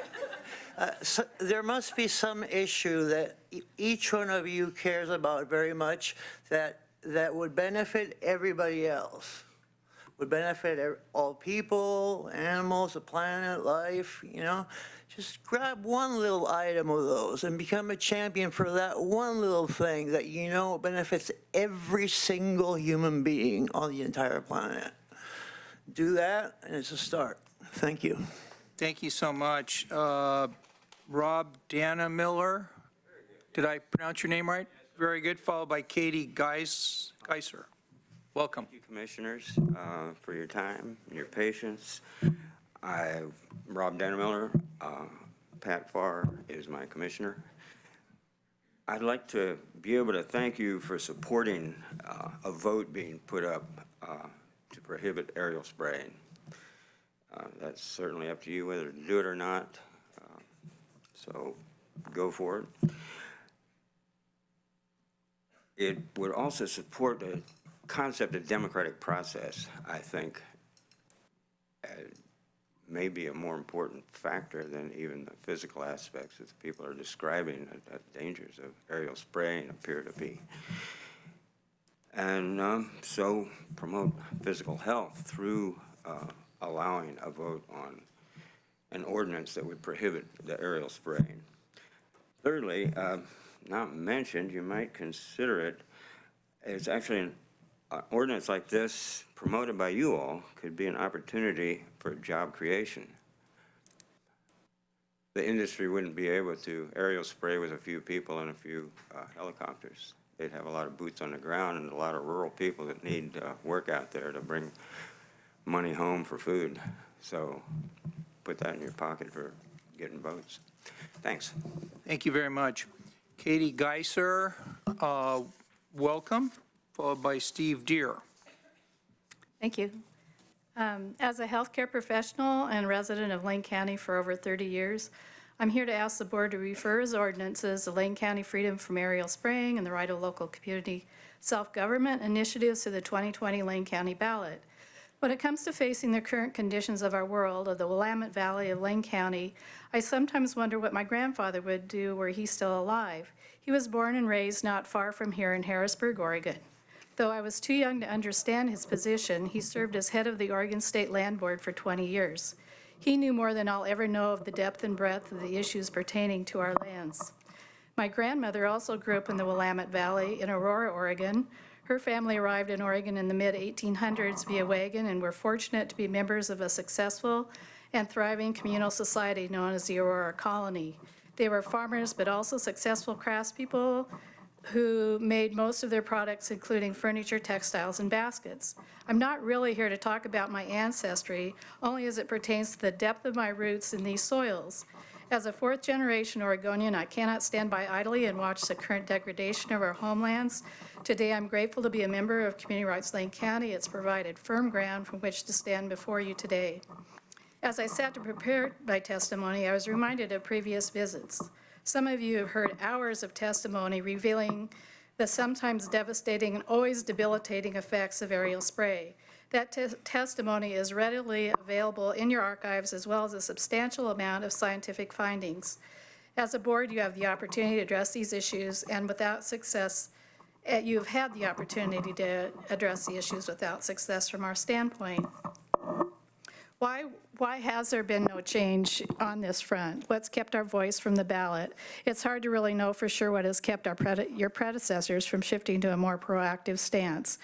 So there must be some issue that each one of you cares about very much that would benefit everybody else. Would benefit all people, animals, the planet, life, you know. Just grab one little item of those and become a champion for that one little thing that you know benefits every single human being on the entire planet. Do that, and it's a start. Thank you. Thank you so much. Rob Dannemeichler, did I pronounce your name right? Very good, followed by Katie Geiser. Welcome. Thank you, commissioners, for your time and your patience. Rob Dannemeichler, Pat Farr is my commissioner. I'd like to be able to thank you for supporting a vote being put up to prohibit aerial spraying. That's certainly up to you whether to do it or not, so go for it. It would also support a concept of democratic process, I think, may be a more important factor than even the physical aspects that the people are describing, the dangers of aerial spraying appear to be. And so promote physical health through allowing a vote on an ordinance that would prohibit the aerial spraying. Thirdly, not mentioned, you might consider it, it's actually an ordinance like this promoted by you all could be an opportunity for job creation the industry wouldn't be able to aerial spray with a few people and a few helicopters. They'd have a lot of boots on the ground and a lot of rural people that need work out there to bring money home for food. So put that in your pocket for getting votes. Thanks. Thank you very much. Katie Geiser, welcome, followed by Steve Deere. Thank you. As a healthcare professional and resident of Lane County for over 30 years, I'm here to ask the board to refer as ordinances the Lane County Freedom from Aerial Spraying and the right of local community self-government initiatives to the 2020 Lane County ballot. When it comes to facing the current conditions of our world, of the Willamette Valley of Lane County, I sometimes wonder what my grandfather would do were he still alive. He was born and raised not far from here in Harrisburg, Oregon. Though I was too young to understand his position, he served as head of the Oregon State Land Board for 20 years. He knew more than I'll ever know of the depth and breadth of the issues pertaining to our lands. My grandmother also grew up in the Willamette Valley in Aurora, Oregon. Her family arrived in Oregon in the mid-1800s via wagon and were fortunate to be members of a successful and thriving communal society known as the Aurora Colony. They were farmers, but also successful craftspeople who made most of their products, including furniture, textiles, and baskets. I'm not really here to talk about my ancestry, only as it pertains to the depth of my roots in these soils. As a fourth-generation Oregonian, I cannot stand by idly and watch the current degradation of our homelands. Today, I'm grateful to be a member of Community Rights Lane County. It's provided firm ground from which to stand before you today. As I sat to prepare my testimony, I was reminded of previous visits. Some of you have heard hours of testimony revealing the sometimes devastating and always debilitating effects of aerial spray. That testimony is readily available in your archives, as well as a substantial amount of scientific findings. As a board, you have the opportunity to address these issues, and without success, you've had the opportunity to address the issues without success from our standpoint. Why has there been no change on this front? What's kept our voice from the ballot? It's hard to really know for sure what has kept your predecessors from shifting to a more proactive stance.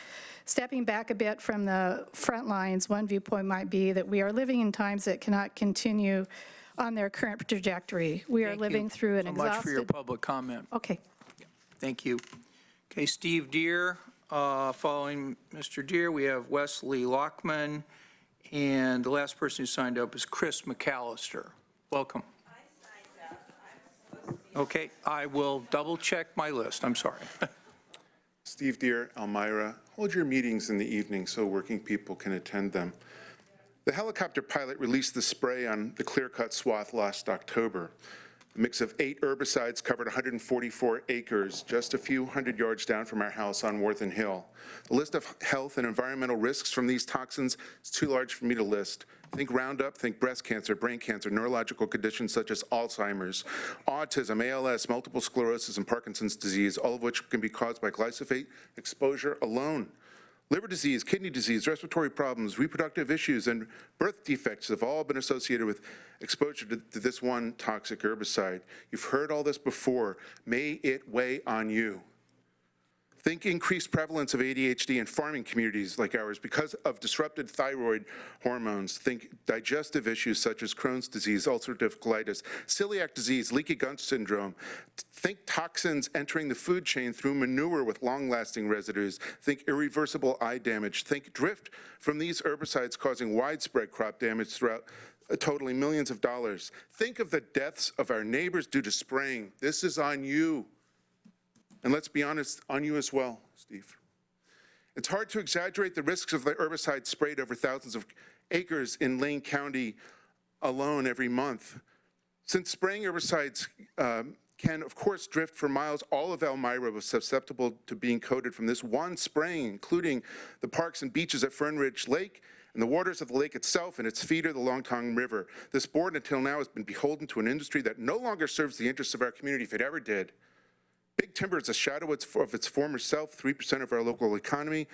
Stepping back a bit from the front lines, one viewpoint might be that we are living in times that cannot continue on their current trajectory. We are living through an exhausted... Thank you so much for your public comment. Okay. Thank you. Okay, Steve Deere. Following Mr. Deere, we have Wesley Lockman. And the last person who signed up is Chris McAllister. Welcome. Okay, I will double check my list. I'm sorry. Steve Deere, Elmira. Hold your meetings in the evening so working people can attend them. The helicopter pilot released the spray on the clear-cut swath last October. A mix of 8 herbicides covered 144 acres, just a few hundred yards down from our house on Worthen Hill. The list of health and environmental risks from these toxins is too large for me to list. Think Roundup, think breast cancer, brain cancer, neurological conditions such as Alzheimer's, autism, ALS, multiple sclerosis, and Parkinson's disease, all of which can be caused by glyphosate exposure alone. Liver disease, kidney disease, respiratory problems, reproductive issues, and birth defects have all been associated with exposure to this one toxic herbicide. You've heard all this before. May it weigh on you. Think increased prevalence of ADHD in farming communities like ours because of disrupted thyroid hormones. Think digestive issues such as Crohn's disease, ulcerative colitis, celiac disease, leaky gut syndrome. Think toxins entering the food chain through manure with long-lasting residues. Think irreversible eye damage. Think drift from these herbicides causing widespread crop damage throughout totaling millions of dollars. Think of the deaths of our neighbors due to spraying. This is on you. And let's be honest, on you as well, Steve. It's hard to exaggerate the risks of the herbicide sprayed over thousands of acres in Lane County alone every month. Since spraying herbicides can, of course, drift for miles, all of Elmira was susceptible to being coated from this one spraying, including the parks and beaches at Fern Ridge Lake and the waters of the lake itself and its feeder, the Longtong River. This board until now has been beholden to an industry that no longer serves the interests of our community if it ever did. Big timber is a shadow of its former self, 3% of our local economy,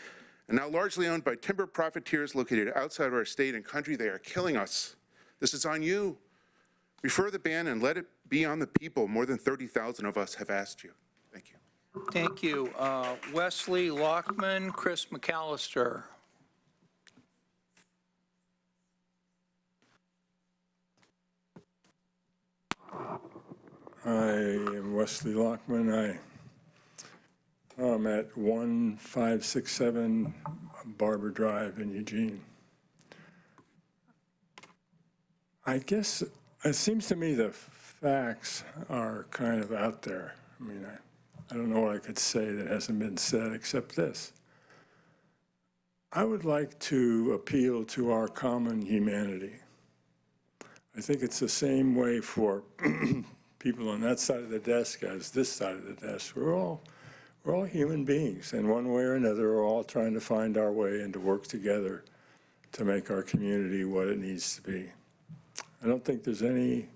and now largely owned by timber profiteers located outside of our state and country. They are killing us. This is on you. Refer the ban and let it be on the people. More than 30,000 of us have asked you. Thank you. Thank you. Wesley Lockman, Chris McAllister. I am Wesley Lockman. I'm at 1567 Barber Drive in Eugene. I guess it seems to me the facts are kind of out there. I mean, I don't know what I could say that hasn't been said except this. I would like to appeal to our common humanity. I think it's the same way for people on that side of the desk as this side of the desk. We're all human beings, and one way or another, we're all trying to find our way and to work together to make our community what it needs to be. I don't think there's any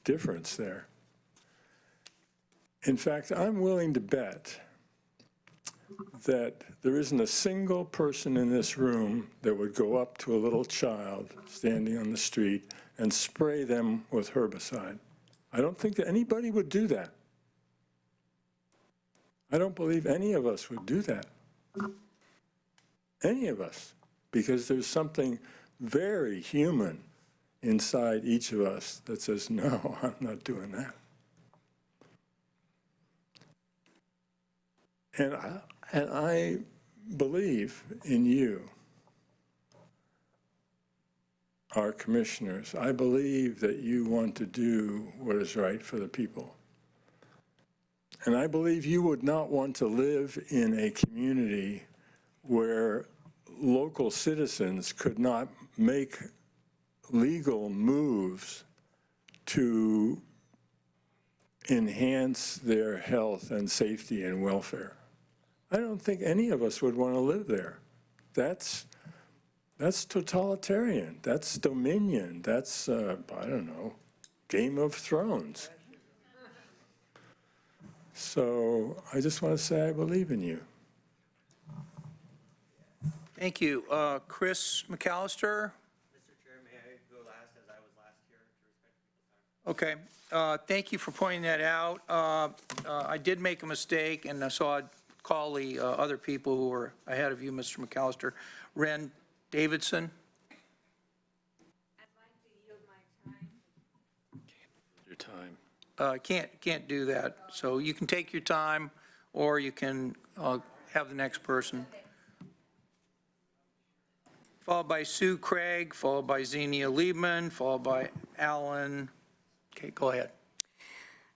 difference there. In fact, I'm willing to bet that there isn't a single person in this room that would go up to a little child standing on the street and spray them with herbicide. I don't think that anybody would do that. I don't believe any of us would do that. Any of us. Because there's something very human inside each of us that says, no, I'm not doing that. And I believe in you, our commissioners. I believe that you want to do what is right for the people. And I believe you would not want to live in a community where local citizens could not make legal moves to enhance their health and safety and welfare. I don't think any of us would want to live there. That's totalitarian. That's dominion. That's, I don't know, Game of Thrones. So I just want to say I believe in you. Thank you. Chris McAllister? Mr. Chair, may I go last as I was last here to respect people's time? Okay. Thank you for pointing that out. I did make a mistake, and so I'd call the other people who were ahead of you, Mr. McAllister. Ren Davidson? I'd like to yield my time. Your time. Can't do that. So you can take your time, or you can have the next person. Followed by Sue Craig, followed by Xenia Liebman, followed by Alan. Okay, go ahead.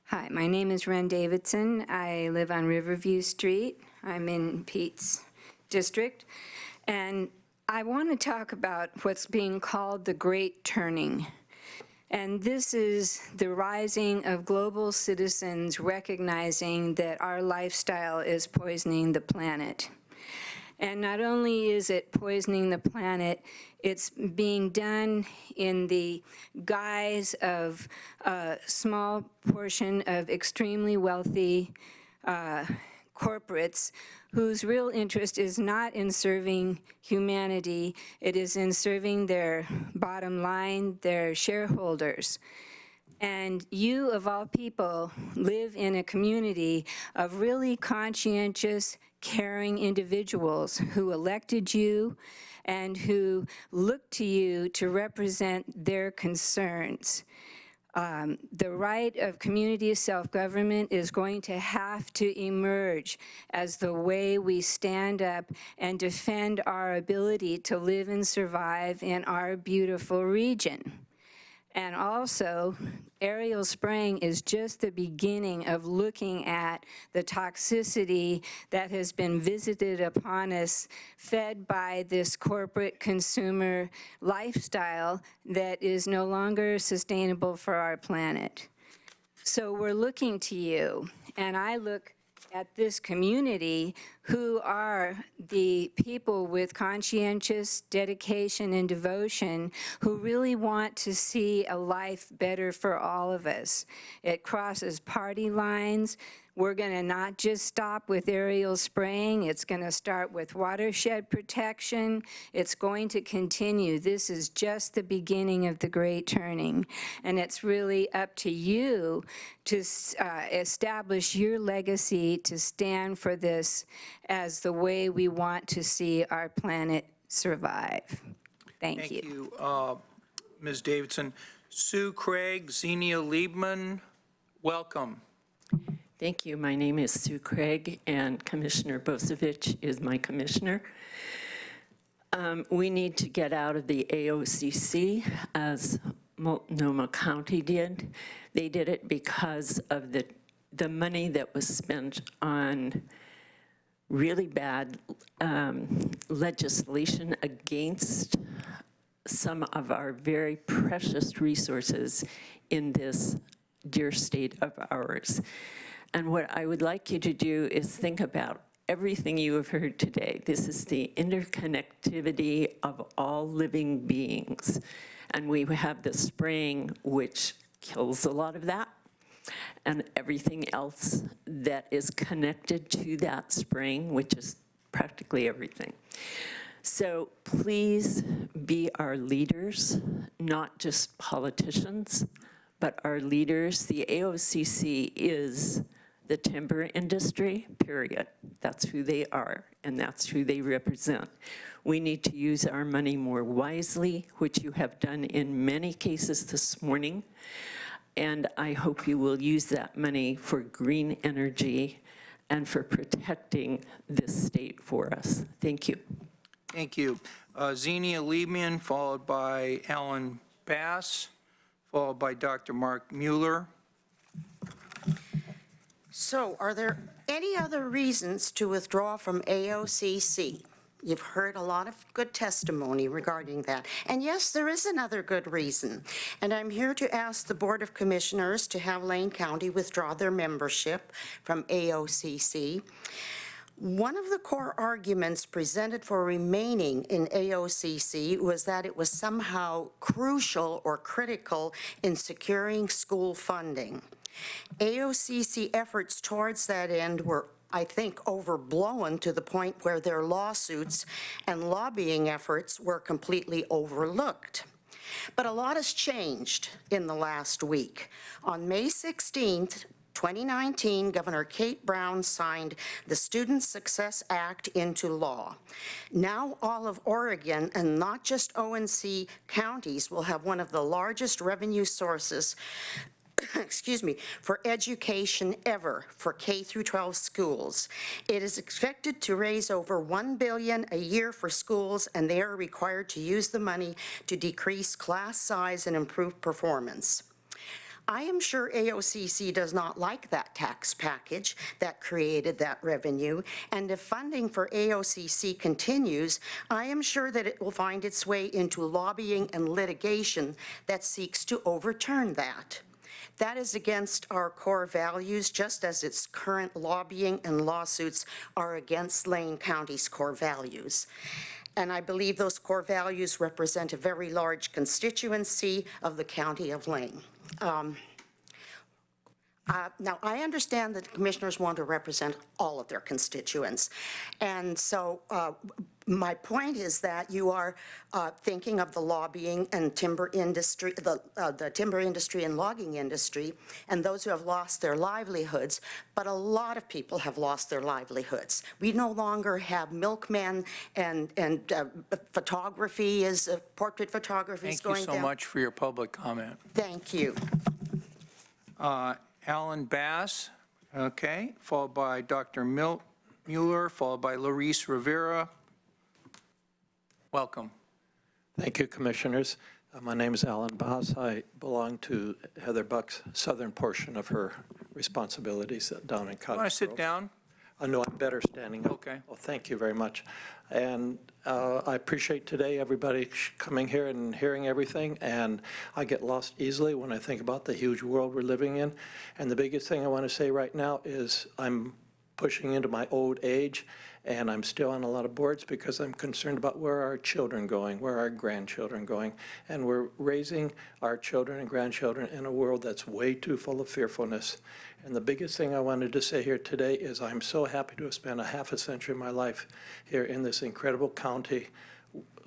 Hi, my name is Ren Davidson. I live on Riverview Street. I'm in Pete's district. And I want to talk about what's being called the Great Turning. And this is the rising of global citizens recognizing that our lifestyle is poisoning the planet. And not only is it poisoning the planet, it's being done in the guise of a small portion of extremely wealthy corporates whose real interest is not in serving humanity, it is in serving their bottom line, their shareholders. And you, of all people, live in a community of really conscientious, caring individuals who elected you and who look to you to represent their concerns. The right of community self-government is going to have to emerge as the way we stand up and defend our ability to live and survive in our beautiful region. And also, aerial spraying is just the beginning of looking at the toxicity that has been visited upon us, fed by this corporate consumer lifestyle that is no longer sustainable for our planet. So we're looking to you, and I look at this community who are the people with conscientious dedication and devotion who really want to see a life better for all of us. It crosses party lines. We're going to not just stop with aerial spraying. It's going to start with watershed protection. It's going to continue. This is just the beginning of the Great Turning. And it's really up to you to establish your legacy to stand for this as the way we want to see our planet survive. Thank you. Thank you, Ms. Davidson. Sue Craig, Xenia Liebman, Welcome. Thank you. My name is Sue Craig, and Commissioner Bosevich is my commissioner. We need to get out of the AOCC, as Multnomah County did. They did it because of the money that was spent on really bad legislation against some of our very precious resources in this dear state of ours. And what I would like you to do is think about everything you have heard today. This is the interconnectivity of all living beings. And we have the spraying, which kills a lot of that, and everything else that is connected to that spraying, which is practically everything. So please be our leaders, not just politicians, but our leaders. The AOCC is the timber industry, period. That's who they are, and that's who they represent. We need to use our money more wisely, which you have done in many cases this morning, and I hope you will use that money for green energy and for protecting this state for us. Thank you. Thank you. Xenia Liebman, followed by Alan Bass, followed by Dr. Mark Mueller. So are there any other reasons to withdraw from AOCC? You've heard a lot of good testimony regarding that. And yes, there is another good reason. And I'm here to ask the Board of Commissioners to have Lane County withdraw their membership from AOCC. One of the core arguments presented for remaining in AOCC was that it was somehow crucial or critical in securing school funding. AOCC efforts towards that end were, I think, overblown to the point where their lawsuits and lobbying efforts were completely overlooked. But a lot has changed in the last week. On May 16th, 2019, Governor Kate Brown signed the Student Success Act into law. Now all of Oregon, and not just ONC counties, will have one of the largest revenue sources excuse me, for education ever for K through 12 schools. It is expected to raise over $1 billion a year for schools, and they are required to use the money to decrease class size and improve performance. I am sure AOCC does not like that tax package that created that revenue, and if funding for AOCC continues, I am sure that it will find its way into lobbying and litigation that seeks to overturn that. That is against our core values, just as its current lobbying and lawsuits are against Lane County's core values. And I believe those core values represent a very large constituency of the County of Lane. Now, I understand that the commissioners want to represent all of their constituents. And so my point is that you are thinking of the lobbying and timber industry, the timber industry and logging industry, and those who have lost their livelihoods, but a lot of people have lost their livelihoods. We no longer have milkmen and photography is, portrait photography is going down. Thank you so much for your public comment. Thank you. Alan Bass, okay, followed by Dr. Mueller, followed by Larice Rivera. Welcome. Thank you, Commissioners. My name is Alan Bass. I belong to Heather Buck's southern portion of her responsibilities down in Cottage Grove. Want to sit down? No, I'm better standing up. Okay. Well, thank you very much. And I appreciate today everybody coming here and hearing everything. And I get lost easily when I think about the huge world we're living in. And the biggest thing I want to say right now is I'm pushing into my old age, and I'm still on a lot of boards because I'm concerned about where our children going, where our grandchildren going. And we're raising our children and grandchildren in a world that's way too full of fearfulness. And the biggest thing I wanted to say here today is I'm so happy to have spent a half a century of my life here in this incredible county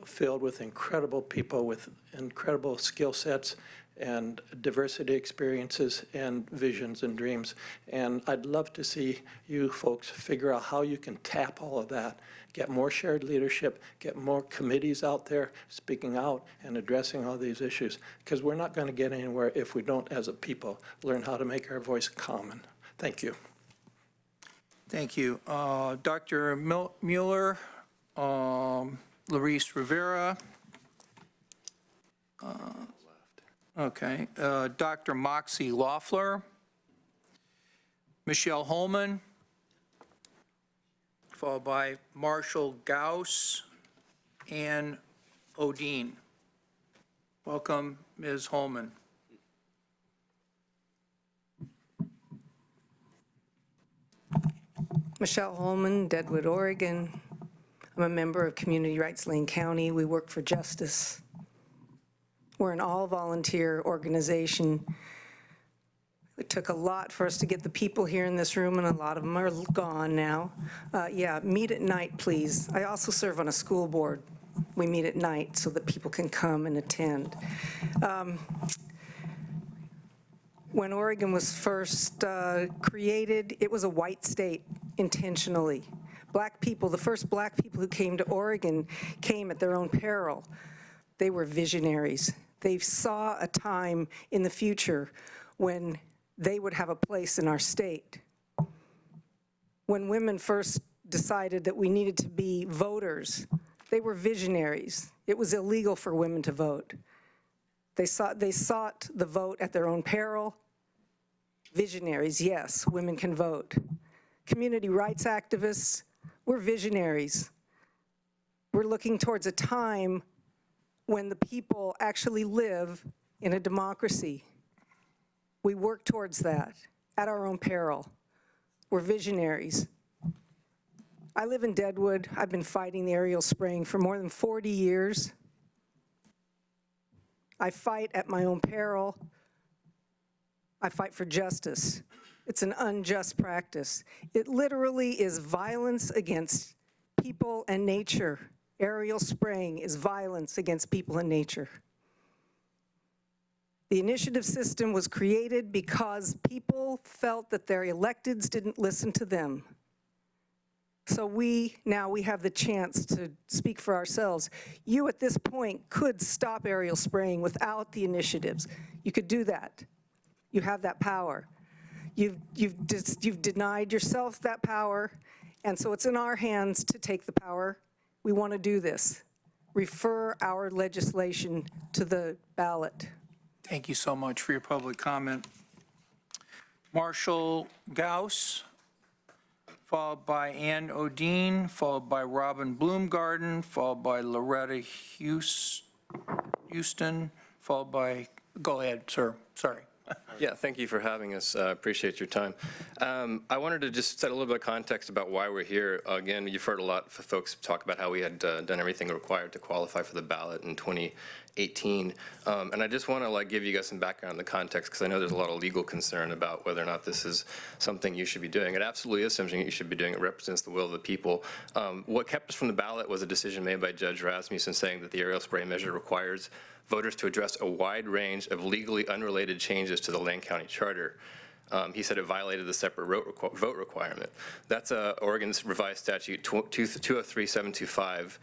filled with incredible people with incredible skill sets and diversity experiences and visions and dreams. And I'd love to see you folks figure out how you can tap all of that, get more shared leadership, get more committees out there speaking out and addressing all these issues, because we're not going to get anywhere if we don't, as a people, learn how to make our voice common. Thank you. Thank you. Dr. Mueller, Luis Rivera. Okay. Dr. Moxie Loeffler. Michelle Holman. Followed by Marshall Gauss. Ann Odine. Welcome, Ms. Holman. Michelle Holman, Deadwood, Oregon. I'm a member of Community Rights Lane County. We work for justice. We're an all-volunteer organization. It took a lot for us to get the people here in this room, and a lot of them are gone now. Yeah, meet at night, please. I also serve on a school board. We meet at night so that people can come and attend. When Oregon was first created, it was a white state intentionally. Black people, the first black people who came to Oregon came at their own peril. They were visionaries. They saw a time in the future when they would have a place in our state. When women first decided that we needed to be voters, they were visionaries. It was illegal for women to vote. They sought the vote at their own peril. Visionaries, yes, women can vote. Community rights activists, we're visionaries. We're looking towards a time when the people actually live in a democracy. We work towards that at our own peril. We're visionaries. I live in Deadwood. I've been fighting the aerial spraying for more than 40 years. I fight at my own peril. I fight for justice. It's an unjust practice. It literally is violence against people and nature. Aerial spraying is violence against people and nature. The initiative system was created because people felt that their electeds didn't listen to them. So now we have the chance to speak for ourselves. You at this point could stop aerial spraying without the initiatives. You could do that. You have that power. You've denied yourself that power, and so it's in our hands to take the power. We want to do this. Refer our legislation to the ballot. Thank you so much for your public comment. Marshall Gauss, followed by Ann Odine, followed by Robin Bloomgarden, followed by Loretta Houston, followed by, go ahead, sir, sorry. Yeah, thank you for having us. Appreciate your time. I wanted to just set a little bit of context about why we're here. Again, you've heard a lot of folks talk about how we had done everything required to qualify for the ballot in 2018. And I just want to give you guys some background on the context, because I know there's a lot of legal concern about whether or not this is something you should be doing. It absolutely is something you should be doing. It represents the will of the people. What kept us from the ballot was a decision made by Judge Rasmussen saying that the aerial spray measure requires voters to address a wide range of legally unrelated changes to the Lane County Charter. He said it violated the separate vote requirement. That's Oregon's revised statute 203725,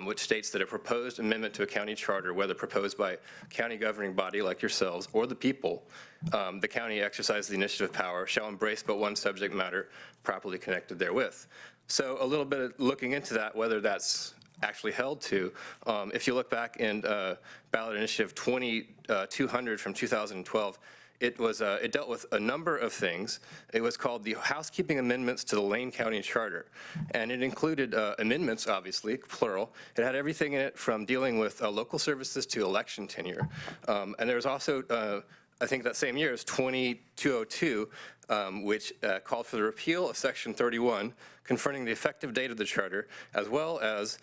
which states that a proposed amendment to a county charter, whether proposed by a county governing body like yourselves or the people, the county exercises the initiative power, shall embrace but one subject matter properly connected therewith. So a little bit of looking into that, whether that's actually held to. If you look back in ballot initiative 2200 from 2012, it dealt with a number of things. It was called the Housekeeping Amendments to the Lane County Charter, and it included amendments, obviously, plural. It had everything in it from dealing with local services to election tenure. And there was also, I think that same year, is 2202, which called for the repeal of Section 31, confirming the effective date of the charter, as well as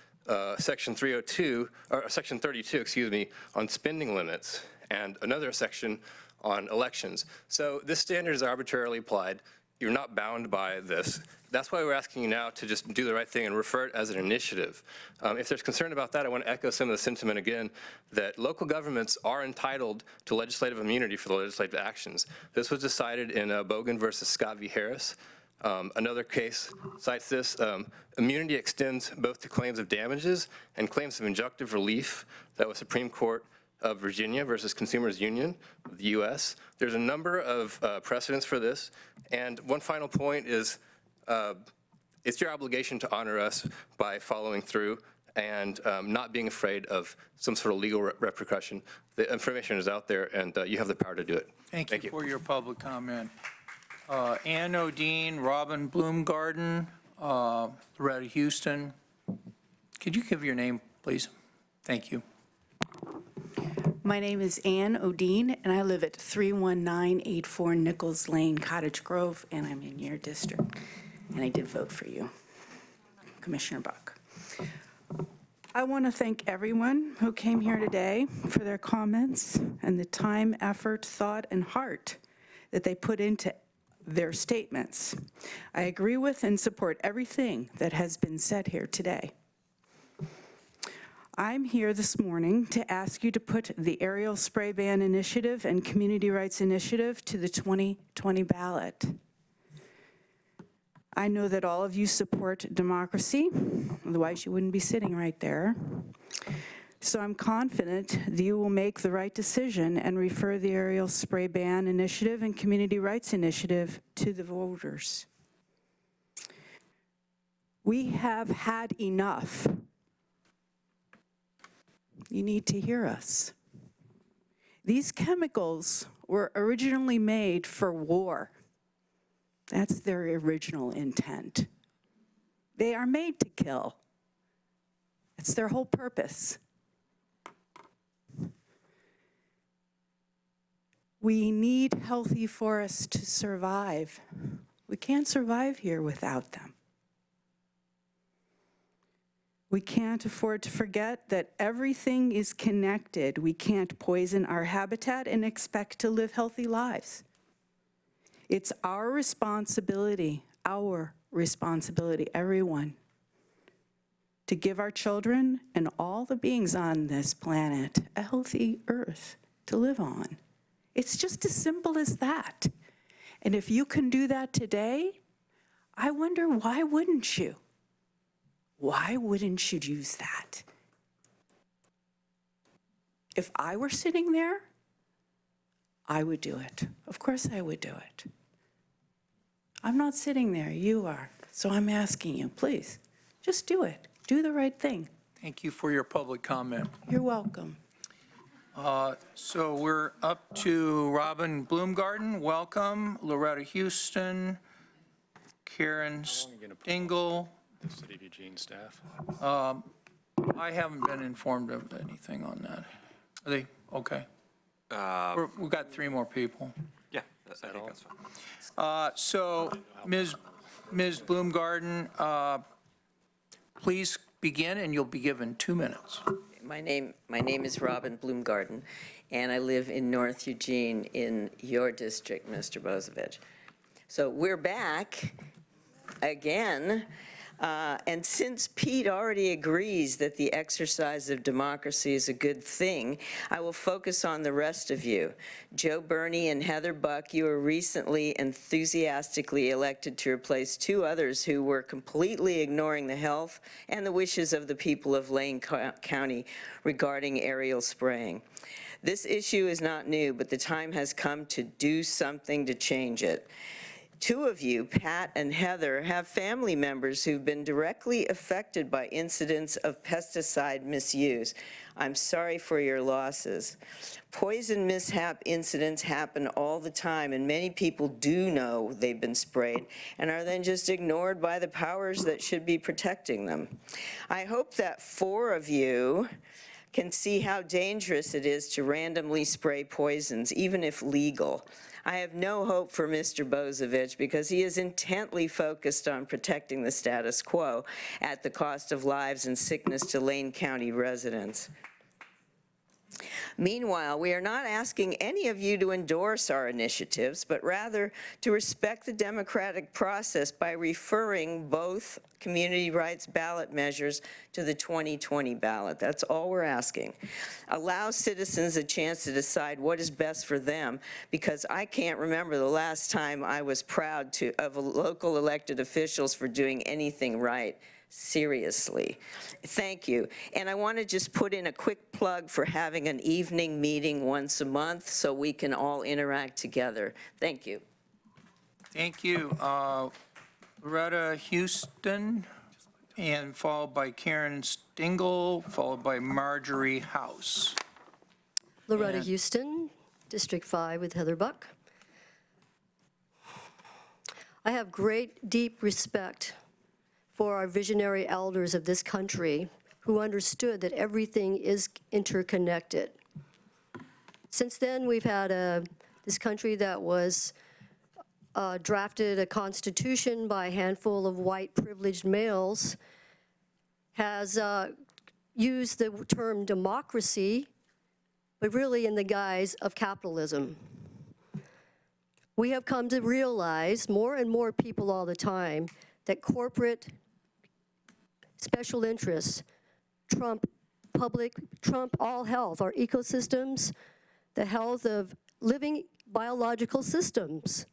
Section 302, or Section 32, excuse me, on spending limits, and another section on elections. So this standard is arbitrarily applied. you're not bound by this. That's why we're asking you now to just do the right thing and refer it as an initiative. If there's concern about that, I want to echo some of the sentiment again, that local governments are entitled to legislative immunity for the legislative actions. This was decided in Bogan versus Scott v. Harris. Another case cites this. Immunity extends both to claims of damages and claims of injunctive relief. That was Supreme Court of Virginia versus Consumers Union of the U.S. There's a number of precedents for this. And one final point is it's your obligation to honor us by following through and not being afraid of some sort of legal repercussion. The information is out there, and you have the power to do it. Thank you for your public comment. Ann O'Dean, Robin Bloomgarden, Loretta Houston. Could you give your name, please? Thank you. My name is Ann O'Dean, and I live at 31984 Nichols Lane, Cottage Grove, and I'm in your district. And I did vote for you, Commissioner Buck. I want to thank everyone who came here today for their comments and the time, effort, thought, and heart that they put into their statements. I agree with and support everything that has been said here today. I'm here this morning to ask you to put the aerial spray ban initiative and community rights initiative to the 2020 ballot. I know that all of you support democracy, otherwise you wouldn't be sitting right there. So I'm confident that you will make the right decision and refer the aerial spray ban initiative and community rights initiative to the voters. We have had enough. You need to hear us. These chemicals were originally made for war. That's their original intent. They are made to kill. That's their whole purpose. We need healthy forests to survive. We can't survive here without them. We can't afford to forget that everything is connected. We can't poison our habitat and expect to live healthy lives. It's our responsibility, everyone, to give our children and all the beings on this planet a healthy earth to live on. It's just as simple as that. And if you can do that today, I wonder why wouldn't you? Why wouldn't you use that? If I were sitting there, I would do it. Of course I would do it. I'm not sitting there, you are. So I'm asking you, please, just do it. Do the right thing. Thank you for your public comment. You're welcome. So we're up to Robin Bloomgarden, welcome. Loretta Houston, Karen Stingle. The City of Eugene staff. I haven't been informed of anything on that. Are they okay? We've got 3 more people. Yeah, I think that's fine. So Ms. Bloomgarden, please begin, and you'll be given 2 minutes. My name is Robin Bloomgarden, and I live in North Eugene in your district, Mr. Bozovich. So we're back again. And since Pete already agrees that the exercise of democracy is a good thing, I will focus on the rest of you. Joe Burney and Heather Buck, you were recently enthusiastically elected to replace 2 others who were completely ignoring the health and the wishes of the people of Lane County regarding aerial spraying. This issue is not new, but the time has come to do something to change it. 2 of you, Pat and Heather, have family members who've been directly affected by incidents of pesticide misuse. I'm sorry for your losses. Poison mishap incidents happen all the time, and many people do know they've been sprayed and are then just ignored by the powers that should be protecting them. I hope that 4 of you can see how dangerous it is to randomly spray poisons, even if legal. I have no hope for Mr. Bozovich because he is intently focused on protecting the status quo at the cost of lives and sickness to Lane County residents. Meanwhile, we are not asking any of you to endorse our initiatives, but rather to respect the democratic process by referring both community rights ballot measures to the 2020 ballot. That's all we're asking. Allow citizens a chance to decide what is best for them, because I can't remember the last time I was proud of local elected officials for doing anything right. Seriously. Thank you. And I want to just put in a quick plug for having an evening meeting once a month so we can all interact together. Thank you. Thank you. Loretta Houston, and followed by Karen Stingle, followed by Marjorie House. Loretta Houston, District 5 with Heather Buck. I have great, deep respect for our visionary elders of this country who understood that everything is interconnected. Since then, we've had this country that was drafted a constitution by a handful of white privileged males, has used the term democracy, but really in the guise of capitalism. We have come to realize, more and more people all the time, that corporate special interests trump all health, our ecosystems, the health of living biological systems.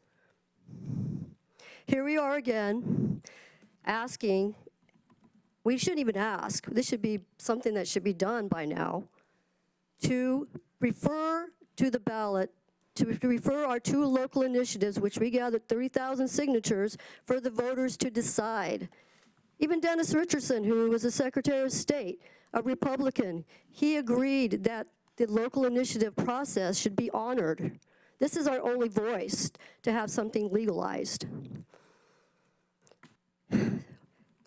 Here we are again, asking, we shouldn't even ask, this should be something that should be done by now, to refer to the ballot, to refer our two local initiatives, which we gathered 30,000 signatures for the voters to decide. Even Dennis Richardson, who was the Secretary of State, a Republican, he agreed that the local initiative process should be honored. This is our only voice to have something legalized.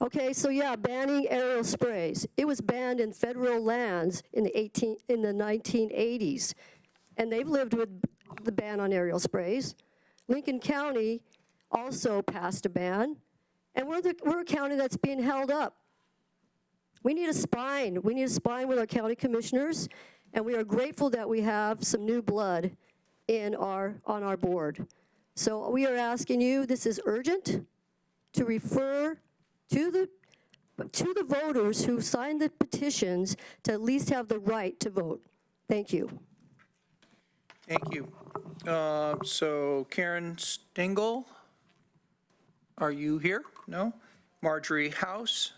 Okay, so yeah, banning aerial sprays. It was banned in federal lands in the 1980s, and they've lived with the ban on aerial sprays. Lincoln County also passed a ban, and we're a county that's being held up. We need a spine. We need a spine with our county commissioners, and we are grateful that we have some new blood on our board. So we are asking you, this is urgent, to refer to the voters who signed the petitions to at least have the right to vote. Thank you. Thank you. So Karen Stingle, are you here? No? Marjorie House,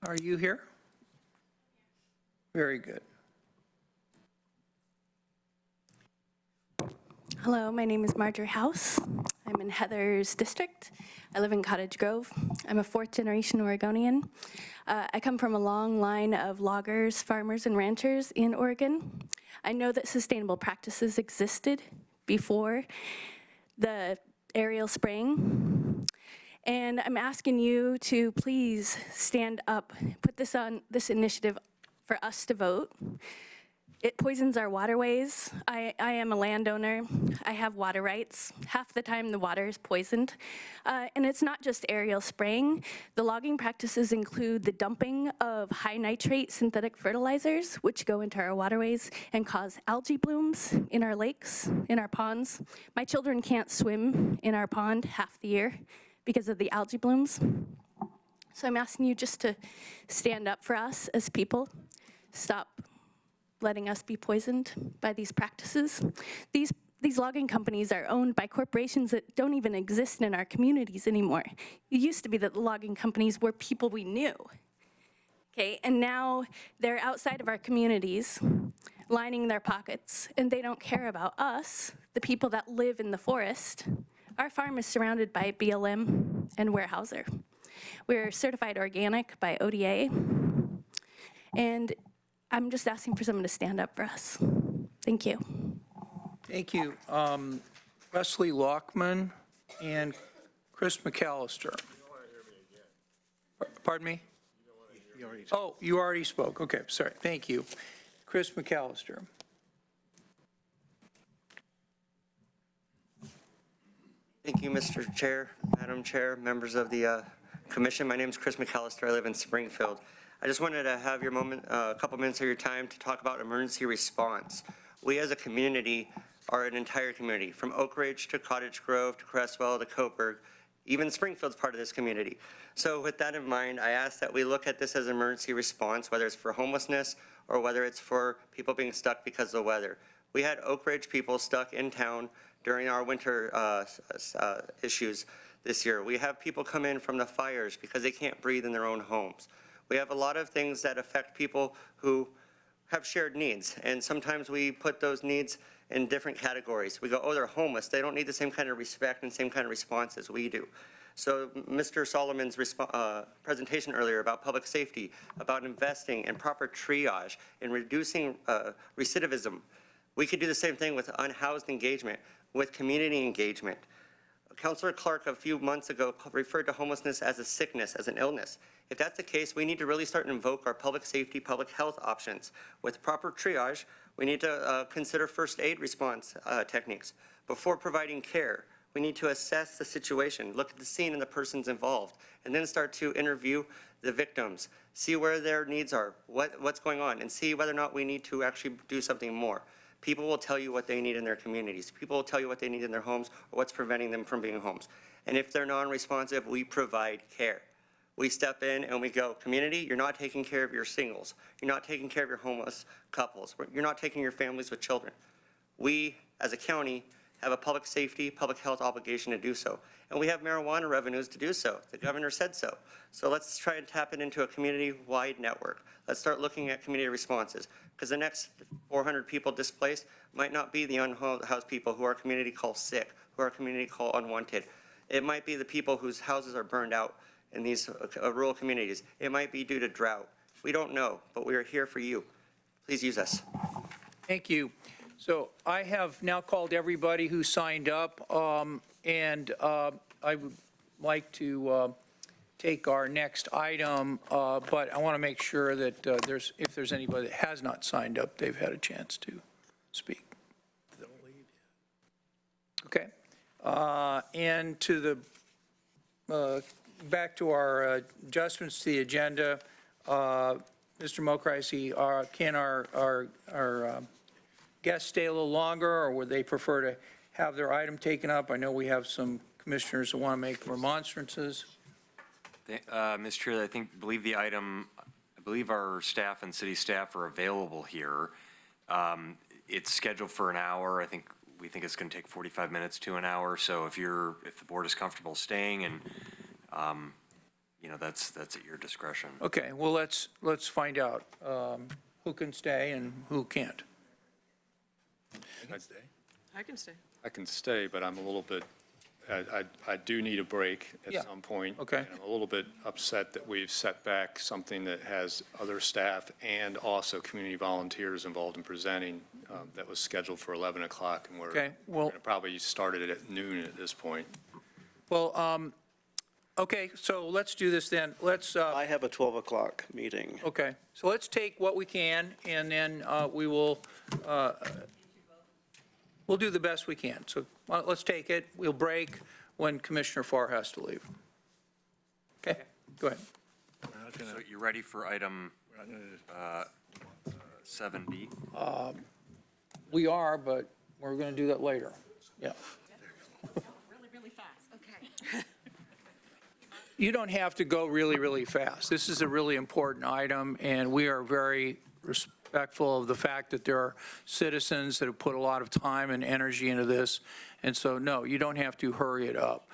are you here? Very good. Hello, my name is Marjorie House. I'm in Heather's district. I live in Cottage Grove. I'm a fourth-generation Oregonian. I come from a long line of loggers, farmers, and ranchers in Oregon. I know that sustainable practices existed before the aerial spraying, and I'm asking you to please stand up, put this on this initiative for us to vote. It poisons our waterways. I am a landowner. I have water rights. Half the time the water is poisoned. And it's not just aerial spraying. The logging practices include the dumping of high nitrate synthetic fertilizers, which go into our waterways and cause algae blooms in our lakes, in our ponds. My children can't swim in our pond half the year because of the algae blooms. So I'm asking you just to stand up for us as people. Stop letting us be poisoned by these practices. These logging companies are owned by corporations that don't even exist in our communities anymore. It used to be that the logging companies were people we knew. Okay, and now they're outside of our communities, lining their pockets, and they don't care about us, the people that live in the forest. Our farm is surrounded by BLM and Weyerhaeuser. We're certified organic by ODA, and I'm just asking for someone to stand up for us. Thank you. Thank you. Wesley Lockman and Chris McAllister. Pardon me? Oh, you already spoke. Okay, sorry. Thank you. Chris McAllister. Thank you, Mr. Chair, Madam Chair, members of the Commission. My name is Chris McAllister. I live in Springfield. I just wanted to have your moment, a couple minutes of your time to talk about emergency response. We as a community are an entire community, from Oak Ridge to Cottage Grove to Crestwell to Coburg. Even Springfield's part of this community. So with that in mind, I ask that we look at this as emergency response, whether it's for homelessness or whether it's for people being stuck because of the weather. We had Oak Ridge people stuck in town during our winter issues this year. We have people come in from the fires because they can't breathe in their own homes. We have a lot of things that affect people who have shared needs, and sometimes we put those needs in different categories. We go, oh, they're homeless. They don't need the same kind of respect and same kind of response as we do. So Mr. Solomon's presentation earlier about public safety, about investing in proper triage and reducing recidivism. We could do the same thing with unhoused engagement, with community engagement. Councillor Clark a few months ago referred to homelessness as a sickness, as an illness. If that's the case, we need to really start to invoke our public safety, public health options. With proper triage, we need to consider first aid response techniques. Before providing care, we need to assess the situation, look at the scene and the persons involved, and then start to interview the victims, see where their needs are, what's going on, and see whether or not we need to actually do something more. People will tell you what they need in their communities. People will tell you what they need in their homes or what's preventing them from being homes. And if they're non-responsive, we provide care. We step in and we go, community, you're not taking care of your singles. You're not taking care of your homeless couples. You're not taking your families with children. We, as a county, have a public safety, public health obligation to do so. And we have marijuana revenues to do so. The governor said so. So let's try and tap it into a community-wide network. Let's start looking at community responses, because the next 400 people displaced might not be the unhoused people who our community calls sick, who our community call unwanted. It might be the people whose houses are burned out in these rural communities. It might be due to drought. We don't know, but we are here for you. Please use us. Thank you. So I have now called everybody who signed up, and I would like to take our next item, but I want to make sure that if there's anybody that has not signed up, they've had a chance to speak. Okay. And to the back to our adjustments to the agenda, Mr. Mokreisi, can our guests stay a little longer, or would they prefer to have their item taken up? I know we have some commissioners that want to make remonstrances. Mr. Chair, I believe the item, I believe our staff and city staff are available here. It's scheduled for an hour. We think it's going to take 45 minutes to an hour. So if the board is comfortable staying, and that's at your discretion. Okay, well, let's find out who can stay and who can't. I can stay. I can stay, but I'm a little bit, I do need a break at some point. Okay. And I'm a little bit upset that we've set back something that has other staff and also community volunteers involved in presenting that was scheduled for 11 o'clock, and we're going to probably start it at noon at this point. Well, okay, so let's do this then. I have a 12 o'clock meeting. Okay, so let's take what we can, and then we'll do the best we can. So let's take it. We'll break when Commissioner Farr has to leave. Okay, go ahead. So you're ready for item 7B? We are, but we're going to do that later. Yeah. Really fast. Okay. You don't have to go really fast. This is a really important item, and we are very respectful of the fact that there are citizens that have put a lot of time and energy into this. And so, no, you don't have to hurry it up.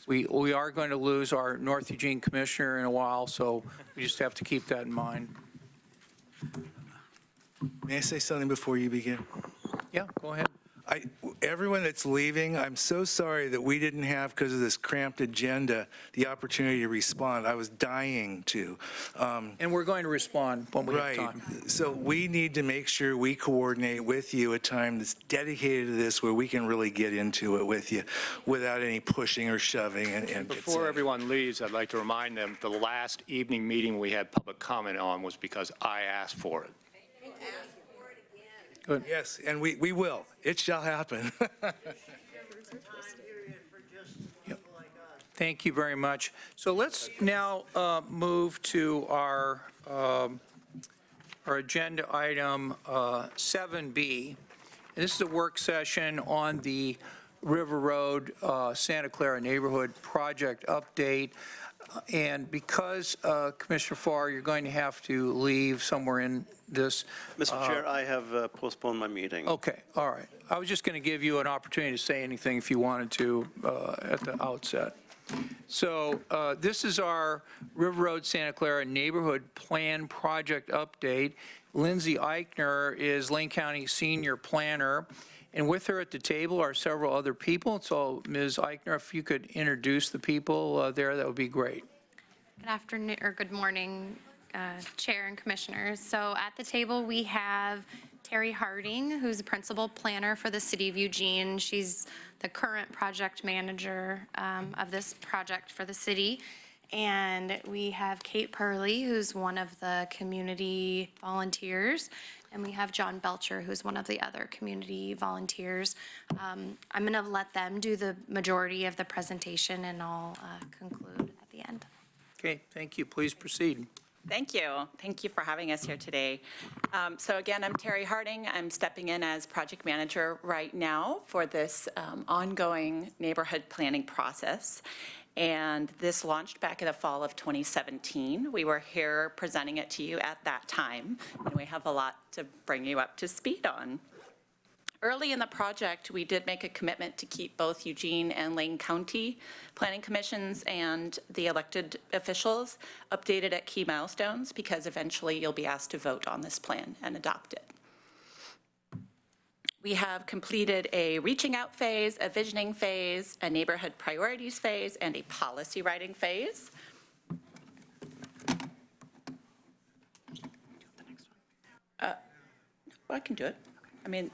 We are going to lose our North Eugene commissioner in a while, so we just have to keep that in mind. May I say something before you begin? Yeah, go ahead. Everyone that's leaving, I'm so sorry that we didn't have, because of this cramped agenda, the opportunity to respond. I was dying to. And we're going to respond when we have time. So we need to make sure we coordinate with you a time that's dedicated to this, where we can really get into it with you without any pushing or shoving. And Before everyone leaves, I'd like to remind them the last evening meeting we had public comment on was because I asked for it. Good. Yes, and we will. It shall happen. Thank you very much. So let's now move to our our agenda item 7B. And this is a work session on the River Road Santa Clara Neighborhood Project update. And because, Commissioner Farr, you're going to have to leave somewhere in this. Mr. Chair, I have postponed my meeting. Okay, all right. I was just going to give you an opportunity to say anything if you wanted to at the outset. So this is our River Road Santa Clara Neighborhood Plan Project update. Lindsay Eichner is Lane County Senior Planner, and with her at the table are several other people. So Ms. Eichner, if you could introduce the people there, that would be great. Good afternoon, or good morning, Chair and Commissioners. So at the table, we have Terry Harding, who's the Principal Planner for the City of Eugene. She's the current project manager of this project for the city. And we have Kate Purley, who's one of the community volunteers. And we have John Belcher, who's one of the other community volunteers. I'm going to let them do the majority of the presentation, and I'll conclude at the end. Okay, thank you. Please proceed. Thank you. Thank you for having us here today. So again, I'm Terry Harding. I'm stepping in as project manager right now for this ongoing neighborhood planning process. And this launched back in the fall of 2017. We were here presenting it to you at that time, and we have a lot to bring you up to speed on. Early in the project, we did make a commitment to keep both Eugene and Lane County planning commissions and the elected officials updated at key milestones, because eventually you'll be asked to vote on this plan and adopt it. We have completed a reaching out phase, a visioning phase, a neighborhood priorities phase, and a policy writing phase. I can do it. I mean,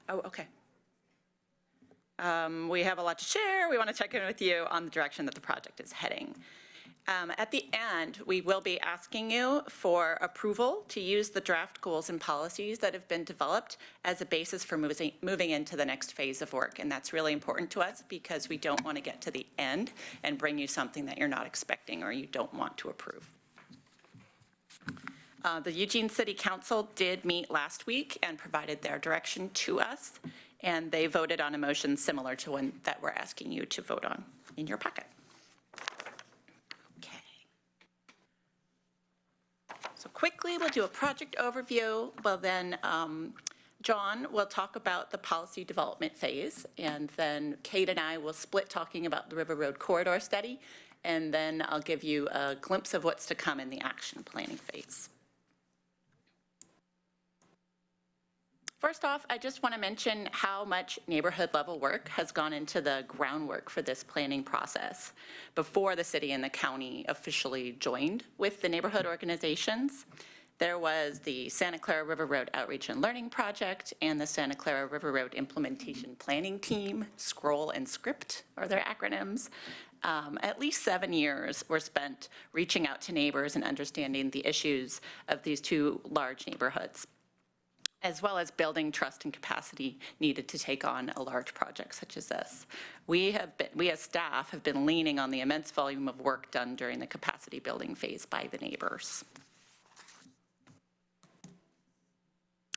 oh, okay. We have a lot to share. We want to check in with you on the direction that the project is heading. At the end, we will be asking you for approval to use the draft goals and policies that have been developed as a basis for moving into the next phase of work. And that's really important to us, because we don't want to get to the end and bring you something that you're not expecting or you don't want to approve. The Eugene City Council did meet last week and provided their direction to us, and they voted on a motion similar to one that we're asking you to vote on in your packet. Okay. So quickly, we'll do a project overview. Well, then John will talk about the policy development phase, and then Kate and I will split talking about the River Road Corridor Study, and then I'll give you a glimpse of what's to come in the action planning phase. First off, I just want to mention how much neighborhood level work has gone into the groundwork for this planning process before the city and the county officially joined with the neighborhood organizations. There was the Santa Clara River Road Outreach and Learning Project and the Santa Clara River Road Implementation Planning Team. Scroll and SCRIPT are their acronyms. At least 7 years were spent reaching out to neighbors and understanding the issues of these two large neighborhoods, as well as building trust and capacity needed to take on a large project such as this. We as staff have been leaning on the immense volume of work done during the capacity building phase by the neighbors.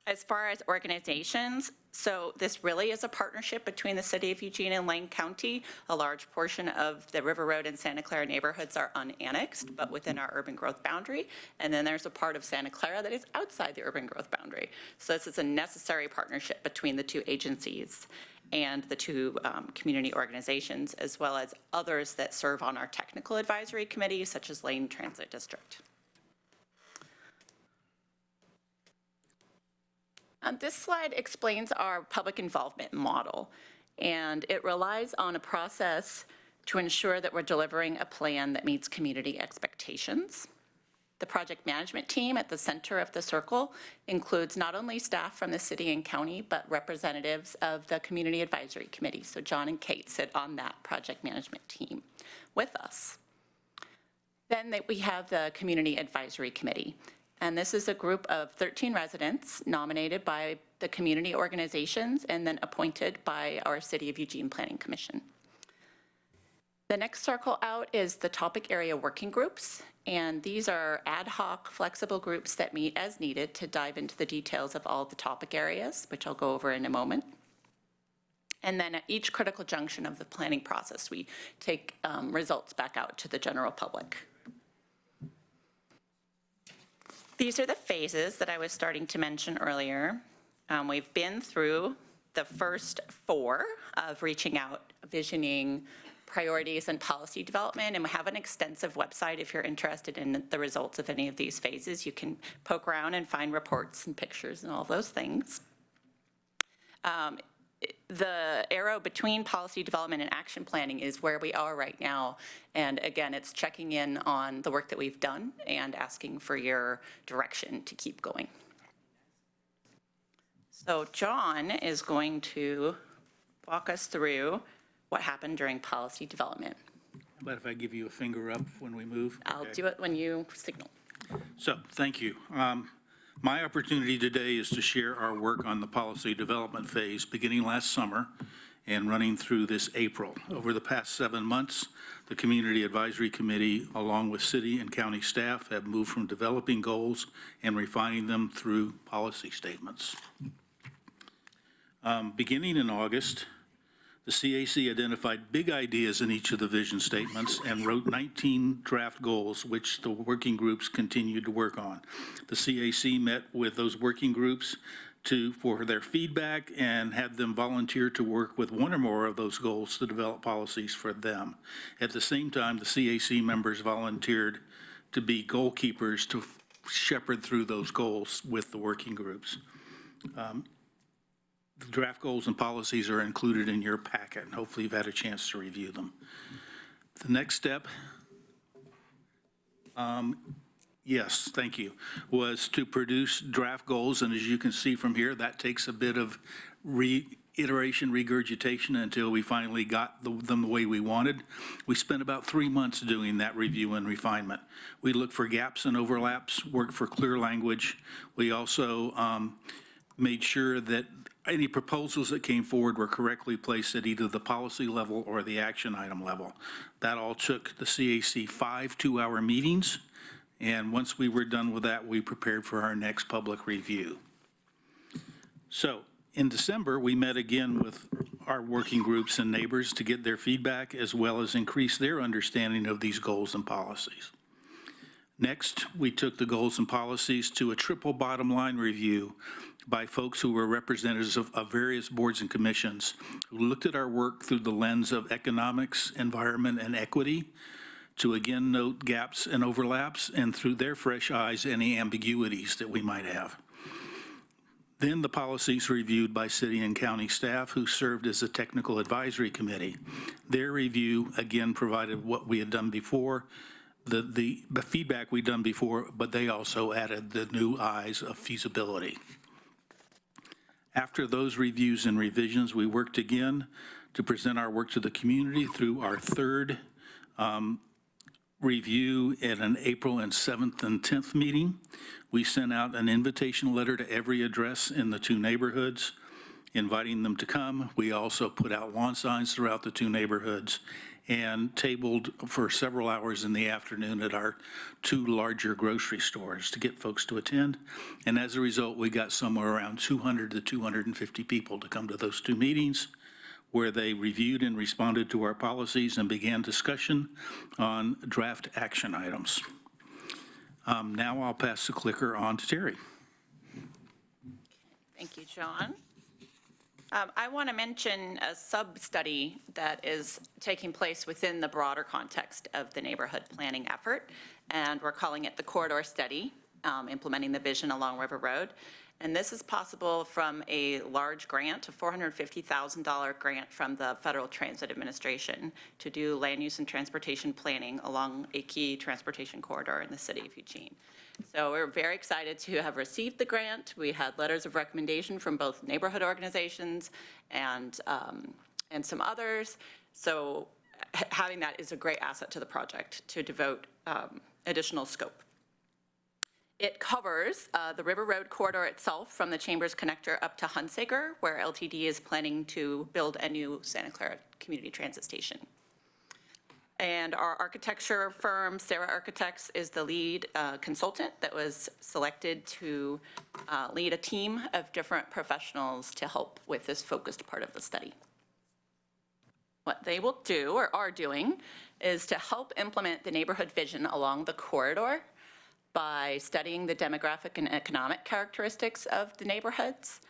As far as organizations, so this really is a partnership between the City of Eugene and Lane County. A large portion of the River Road and Santa Clara neighborhoods are unannexed, but within our urban growth boundary. And then there's a part of Santa Clara that is outside the urban growth boundary. So this is a necessary partnership between the two agencies and the two community organizations, as well as others that serve on our technical advisory committee, such as Lane Transit District. This slide explains our public involvement model, and it relies on a process to ensure that we're delivering a plan that meets community expectations. The project management team at the center of the circle includes not only staff from the city and county, but representatives of the community advisory committee. So John and Kate sit on that project management team with us. Then we have the community advisory committee. And this is a group of 13 residents nominated by the community organizations and then appointed by our City of Eugene Planning Commission. The next circle out is the topic area working groups. And these are ad hoc, flexible groups that meet as needed to dive into the details of all the topic areas, which I'll go over in a moment. And then at each critical junction of the planning process, we take results back out to the general public. These are the phases that I was starting to mention earlier. We've been through the first 4 of reaching out, visioning, priorities, and policy development, and we have an extensive website if you're interested in the results of any of these phases. You can poke around and find reports and pictures and all those things. The arrow between policy development and action planning is where we are right now. And again, it's checking in on the work that we've done and asking for your direction to keep going. So John is going to walk us through what happened during policy development. How about if I give you a finger up when we move? I'll do it when you signal. So, thank you. My opportunity today is to share our work on the policy development phase beginning last summer and running through this April. Over the past 7 months, the Community Advisory Committee, along with city and county staff, have moved from developing goals and refining them through policy statements. Beginning in August, the CAC identified big ideas in each of the vision statements and wrote 19 draft goals, which the working groups continued to work on. The CAC met with those working groups for their feedback and had them volunteer to work with one or more of those goals to develop policies for them. At the same time, the CAC members volunteered to be goalkeepers to shepherd through those goals with the working groups. The draft goals and policies are included in your packet. Hopefully you've had a chance to review them. The next step, yes, thank you, was to produce draft goals. And as you can see from here, that takes a bit of reiteration, regurgitation until we finally got them the way we wanted. We spent about 3 months doing that review and refinement. We looked for gaps and overlaps, worked for clear language. We also made sure that any proposals that came forward were correctly placed at either the policy level or the action item level. That all took the CAC 5 two-hour meetings, and once we were done with that, we prepared for our next public review. So in December, we met again with our working groups and neighbors to get their feedback as well as increase their understanding of these goals and policies. Next, we took the goals and policies to a triple bottom line review by folks who were representatives of various boards and commissions who looked at our work through the lens of economics, environment, and equity to again note gaps and overlaps and through their fresh eyes any ambiguities that we might have. Then the policies reviewed by city and county staff who served as a technical advisory committee. Their review again provided what we had done before, the feedback we'd done before, but they also added the new eyes of feasibility. After those reviews and revisions, we worked again to present our work to the community through our third review at an April and 7th and 10th meeting. We sent out an invitation letter to every address in the 2 neighborhoods, inviting them to come. We also put out lawn signs throughout the 2 neighborhoods and tabled for several hours in the afternoon at our 2 larger grocery stores to get folks to attend. And as a result, we got somewhere around 200 to 250 people to come to those 2 meetings where they reviewed and responded to our policies and began discussion on draft action items. Now I'll pass the clicker on to Terry. Thank you, John. I want to mention a sub-study that is taking place within the broader context of the neighborhood planning effort, and we're calling it the Corridor Study, implementing the vision along River Road. And this is possible from a large grant, a $450,000 grant from the Federal Transit Administration to do land use and transportation planning along a key transportation corridor in the city of Eugene. So we're very excited to have received the grant. We had letters of recommendation from both neighborhood organizations and some others. So having that is a great asset to the project to devote additional scope. It covers the River Road corridor itself from the Chambers Connector up to Hunsaker, where LTD is planning to build a new Santa Clara Community Transit Station. And our architecture firm, Sarah Architects, is the lead consultant that was selected to lead a team of different professionals to help with this focused part of the study. What they will do, or are doing, is to help implement the neighborhood vision along the corridor by studying the demographic and economic characteristics of the neighborhoods,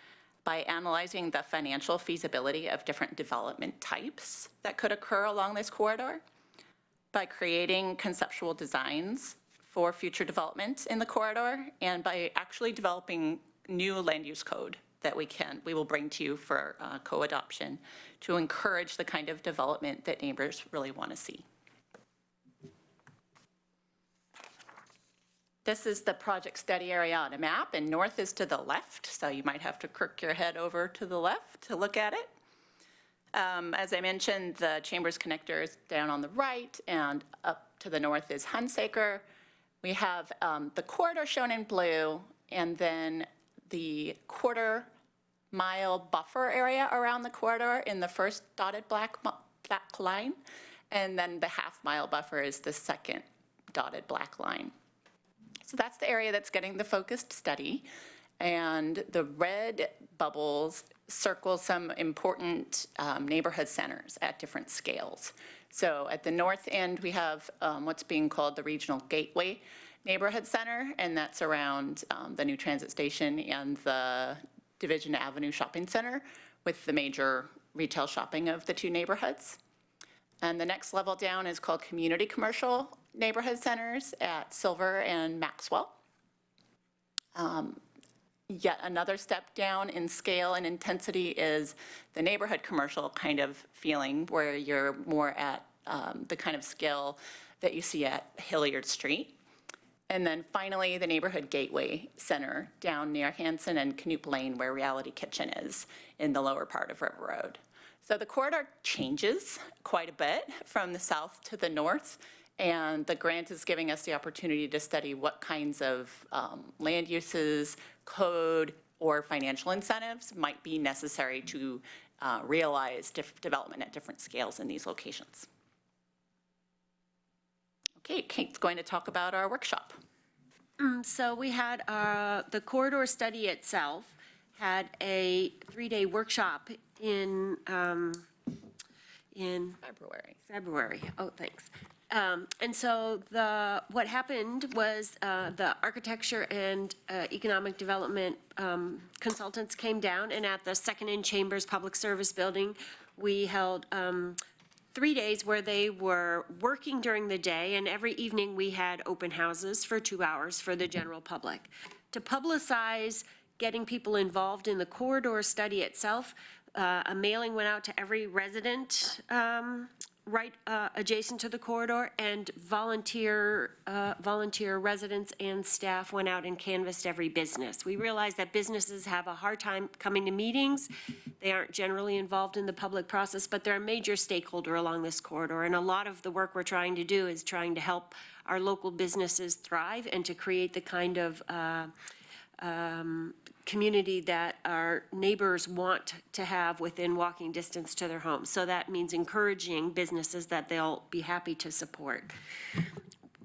by analyzing the financial feasibility of different development types that could occur along this corridor, by creating conceptual designs for future development in the corridor, and by actually developing new land use code that we will bring to you for co-adoption to encourage the kind of development that neighbors really want to see. This is the project study area on a map, and north is to the left, so you might have to crook your head over to the left to look at it. As I mentioned, the Chambers connector is down on the right, and up to the north is Hunsaker. We have the corridor shown in blue, and then the quarter-mile buffer area around the corridor in the first dotted black line, and then the half-mile buffer is the second dotted black line. So that's the area that's getting the focused study, and the red bubbles circle some important neighborhood centers at different scales. So at the north end, we have what's being called the Regional Gateway Neighborhood Center, and that's around the new transit station and the Division Avenue Shopping Center with the major retail shopping of the two neighborhoods. And the next level down is called Community Commercial Neighborhood Centers at Silver and Maxwell. Yet another step down in scale and intensity is the neighborhood commercial kind of feeling, where you're more at the kind of scale that you see at Hilliard Street. And then finally, the Neighborhood Gateway Center down near Hanson and Canoop Lane, where Reality Kitchen is in the lower part of River Road. So the corridor changes quite a bit from the south to the north, and the grant is giving us the opportunity to study what kinds of land uses, code, or financial incentives might be necessary to realize development at different scales in these locations. Okay, Kate's going to talk about our workshop. So we had the corridor study itself had a 3-day workshop in February. Oh, thanks. And so what happened was the architecture and economic development consultants came down, and at the Second in Chambers Public Service Building, we held 3 days where they were working during the day, and every evening we had open houses for 2 hours for the general public. To publicize getting people involved in the corridor study itself, a mailing went out to every resident right adjacent to the corridor, and volunteer residents and staff went out and canvassed every business. We realized that businesses have a hard time coming to meetings. They aren't generally involved in the public process, but they're a major stakeholder along this corridor, and a lot of the work we're trying to do is trying to help our local businesses thrive and to create the kind of community that our neighbors want to have within walking distance to their homes. So that means encouraging businesses that they'll be happy to support.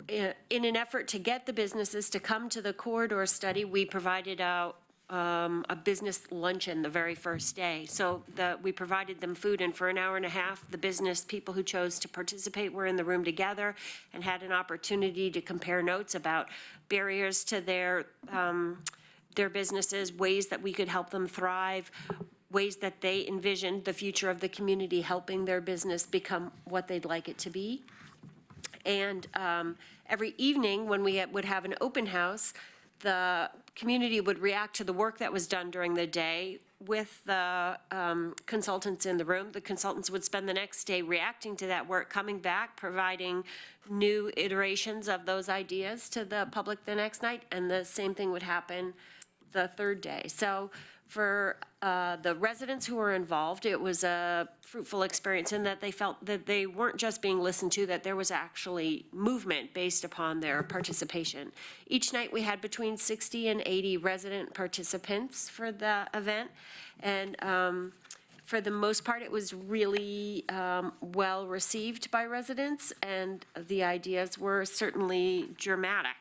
In an effort to get the businesses to come to the corridor study, we provided out a business luncheon the very first day. So we provided them food, and for an hour and a half, the business people who chose to participate were in the room together and had an opportunity to compare notes about barriers to their businesses, ways that we could help them thrive, ways that they envisioned the future of the community helping their business become what they'd like it to be. And every evening when we would have an open house, the community would react to the work that was done during the day with the consultants in the room. The consultants would spend the next day reacting to that work, coming back, providing new iterations of those ideas to the public the next night, and the same thing would happen the third day. So for the residents who were involved, it was a fruitful experience in that they felt that they weren't just being listened to, that there was actually movement based upon their participation. Each night we had between 60 and 80 resident participants for the event, and For the most part, it was really well received by residents, and the ideas were certainly dramatic.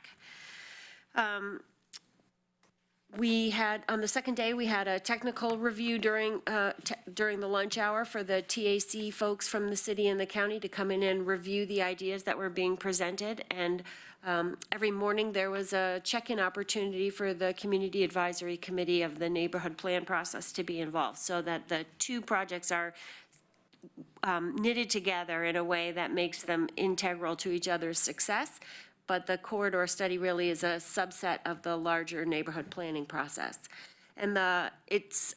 We had, on the second day, we had a technical review during the lunch hour for the TAC folks from the city and the county to come in and review the ideas that were being presented. And every morning there was a check-in opportunity for the Community Advisory Committee of the neighborhood plan process to be involved, so that the two projects are knitted together in a way that makes them integral to each other's success. But the corridor study really is a subset of the larger neighborhood planning process. And it's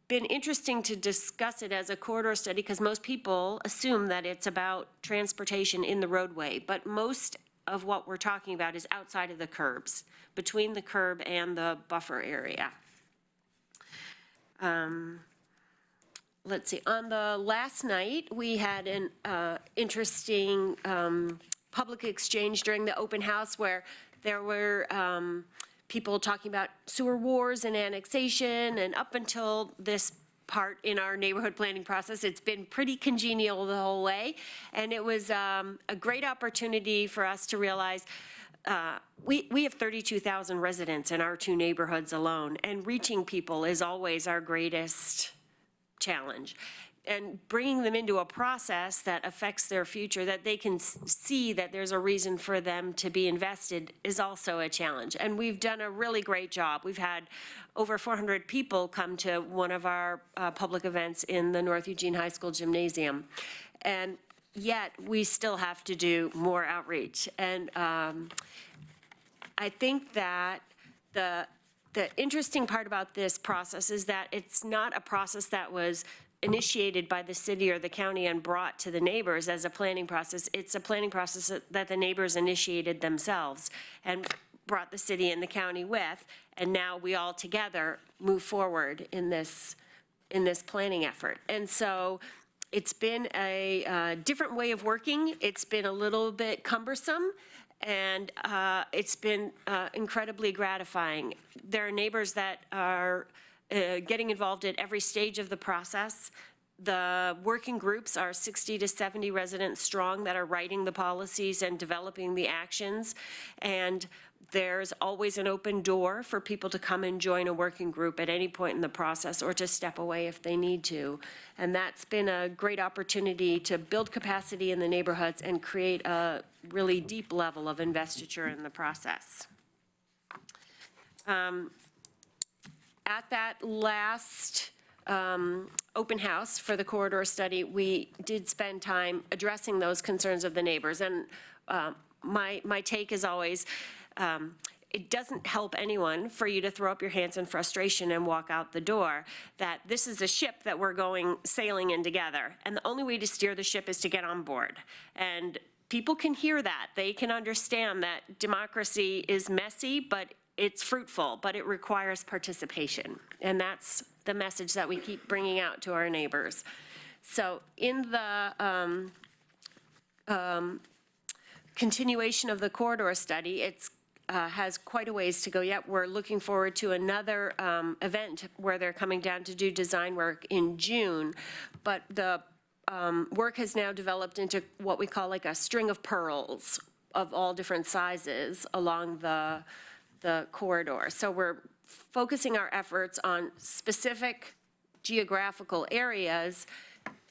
been interesting to discuss it as a corridor study because most people assume that it's about transportation in the roadway, but most of what we're talking about is outside of the curbs, between the curb and the buffer area. Let's see, on the last night, we had an interesting public exchange during the open house where there were people talking about sewer wars and annexation, and up until this part in our neighborhood planning process, it's been pretty congenial the whole way. And it was a great opportunity for us to realize we have 32,000 residents in our two neighborhoods alone, and reaching people is always our greatest challenge. And bringing them into a process that affects their future, that they can see that there's a reason for them to be invested, is also a challenge. And we've done a really great job. We've had over 400 people come to one of our public events in the North Eugene High School gymnasium. And yet we still have to do more outreach. And I think that the interesting part about this process is that it's not a process that was initiated by the city or the county and brought to the neighbors as a planning process. It's a planning process that the neighbors initiated themselves and brought the city and the county with, and now we all together move forward in this planning effort. And so it's been a different way of working. It's been a little bit cumbersome, and it's been incredibly gratifying. There are neighbors that are getting involved at every stage of the process. The working groups are 60 to 70 residents strong that are writing the policies and developing the actions. And there's always an open door for people to come and join a working group at any point in the process, or to step away if they need to. And that's been a great opportunity to build capacity in the neighborhoods and create a really deep level of investiture in the process. At that last open house for the corridor study, we did spend time addressing those concerns of the neighbors. And my take is always, it doesn't help anyone for you to throw up your hands in frustration and walk out the door, that this is a ship that we're sailing in together. And the only way to steer the ship is to get on board. And people can hear that. They can understand that democracy is messy, but it's fruitful, but it requires participation. And that's the message that we keep bringing out to our neighbors. So in the continuation of the corridor study, it's has quite a ways to go yet. We're looking forward to another event where they're coming down to do design work in June, but the work has now developed into what we call like a string of pearls of all different sizes along the corridor. So we're focusing our efforts on specific geographical areas,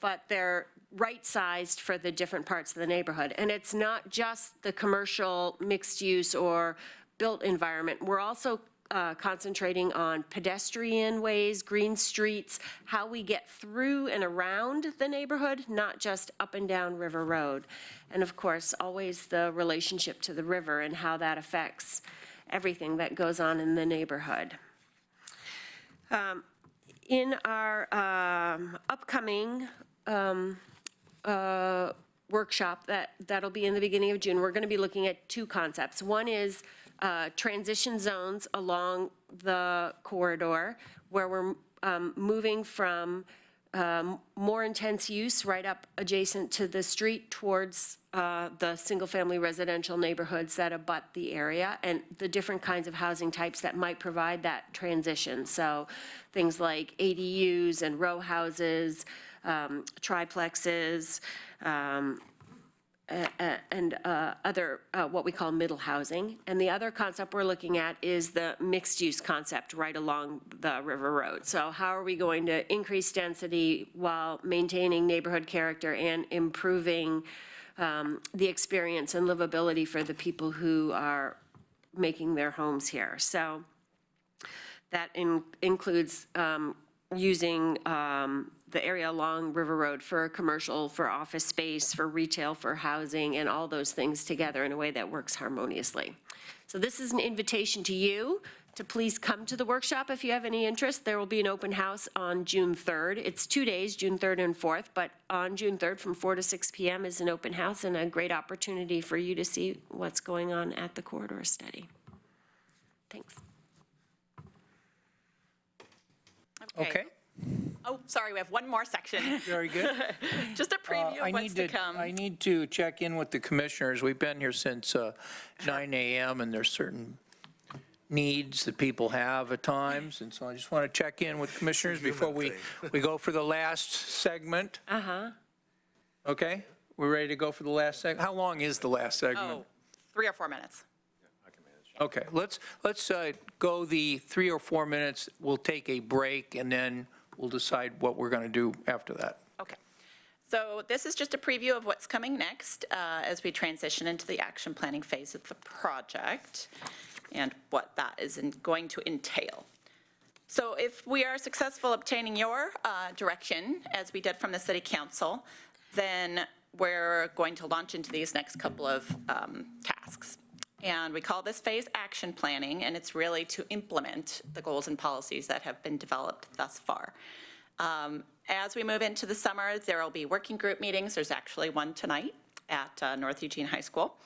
but they're right-sized for the different parts of the neighborhood. And it's not just the commercial mixed use or built environment. We're also concentrating on pedestrian ways, green streets, how we get through and around the neighborhood, not just up and down River Road. And of course, always the relationship to the river and how that affects everything that goes on in the neighborhood. In our upcoming workshop that'll be in the beginning of June, we're going to be looking at two concepts. One is transition zones along the corridor, where we're moving from more intense use right up adjacent to the street towards the single-family residential neighborhoods that abut the area, and the different kinds of housing types that might provide that transition. So things like ADUs and row houses, triplexes, and other, what we call middle housing. And the other concept we're looking at is the mixed-use concept right along the River Road. So how are we going to increase density while maintaining neighborhood character and improving the experience and livability for the people who are making their homes here? So that includes using the area along River Road for commercial, for office space, for retail, for housing, and all those things together in a way that works harmoniously. So this is an invitation to you to please come to the workshop if you have any interest. There will be an open house on June 3rd. It's 2 days, June 3rd and 4th, but on June 3rd from 4 to 6 p.m. is an open house and a great opportunity for you to see what's going on at the corridor study. Thanks. Okay. Oh, sorry, we have one more section. Very good. Just a preview of what's to come. I need to check in with the commissioners. We've been here since 9 a.m. and there's certain needs that people have at times. And so I just want to check in with commissioners before we go for the last segment. Uh-huh. Okay, we're ready to go for the last segment. How long is the last segment? Oh, 3 or 4 minutes. Okay, let's go the 3 or 4 minutes. We'll take a break and then we'll decide what we're going to do after that. Okay. So this is just a preview of what's coming next as we transition into the action planning phase of the project and what that is going to entail. So if we are successful obtaining your direction, as we did from the City Council, then we're going to launch into these next couple of tasks. And we call this phase action planning, and it's really to implement the goals and policies that have been developed thus far. As we move into the summer, there will be working group meetings. There's actually one tonight at North Eugene High School,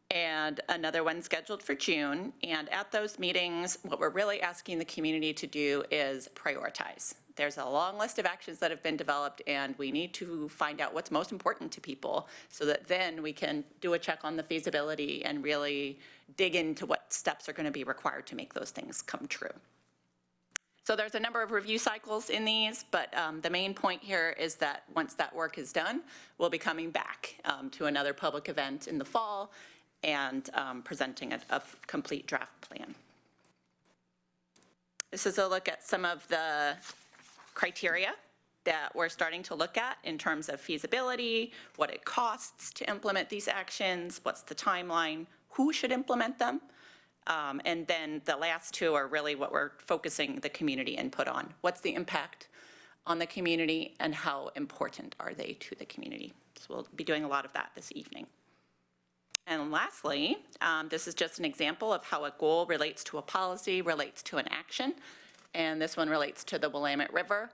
and another one scheduled for June. And at those meetings, what we're really asking the community to do is prioritize. There's a long list of actions that have been developed, and we need to find out what's most important to people so that then we can do a check on the feasibility and really dig into what steps are going to be required to make those things come true. So there's a number of review cycles in these, but the main point here is that once that work is done, we'll be coming back to another public event in the fall and presenting a complete draft plan. This is a look at some of the criteria that we're starting to look at in terms of feasibility, what it costs to implement these actions, what's the timeline, who should implement them, and then the last two are really what we're focusing the community input on. What's the impact on the community and how important are they to the community? So we'll be doing a lot of that this evening. And lastly, this is just an example of how a goal relates to a policy, relates to an action. And this one relates to the Willamette River.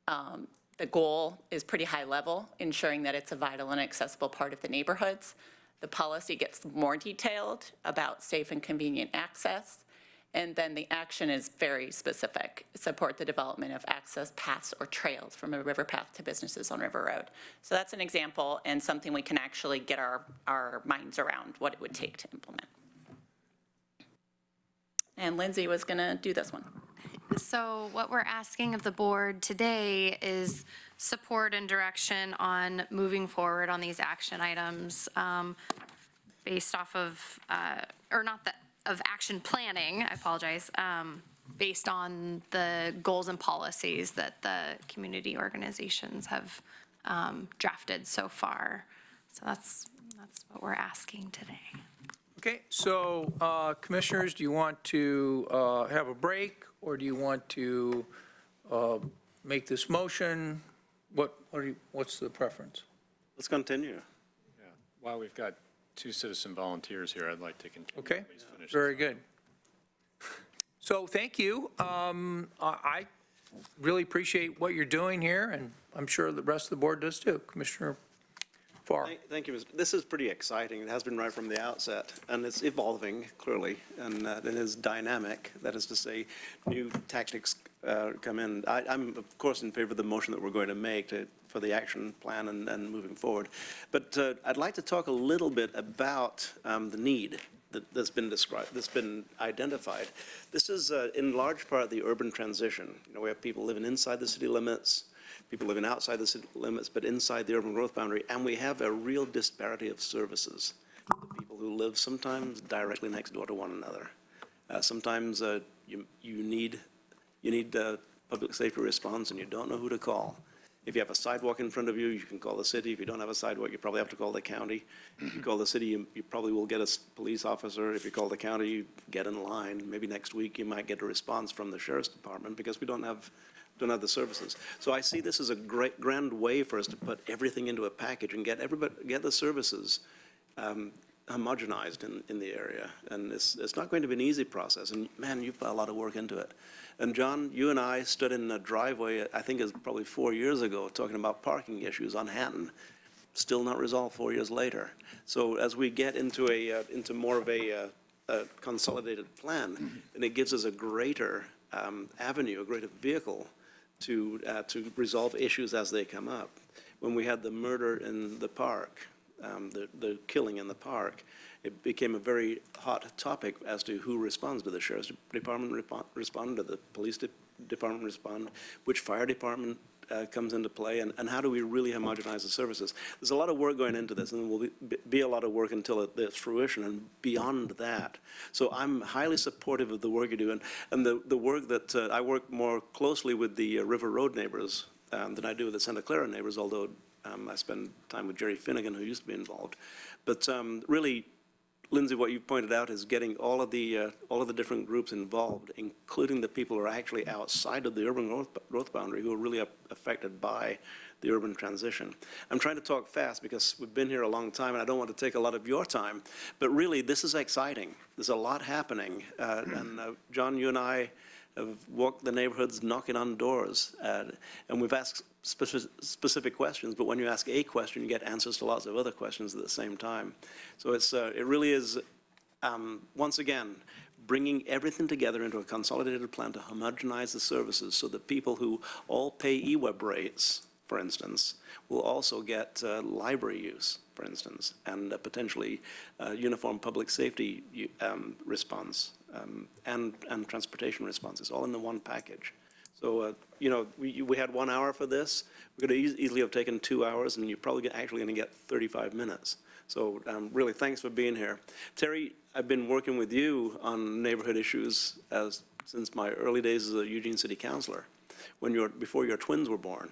The goal is pretty high level, ensuring that it's a vital and accessible part of the neighborhoods. The policy gets more detailed about safe and convenient access. And then the action is very specific, support the development of access paths or trails from a river path to businesses on River Road. So that's an example and something we can actually get our minds around what it would take to implement. And Lindsay was going to do this one. So what we're asking of the board today is support and direction on moving forward on these action items based off of, or not that, of action planning, I apologize, based on the goals and policies that the community organizations have drafted so far. So that's what we're asking today. Okay, so commissioners, do you want to have a break or do you want to make this motion? What's the preference? Let's continue. Yeah. While we've got 2 citizen volunteers here, I'd like to continue. Okay, very good. So thank you. I really appreciate what you're doing here, and I'm sure the rest of the board does too. Commissioner Farr. Thank you. This is pretty exciting. It has been right from the outset, and it's evolving, clearly, and it is dynamic. That is to say, new tactics come in. I'm, of course, in favor of the motion that we're going to make for the action plan and moving forward. But I'd like to talk a little bit about the need that's been described, that's been identified. This is in large part the urban transition. You know, we have people living inside the city limits, people living outside the city limits, but inside the urban growth boundary, and we have a real disparity of services. The people who live sometimes directly next door to one another. Sometimes you need public safety response and you don't know who to call. If you have a sidewalk in front of you, you can call the city. If you don't have a sidewalk, you probably have to call the county. If you call the city, you probably will get a police officer. If you call the county, you get in line. Maybe next week you might get a response from the sheriff's department because we don't have the services. So I see this as a great grand way for us to put everything into a package and get the services homogenized in the area. And it's not going to be an easy process. And man, you've put a lot of work into it. And John, you and I stood in a driveway, I think it was probably 4 years ago, talking about parking issues on Hatton. Still not resolved 4 years later. So as we get into into more of a consolidated plan, and it gives us a greater avenue, a greater vehicle to resolve issues as they come up. When we had the murder in the park, the killing in the park, it became a very hot topic as to who responds. Do the sheriff's department respond? Do the police department respond? Which fire department comes into play? And how do we really homogenize the services? There's a lot of work going into this, and there will be a lot of work until it's fruition and beyond that. So I'm highly supportive of the work you do, and the work that I work more closely with the River Road neighbors than I do with the Santa Clara neighbors, although I spend time with Jerry Finnegan, who used to be involved. But really, Lindsay, what you pointed out is getting all of the different groups involved, including the people who are actually outside of the urban growth boundary, who are really affected by the urban transition. I'm trying to talk fast because we've been here a long time, and I don't want to take a lot of your time. But really, this is exciting. There's a lot happening. And John, you and I have walked the neighborhoods knocking on doors, and we've asked specific questions, but when you ask a question, you get answers to lots of other questions at the same time. So it really is, once again, bringing everything together into a consolidated plan to homogenize the services so that people who all pay EWEB rates, for instance, will also get library use, for instance, and potentially uniform public safety response and transportation responses, all in the one package. So, you know, we had 1 hour for this. We could easily have taken 2 hours, and you're probably actually going to get 35 minutes. So really, thanks for being here. Terry, I've been working with you on neighborhood issues since my early days as a Eugene City Councilor, before your twins were born.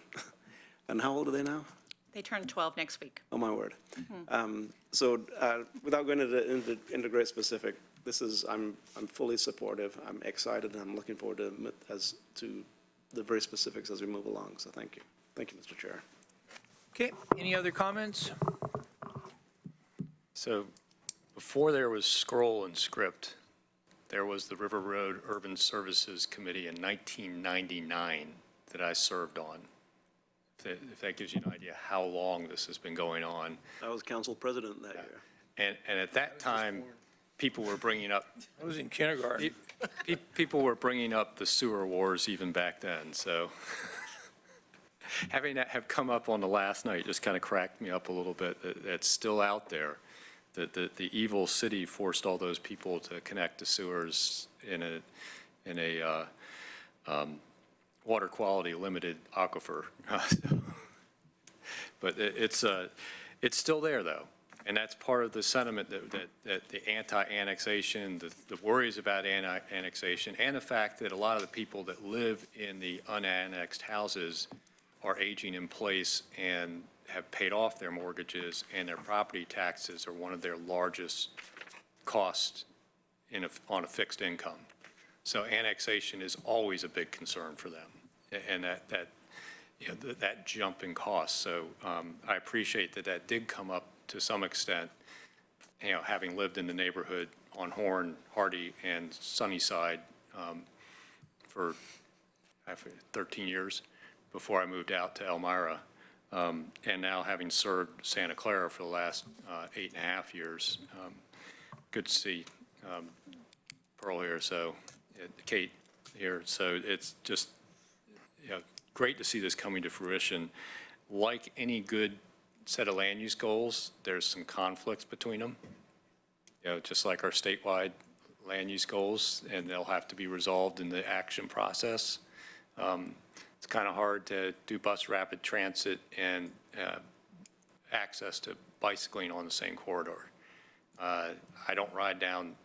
And how old are they now? They turn 12 next week. Oh, my word. So without going into great specific, I'm fully supportive. I'm excited, and I'm looking forward to the very specifics as we move along. So thank you. Thank you, Mr. Chair. Okay, any other comments? So before there was scroll and script, there was the River Road Urban Services Committee in 1999 that I served on. If that gives you an idea how long this has been going on. I was council president that year. And at that time, people were bringing up. I was in kindergarten. People were bringing up the sewer wars even back then. So having that have come up on the last night just kind of cracked me up a little bit. That's still out there. The evil city forced all those people to connect to sewers in a water quality limited aquifer. But it's still there though. And that's part of the sentiment that the anti-annexation, the worries about annexation, and the fact that a lot of the people that live in the unannexed houses are aging in place and have paid off their mortgages, and their property taxes are one of their largest costs on a fixed income. So annexation is always a big concern for them, and that jump in costs. So I appreciate that did come up to some extent, having lived in the neighborhood on Horn, Hardy, and Sunnyside for 13 years before I moved out to Elmira. And now having served Santa Clara for the last 8.5 years, good to see Pearl here, so Kate here. So it's just, great to see this coming to fruition. Like any good set of land use goals, there's some conflicts between them. Just like our statewide land use goals, and they'll have to be resolved in the action process. It's kind of hard to do bus rapid transit and access to bicycling on the same corridor. I don't ride down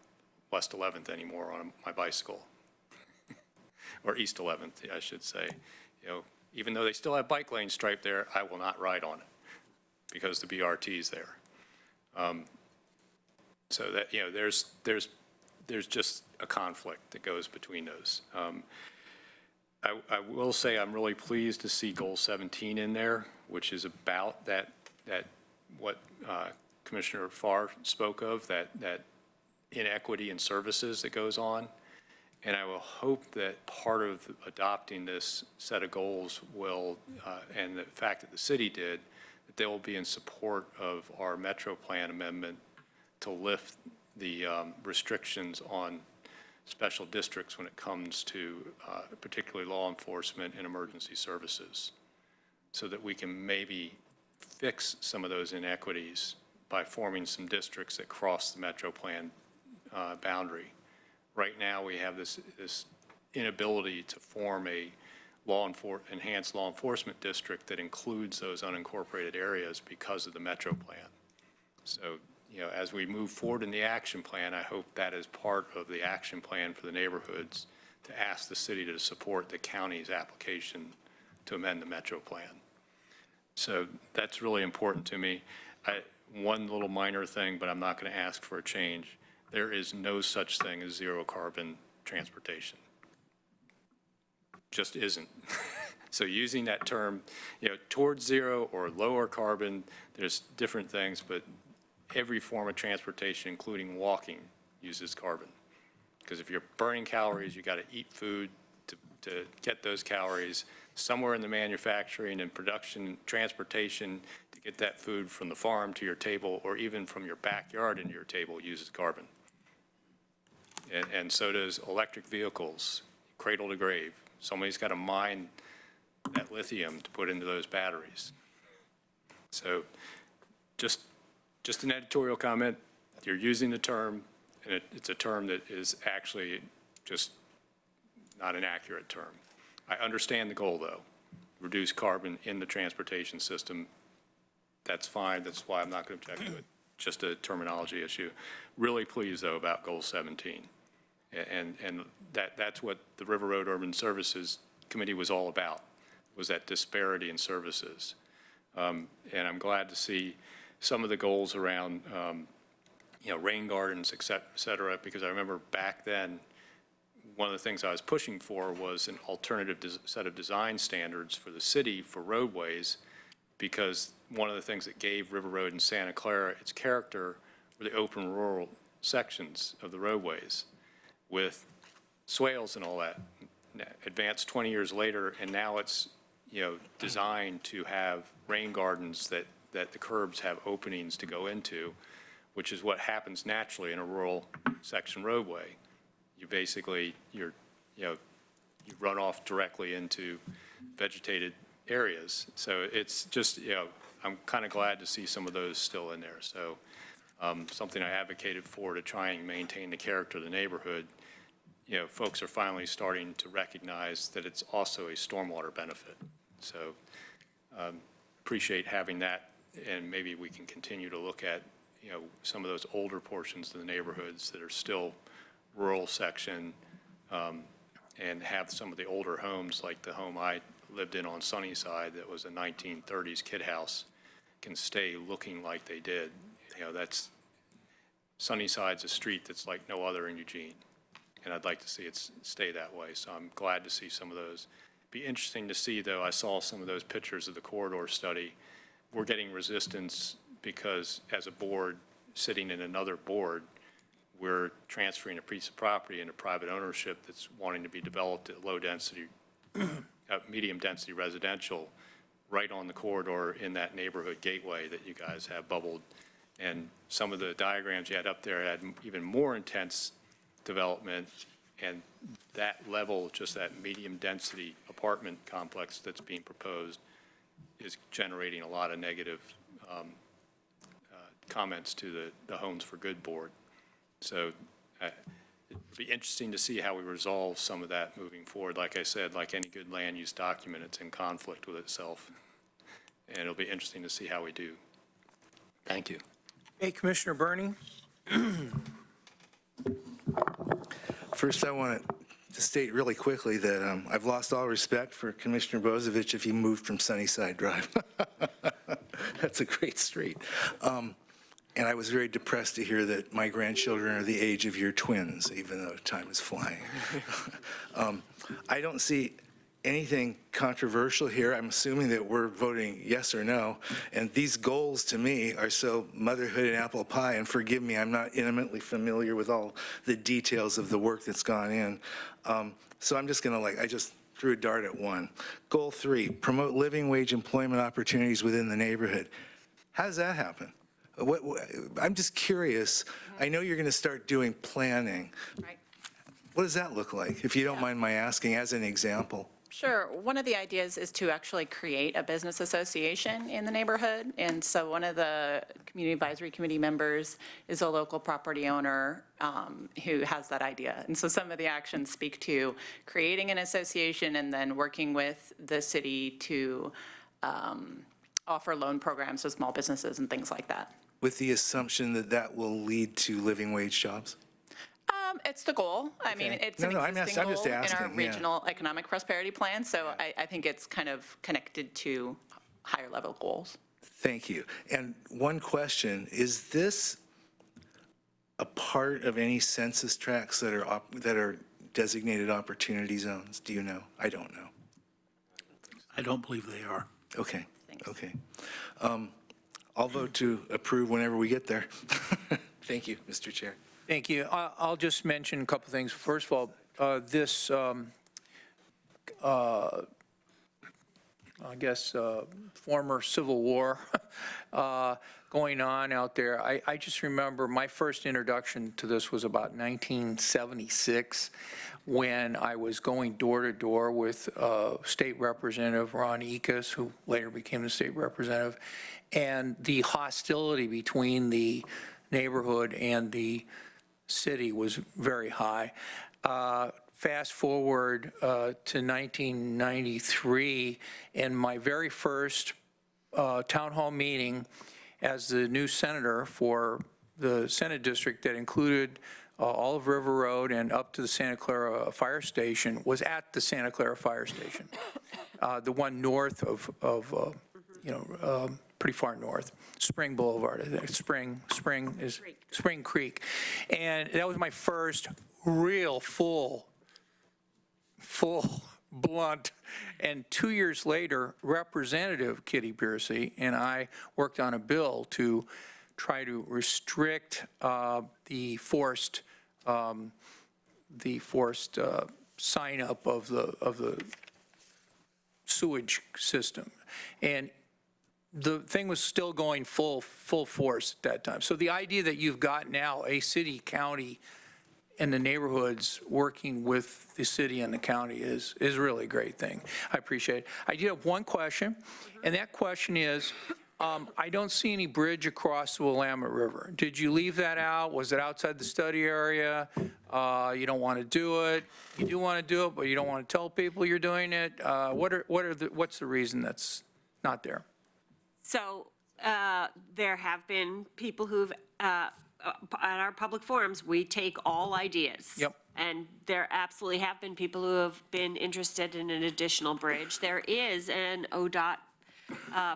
West 11th anymore on my bicycle, or East 11th, I should say. Even though they still have bike lane stripe there, I will not ride on it because the BRT is there. So that, there's just a conflict that goes between those. I will say I'm really pleased to see Goal 17 in there, which is about that what Commissioner Farr spoke of, that inequity in services that goes on. And I will hope that part of adopting this set of goals will, and the fact that the city did, that they will be in support of our Metro Plan amendment to lift the restrictions on special districts when it comes to particularly law enforcement and emergency services, so that we can maybe fix some of those inequities by forming some districts that cross the Metro Plan boundary. Right now, we have this inability to form a enhanced law enforcement district that includes those unincorporated areas because of the Metro Plan. So, as we move forward in the action plan, I hope that is part of the action plan for the neighborhoods to ask the city to support the county's application to amend the Metro Plan. So that's really important to me. One little minor thing, but I'm not going to ask for a change. There is no such thing as zero carbon transportation. Just isn't. So using that term, towards zero or lower carbon, there's different things, but every form of transportation, including walking, uses carbon. Because if you're burning calories, you got to eat food to get those calories. Somewhere in the manufacturing and production, transportation, to get that food from the farm to your table, or even from your backyard into your table, uses carbon. And so does electric vehicles, cradle to grave. Somebody's got to mine that lithium to put into those batteries. So just an editorial comment. You're using the term, and it's a term that is actually just not an accurate term. I understand the goal, though. Reduce carbon in the transportation system. That's fine. That's why I'm not going to object to it. Just a terminology issue. Really pleased, though, about Goal 17. And that's what the River Road Urban Services Committee was all about, was that disparity in services. And I'm glad to see some of the goals around, rain gardens, et cetera, because I remember back then, one of the things I was pushing for was an alternative set of design standards for the city for roadways, because one of the things that gave River Road and Santa Clara its character were the open rural sections of the roadways with swales and all that. Advanced 20 years later, and now it's, designed to have rain gardens that the curbs have openings to go into, which is what happens naturally in a rural section roadway. You basically, you run off directly into vegetated areas. So it's just, I'm kind of glad to see some of those still in there. So something I advocated for to try and maintain the character of the neighborhood. Folks are finally starting to recognize that it's also a stormwater benefit. So appreciate having that, and maybe we can continue to look at, some of those older portions of the neighborhoods that are still rural section, and have some of the older homes, like the home I lived in on Sunnyside that was a 1930s kid house, can stay looking like they did. That's Sunnyside's a street that's like no other in Eugene, and I'd like to see it stay that way. So I'm glad to see some of those. Be interesting to see, though. I saw some of those pictures of the corridor study. We're getting resistance because, as a board sitting in another board, we're transferring a piece of property into private ownership that's wanting to be developed at low density, medium density residential, right on the corridor in that neighborhood gateway that you guys have bubbled. And some of the diagrams you had up there had even more intense development, and that level, just that medium density apartment complex that's being proposed is generating a lot of negative comments to the Homes for Good board. So it'd be interesting to see how we resolve some of that moving forward. Like I said, like any good land use document, it's in conflict with itself. And it'll be interesting to see how we do. Thank you. Hey, Commissioner Burney. First, I want to state really quickly that I've lost all respect for Commissioner Bozovich if he moved from Sunnyside Drive. That's a great street. And I was very depressed to hear that my grandchildren are the age of your twins, even though time is flying. I don't see anything controversial here. I'm assuming that we're voting yes or no. And these goals to me are so motherhood and apple pie, and forgive me, I'm not intimately familiar with all the details of the work that's gone in. So I'm just gonna I just threw a dart at one. Goal 3, promote living wage employment opportunities within the neighborhood. How does that happen? I'm just curious. I know you're gonna start doing planning. Right. What does that look like, if you don't mind my asking, as an example? Sure. One of the ideas is to actually create a business association in the neighborhood. And so one of the Community Advisory Committee members is a local property owner who has that idea. And so some of the actions speak to creating an association and then working with the city to offer loan programs to small businesses and things like that. With the assumption that that will lead to living wage jobs? It's the goal. I mean, it's an existing goal in our regional economic prosperity plan. So I think it's kind of connected to higher level goals. Thank you. And one question, is this a part of any census tracts that are designated opportunity zones? Do you know? I don't know. I don't believe they are. Okay. Thanks. Okay. I'll vote to approve whenever we get there. Thank you, Mr. Chair. Thank you. I'll just mention a couple things. First of all, this, I guess, former Civil War going on out there. I just remember my first introduction to this was about 1976 when I was going door to door with State Representative Ron Ickes, who later became the state representative, and the hostility between the neighborhood and the city was very high. Fast forward to 1993, and my very first town hall meeting as the new senator for the Senate district that included Olive River Road and up to the Santa Clara Fire Station was at the Santa Clara Fire Station, the one north of pretty far north, Spring Boulevard, I think. Spring Creek. And that was my first real full blunt. And 2 years later, Representative Kitty Piercy and I worked on a bill to try to restrict the forced sign up of the sewage system. And the thing was still going full force at that time. So the idea that you've got now a city, county, and the neighborhoods working with the city and the county is really a great thing. I appreciate it. I do have one question, and that question is, I don't see any bridge across the Willamette River. Did you leave that out? Was it outside the study area? You don't want to do it? You do want to do it, but you don't want to tell people you're doing it? What's the reason that's not there? So there have been people who've, at our public forums, we take all ideas. Yep. And there absolutely have been people who have been interested in an additional bridge. There is an ODOT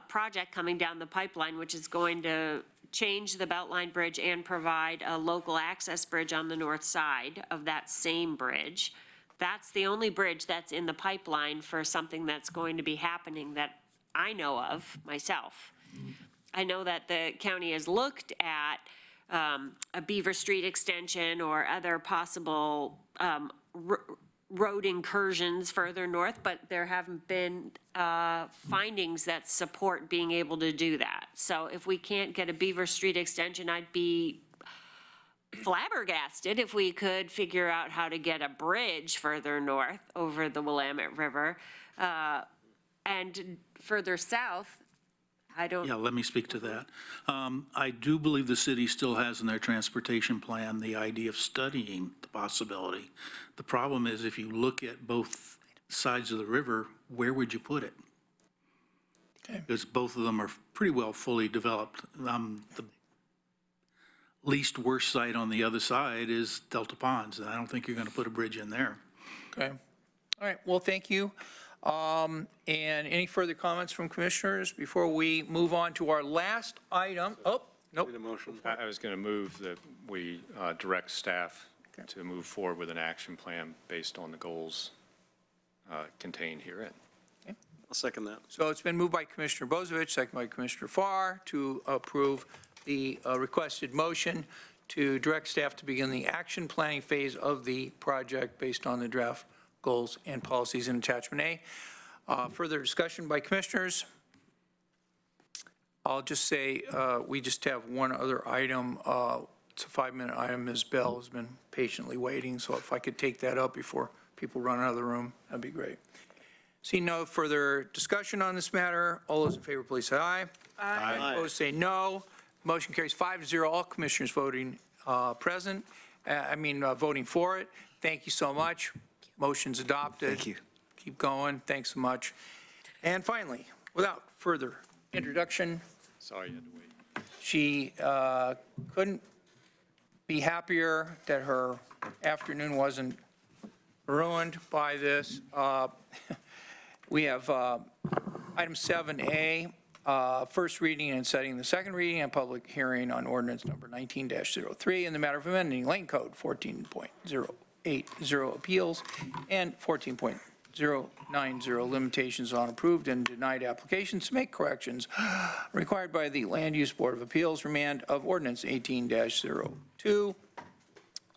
project coming down the pipeline, which is going to change the Beltline Bridge and provide a local access bridge on the north side of that same bridge. That's the only bridge that's in the pipeline for something that's going to be happening that I know of myself. I know that the county has looked at a Beaver Street extension or other possible road incursions further north, but there haven't been findings that support being able to do that. So if we can't get a Beaver Street extension, I'd be flabbergasted if we could figure out how to get a bridge further north over the Willamette River. And further south, I don't. Yeah, let me speak to that. I do believe the city still has in their transportation plan the idea of studying the possibility. The problem is if you look at both sides of the river, where would you put it? Because both of them are pretty well fully developed. The least worst site on the other side is Delta Ponds, and I don't think you're going to put a bridge in there. Okay. All right, well, thank you. And any further comments from commissioners before we move on to our last item? Oh, nope. I was going to move that we direct staff to move forward with an action plan based on the goals contained herein. I'll second that. So it's been moved by Commissioner Bozievich, second by Commissioner Farr, to approve the requested motion to direct staff to begin the action planning phase of the project based on the draft goals and policies in attachment A. Further discussion by commissioners? I'll just say we just have one other item. It's a 5-minute item. Ms. Bell has been patiently waiting, so if I could take that up before people run out of the room, that'd be great. Seeing no further discussion on this matter, all those in favor, please say aye. Aye. Opposed, say no. Motion carries 5-0. All commissioners voting present, voting for it. Thank you so much. Motion's adopted. Thank you. Keep going. Thanks so much. And finally, without further introduction, Sorry you had to wait. she couldn't be happier that her afternoon wasn't ruined by this. We have item 7A, first reading and setting the second reading and public hearing on ordinance number 19-03 in the matter of amending Lane Code 14.080 appeals and 14.090 limitations on approved and denied applications to make corrections required by the Land Use Board of Appeals remand of ordinance 18-02,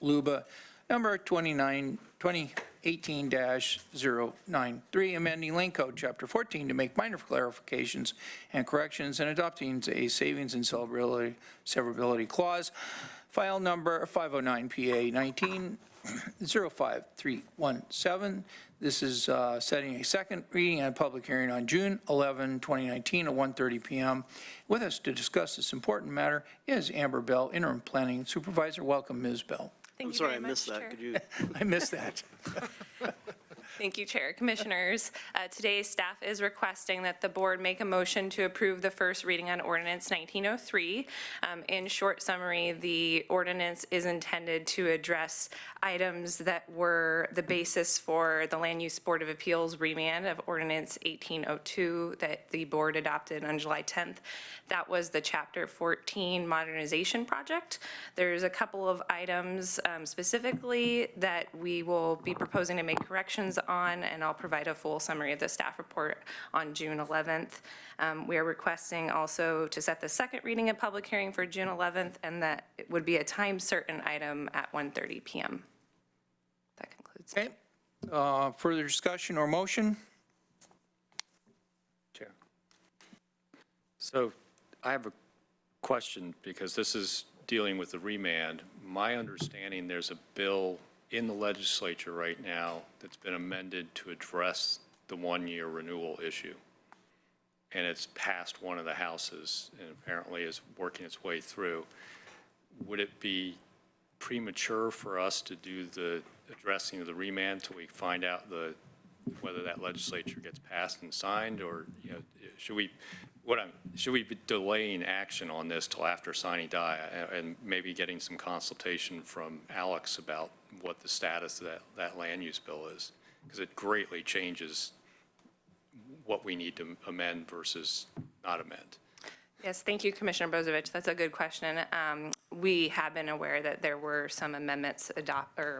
LUBA number 2018-093, amending Lane Code Chapter 14 to make minor clarifications and corrections and adopting a savings and severability clause, file number 509 PA 19-05317. This is setting a second reading and public hearing on June 11, 2019 at 1:30 p.m. With us to discuss this important matter is Amber Bell, Interim Planning Supervisor. Welcome, Ms. Bell. I'm sorry, I missed that. Could you? I missed that. Thank you, Chair. Commissioners, today staff is requesting that the board make a motion to approve the first reading on ordinance 1903. In short summary, the ordinance is intended to address items that were the basis for the Land Use Board of Appeals remand of ordinance 1802 that the board adopted on July 10th. That was the Chapter 14 modernization project. There's a couple of items specifically that we will be proposing to make corrections on, and I'll provide a full summary of the staff report on June 11th. We are requesting also to set the second reading and public hearing for June 11th, and that it would be a time certain item at 1:30 p.m. That concludes. Okay. Further discussion or motion? Chair. So I have a question because this is dealing with the remand. My understanding, there's a bill in the legislature right now that's been amended to address the one-year renewal issue. And it's passed one of the houses and apparently is working its way through. Would it be premature for us to do the addressing of the remand till we find out whether that legislature gets passed and signed, or should we be delaying action on this till after sine die and maybe getting some consultation from Alex about what the status of that land use bill is? Because it greatly changes what we need to amend versus not amend. Yes, thank you, Commissioner Bozievich. That's a good question. We have been aware that there were some amendments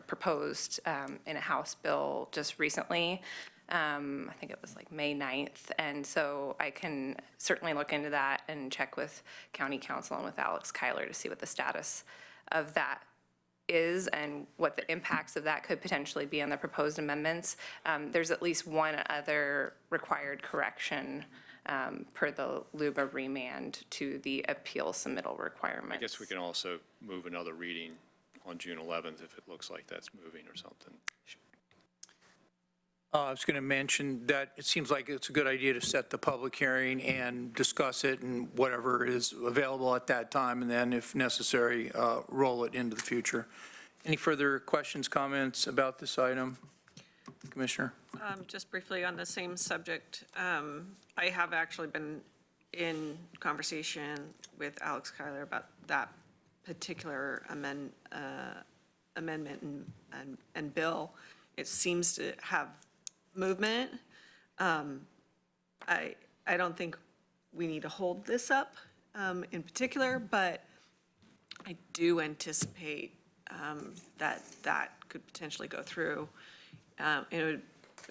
proposed in a House bill just recently. I think it was like May 9th. And so I can certainly look into that and check with County Council and with Alex Kyler to see what the status of that is and what the impacts of that could potentially be on the proposed amendments. There's at least one other required correction per the LUBA remand to the appeal submittal requirements. I guess we can also move another reading on June 11th if it looks like that's moving or something. I was going to mention that it seems like it's a good idea to set the public hearing and discuss it and whatever is available at that time, and then if necessary, roll it into the future. Any further questions, comments about this item? Commissioner? Just briefly on the same subject, I have actually been in conversation with Alex Kyler about that particular amendment and bill. It seems to have movement. I don't think we need to hold this up in particular, but I do anticipate that could potentially go through. It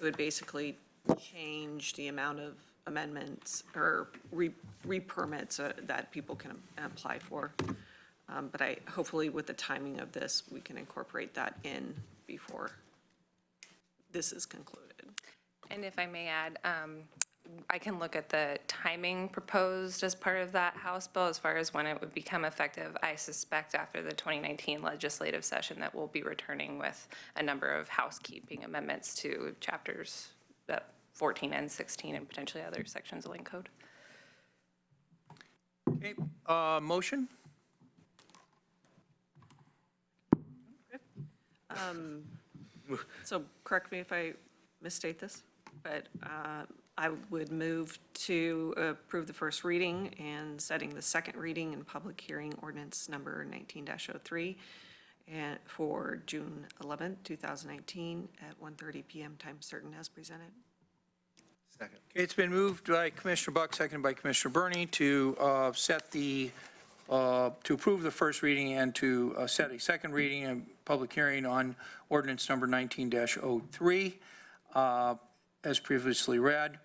would basically change the amount of amendments or re-permits that people can apply for. But hopefully with the timing of this, we can incorporate that in before this is concluded. And if I may add, I can look at the timing proposed as part of that House bill as far as when it would become effective. I suspect after the 2019 legislative session that we'll be returning with a number of housekeeping amendments to chapters 14 and 16 and potentially other sections of Lane Code. Okay, motion? So correct me if I misstate this, but I would move to approve the first reading and setting the second reading and public hearing ordinance number 19-03 and for June 11th, 2019 at 1:30 p.m. time certain as presented. Second. Okay, it's been moved by Commissioner Buck, seconded by Commissioner Burney to approve the first reading and to set a second reading and public hearing on ordinance number 19-03 as previously read.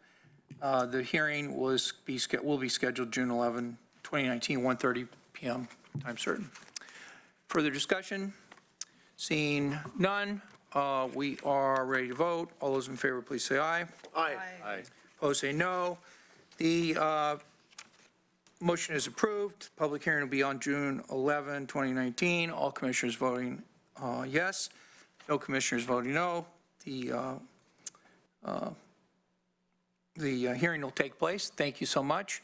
The hearing will be scheduled June 11, 2019, 1:30 p.m. time certain. Further discussion? Seeing none, we are ready to vote. All those in favor, please say aye. Aye. Aye. Opposed, say no. The motion is approved. Public hearing will be on June 11, 2019. All commissioners voting yes. No commissioners voting no. The hearing will take place. Thank you so much.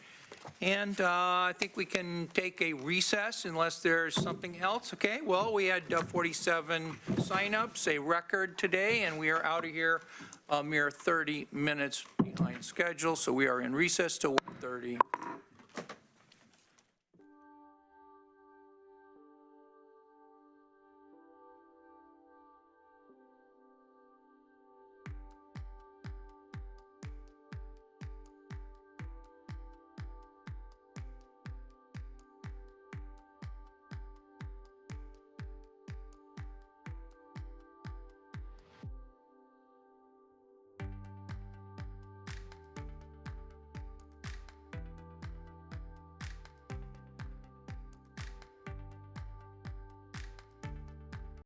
And I think we can take a recess unless there's something else. Okay, well, we had 47 signups, a record today, and we are out of here a mere 30 minutes behind schedule. So we are in recess till 1:30.